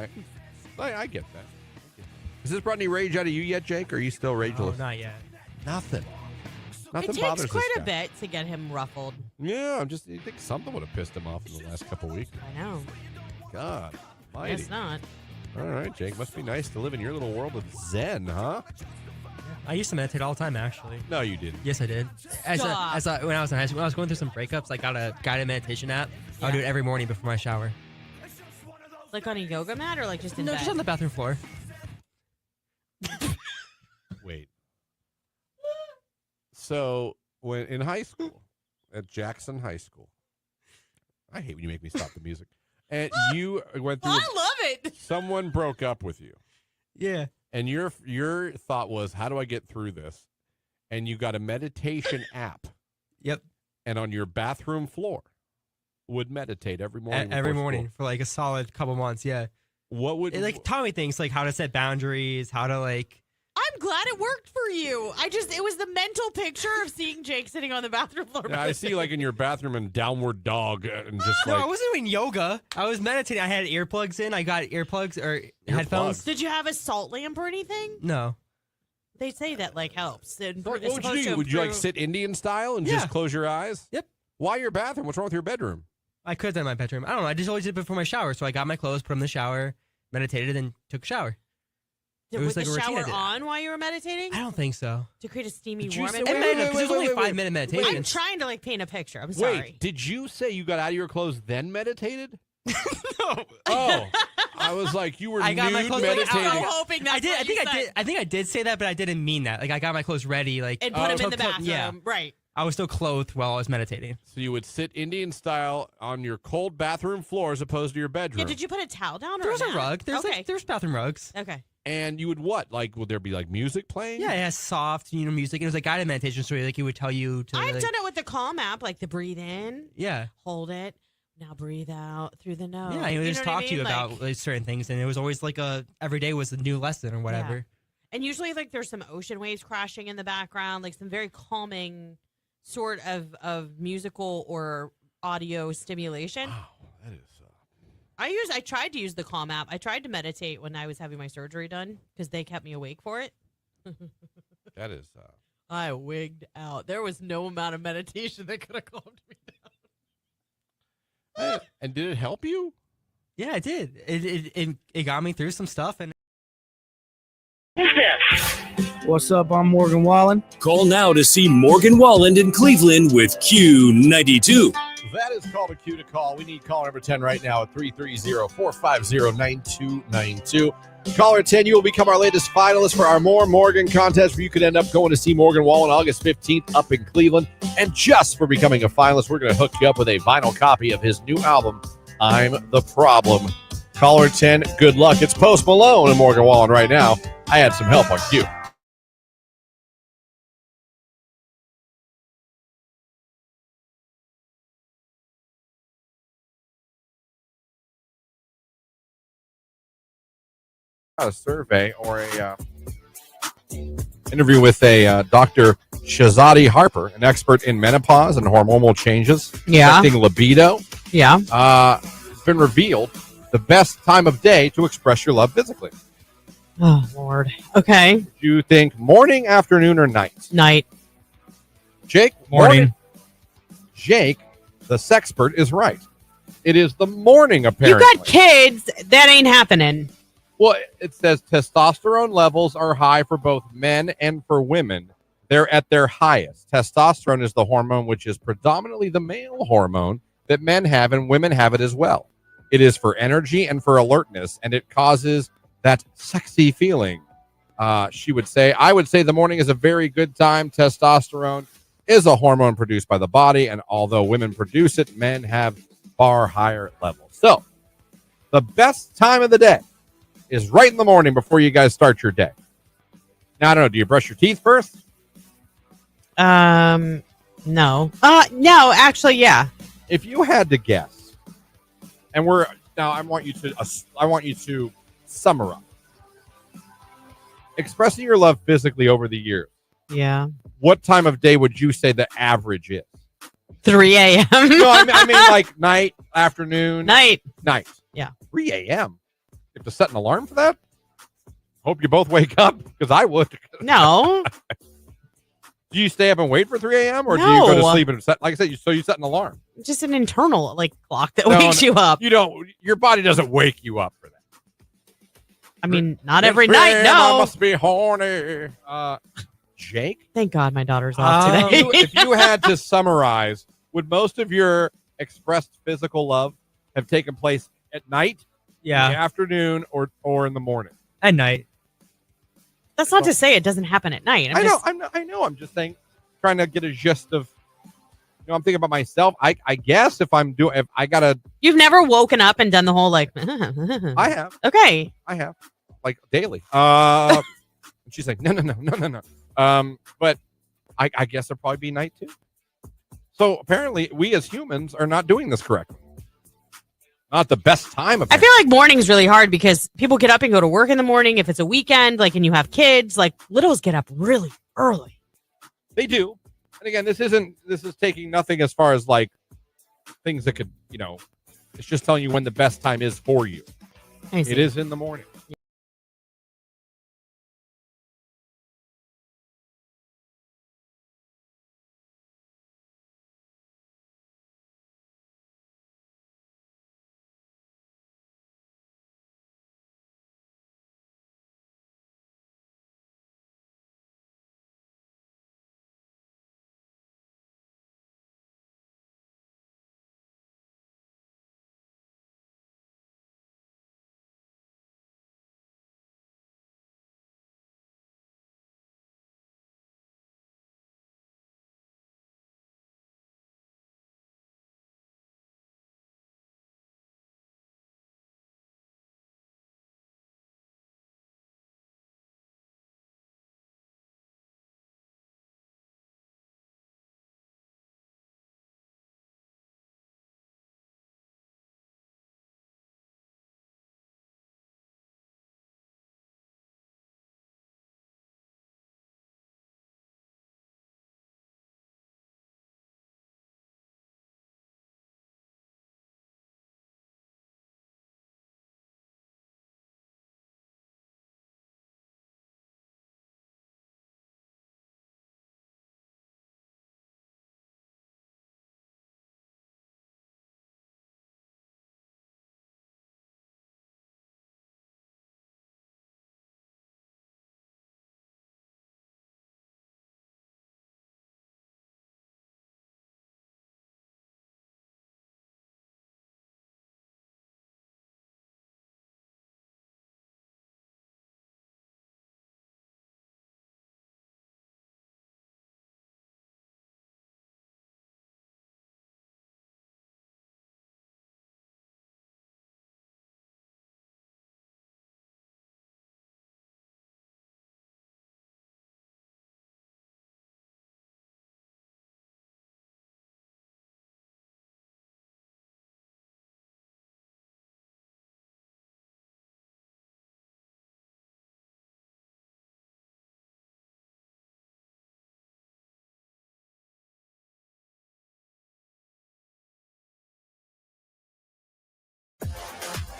Okay. I get that. Has this brought any rage out of you yet, Jake? Or are you still rageless? not yet. Nothing. It Nothing takes bothers quite this a guy. bit to get him ruffled. Yeah, I think something would have pissed him off in the last couple weeks. I know. God. Mighty. It's not. All right, Jake. Must be nice to live in your little world of Zen, huh? I used to meditate all the time, actually. No, you didn't. Yes, I did. When I was in high school, when I was going through some breakups, I got a guided meditation app. I would do it every morning before my shower. Like on a yoga mat or like just in bed? Just on the bathroom floor. Wait. So, when in high school, at Jackson High School, I hate when you make me stop the music. And you went through. I love it. Someone broke up with you. Yeah. And your thought was, how do I get through this? And you got a meditation app. Yep. And on your bathroom floor, would meditate every morning. Every before morning school. for like a solid couple months. Yeah. What would It taught me things like how to set boundaries, how to I'm glad it worked for you. It was the mental picture of seeing Jake sitting on the bathroom floor. Yeah, I see like in your bathroom and downward dog and just No, like I wasn't doing yoga. I was meditating. I had earplugs in. I got earplugs or headphones. Did you have a salt lamp or anything? No. They say that like helps. What would you do? Would you like sit Indian style and just close your eyes? Yep. Why your bathroom? What's wrong with your bedroom? I could have done my bedroom. I don't know. I just always did it before my shower. So I got my clothes, put them in the shower, meditated, and took a shower. Was the like a routine I shower did. on while you were meditating? I don't think so. To create a steamy, Did you warm say- and wait, warm? Because it was only a 5-minute meditation. I'm trying to like paint a picture. I'm sorry. Wait, did you say you got out of your clothes then meditated? No. Oh, I was like, you were I got my nude clothes meditating. I'm so hoping that's I did. what I think you I did. said. I think I did say that, but I didn't mean that. Like I got my clothes ready, like And put him in the still bathroom. Yeah, Right. I was still clothed while I was meditating. So you would sit Indian style on your cold bathroom floor as opposed to your bedroom. Yeah, did you put a towel down or There was a mat? rug. There's bathroom rugs. Okay. And you would what? Like, would there be like music playing? Yeah, it has soft, music. And it was like guided meditation, so like it would tell you to. I've like, done it with the Calm app, like the breathe in, Yeah, hold it, now breathe out through the nose. yeah. He would just know what I talk to you mean? about like, certain things, and it was always like every day was a new lesson or whatever. Yeah. And usually, like, there's some ocean waves crashing in the background, like some very calming sort of musical or audio stimulation. Wow, that is. I tried to use the Calm app. I tried to meditate when I was having my surgery done because they kept me awake for it. That is. I wigged out. There was no amount of meditation that could have calmed me down. And did it help you? Yeah, it did. It got me through some stuff, and What's up? I'm Morgan Wallen. Call now to see Morgan Wallen in Cleveland with Q92. That is called a cue to call. We need caller number 10 right now at 330-450-9292. Caller 10, you will become our latest finalist for our More Morgan contest where you could end up going to see Morgan Wallen August 15th up in Cleveland. And just for becoming a finalist, we're going to hook you up with a vinyl copy of his new album, I'm the Problem. Caller 10, good luck. It's Post Malone and Morgan Wallen right now. I had some help on cue. A survey or a interview with a Dr. Shazadi Harper, an expert in menopause and hormonal changes affecting libido. Yeah. It's been revealed the best time of day to express your love physically. Oh, Lord. Okay. Do you think morning, afternoon, or night? Night. Jake? Morning. Jake, the sexpert, is right. It is the morning, apparently. You got kids. That ain't happening. Well, it says testosterone levels are high for both men and for women. They're at their highest. Testosterone is the hormone which is predominantly the male hormone that men have, and women have it as well. It is for energy and for alertness, and it causes that sexy feeling. She would say, I would say the morning is a very good time. Testosterone is a hormone produced by the body, and although women produce it, men have far higher levels. So, the best time of the day is right in the morning before you guys start your day. Now, I don't know, do you brush your teeth first? No. No, actually, yeah. If you had to guess, and I want you to summarize. Expressing your love physically over the years. Yeah. What time of day would you say the average is? 3 a.m. No, I mean like night, afternoon. Night. Night. Yeah. 3 a.m. You have to set an alarm for that? Hope you both wake up, because I would. No. Do you stay up and wait for 3 a.m. or do you No. go to sleep and set, like I said, you set an alarm? Just an internal clock that No, wakes you up. You don't. Your body doesn't wake you up for that. I mean, not every night. I No. must be horny. Jake? Thank God my daughter's off today. If you had to summarize, would most of your expressed physical love have taken place at night, in the afternoon, or in the morning? At night. That's not to say it doesn't happen at night. I know. I'm just saying, trying to get a gist of. I'm thinking about myself. I guess if I gotta. You've never woken up and done the whole like. I have. Okay. I have, like, daily. She's like, no. But I guess it'll probably be night too. So apparently, we as humans are not doing this correctly. Not the best time. I feel like morning's really hard because people get up and go to work in the morning. If it's a weekend, and you have kids, littles get up really early. They do. And again, this is taking nothing as far as things that could, it's just telling you when the best time is for you. It is in the morning.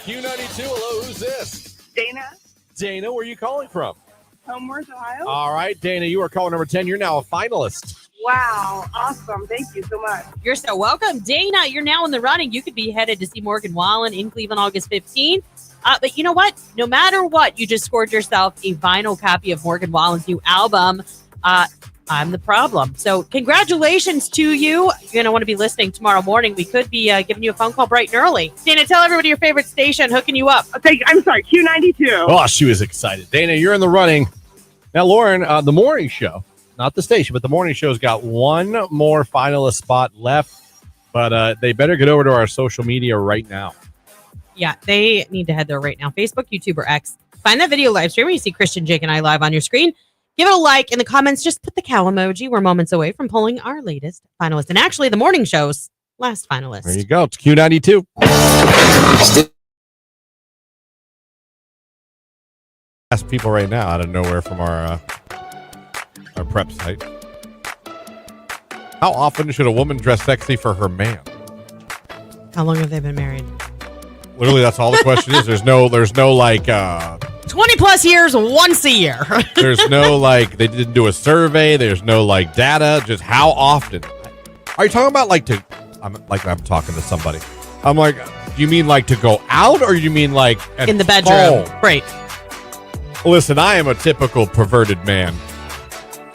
Q92, hello, who's this? Dana, Dana, where are you calling from? Homeworth, Ohio. All right, Dana, you are caller number 10. You're now a finalist. Wow, awesome. Thank you so much. You're so welcome. Dana, you're now in the running. You could be headed to see Morgan Wallen in Cleveland August 15th. But you know what? No matter what, you just scored yourself a vinyl copy of Morgan Wallen's new album, I'm the Problem. So congratulations to you. You're going to want to be listening tomorrow morning. We could be giving you a phone call bright and early. Dana, tell everybody your favorite station, hooking you up. Okay, I'm sorry, Q92. Oh, she was excited. Dana, you're in the running. Now, Lauren, the morning show, not the station, but the morning show's got one more finalist spot left. But they better get over to our social media right now. Yeah, they need to head there right now. Facebook, YouTube, or X. Find that video live stream where you see Christian, Jake, and I live on your screen. Give it a like in the comments. Just put the cow emoji. We're moments away from pulling our latest finalist. And actually, the morning show's last finalist. There you go. It's Q92. Ask people right now out of nowhere from our prep site. How often should a woman dress sexy for her man? How long have they been married? Literally, that's all the question is. There's no like 20 plus years, once a year. there's no like they didn't do a survey. There's no like data. Just how often? Are you talking about like I'm talking to somebody. I'm like, do you mean like to go out, or do you mean like at in the bedroom? home? Right. Listen, I am a typical perverted man,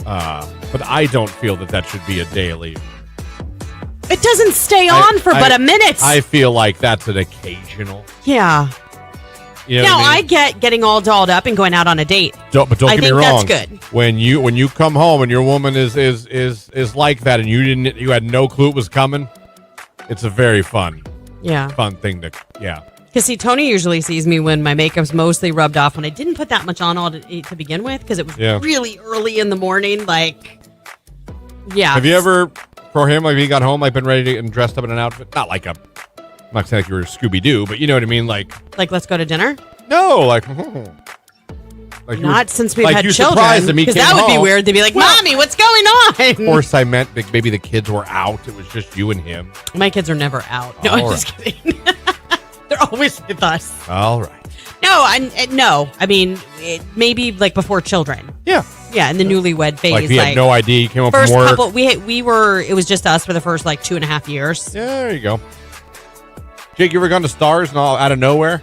but I don't feel that should be a daily. It doesn't stay on for but a minute. I feel like that's an occasional. Yeah. You know now what I I mean? get getting all dolled up and going out on a date. But don't get me wrong. That's good. When you come home and your woman is like that, and you had no clue it was coming, it's a very fun thing to Because see, Tony usually sees me when my makeup's mostly rubbed off, when I didn't put that much on all to begin with, because it was really early in the morning. Like, Have you ever, for him, like he got home, like been ready to and dressed up in an outfit? Not like I'm not saying like you were Scooby Doo, but you know what I mean, like let's go to dinner. No, like not since we've like had you children, surprised him, he because came that would be home. weird. They'd be like, "Mommy, what's going on?" Of course, I meant like maybe the kids were out. It was just you and him. My kids are never out. No, I'm just kidding. They're always with us. All right. No, I mean, maybe like before children. Yeah, in the newlywed phase. Like he had no idea. He came home first from work. couple, we were. It was just us for the first like 2.5 years. Yeah, there you go. Jake, you ever gone to Stars and all out of nowhere?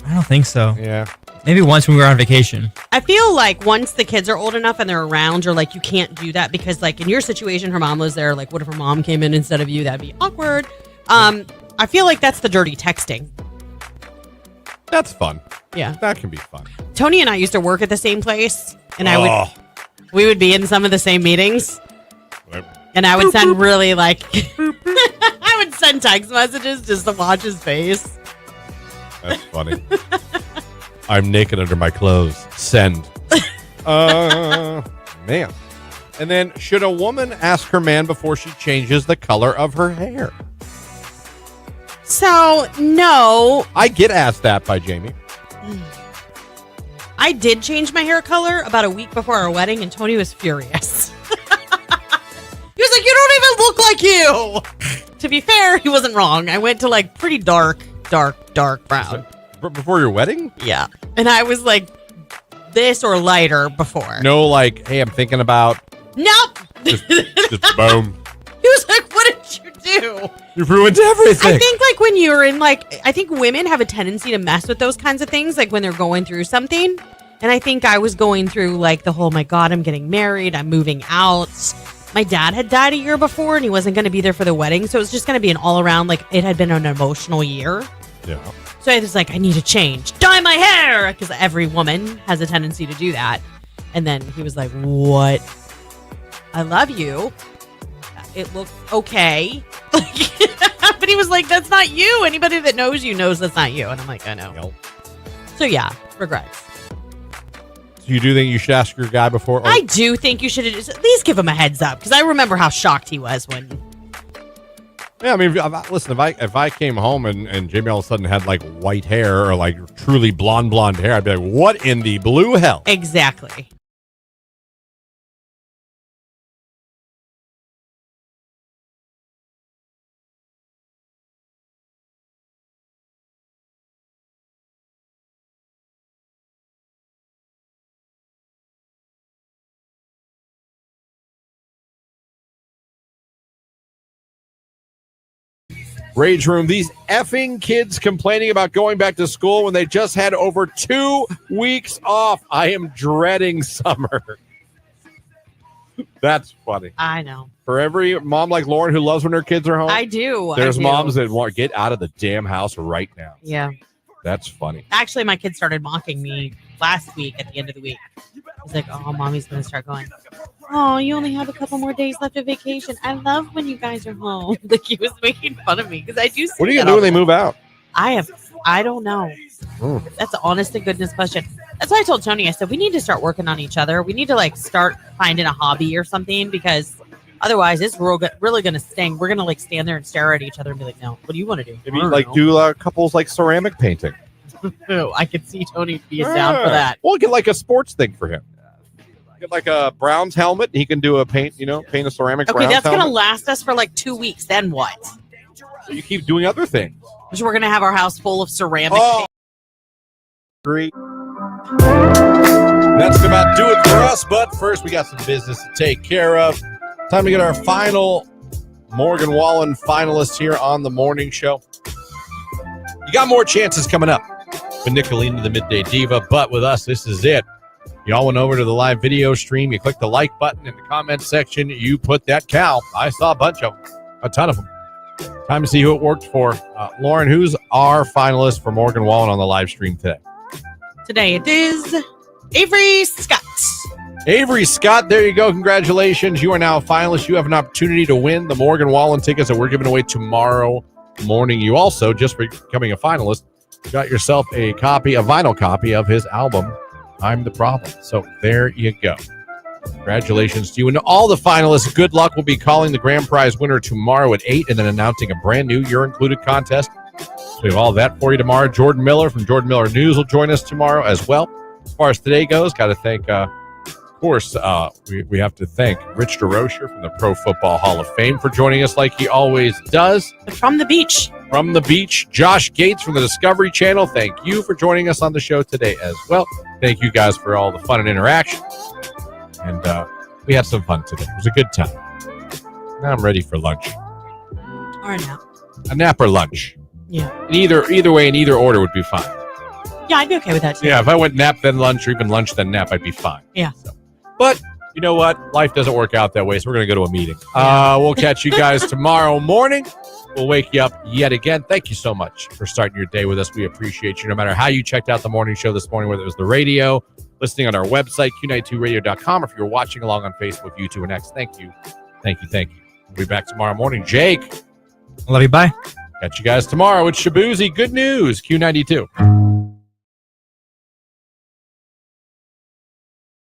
I don't think so. Yeah. Maybe once when we were on vacation. I feel like once the kids are old enough and they're around, you're like, you can't do that because, like, in your situation, her mom was there. Like, what if her mom came in instead of you? That'd be awkward. I feel like that's the dirty texting. That's fun. Yeah. That can be fun. Tony and I used to work at the same place, and Oh. we would be in some of the same meetings, and I would send really like, I would send text messages just to watch his face. That's funny. I'm naked under my clothes. Send. Man. And then, should a woman ask her man before she changes the color of her hair? So, no. I get asked that by Jamie. I did change my hair color about a week before our wedding, and Tony was furious. He was like, "You don't even look like you." To be fair, he wasn't wrong. I went to like pretty dark brown. Before your wedding? Yeah. And I was like this or lighter before. No, like, hey, I'm thinking about. Nope. Just boom. He was like, "What did you do?" You've ruined everything. I think like when you're in like, I think women have a tendency to mess with those kinds of things, like when they're going through something. And I think I was going through like the whole, my God, I'm getting married, I'm moving out. My dad had died a year before and he wasn't going to be there for the wedding. So it was just going to be an all around, like it had been an emotional year. Yeah. So I was like, I need to change. Dye my hair! Because every woman has a tendency to do that. And then he was like, "What? I love you. It looks okay." But he was like, "That's not you. Anybody that knows you knows that's not you." And I'm like, I know. Yep. So yeah, regrets. So you do think you should ask your guy before? I do think you should at least give him a heads up, because I remember how shocked he was when. Yeah, I mean, listen, if I came home and Jamie all of a sudden had like white hair or like truly blonde hair, I'd be like, "What in the blue hell?" Exactly. Rage Room, these effing kids complaining about going back to school when they just had over 2 weeks off. I am dreading summer. That's funny. I know. For every mom like Lauren who loves when her kids are home, I do. There's I do. moms that want get out of the damn house right now. Yeah. That's funny. Actually, my kid started mocking me last week at the end of the week. He's like, "Oh, mommy's going to start going, oh, you only have a couple more days left of vacation. I love when you guys are home." Like, he was making fun of me because I do. What are you going to do when they move out? I don't know. That's an honest to goodness question. That's why I told Tony, I said, we need to start working on each other. We need to like start finding a hobby or something, because otherwise it's really going to sting. We're going to like stand there and stare at each other and be like, "No, what do you want to do?" Maybe like do couples like ceramic painting. I could see Tony being down for that. We'll get like a sports thing for him. Get like a Browns helmet. He can do a paint a ceramic Okay, Browns that's going to helmet. last us for like 2 weeks. Then what? So you keep doing other things. Because we're going to have our house full of ceramic. Oh. Agree. That's about do it for us, but first we got some business to take care of. Time to get our final Morgan Wallen finalists here on the morning show. You got more chances coming up with Nicolina the Midday Diva, but with us, this is it. You all went over to the live video stream. You click the like button in the comment section. You put that cow. I saw a bunch of them, a ton of them. Time to see who it worked for. Lauren, who's our finalist for Morgan Wallen on the live stream today? Today it is Avery Scott. Avery Scott, there you go. Congratulations. You are now a finalist. You have an opportunity to win the Morgan Wallen tickets that we're giving away tomorrow morning. You also, just for becoming a finalist, got yourself a vinyl copy of his album, I'm the Problem. So there you go. Congratulations to you and to all the finalists. Good luck. We'll be calling the grand prize winner tomorrow at 8 and then announcing a brand new You're Included contest. So we have all that for you tomorrow. Jordan Miller from Jordan Miller News will join us tomorrow as well. As far as today goes, got to thank, of course, we have to thank Rich DeRocher from the Pro Football Hall of Fame for joining us like he always does. From the beach. From the beach. Josh Gates from the Discovery Channel, thank you for joining us on the show today as well. Thank you guys for all the fun and interaction. And we had some fun today. It was a good time. Now I'm ready for lunch. Or a nap. A nap or lunch. Yeah. Either way, in either order would be fine. Yeah, I'd be okay with that too. Yeah, if I went nap then lunch or even lunch then nap, I'd be fine. Yeah. So. But you know what? Life doesn't work out that way, so we're going to go to a meeting. We'll catch you guys tomorrow morning. We'll wake you up yet again. Thank you so much for starting your day with us. We appreciate you no matter how you checked out the morning show this morning, whether it was the radio, listening on our website, Q92radio.com, or if you're watching along on Facebook, YouTube, and X. Thank you. Thank you. Thank you. We'll be back tomorrow morning. Jake. Love you. Bye. Catch you guys tomorrow with Shabuzi. Good news. Q92.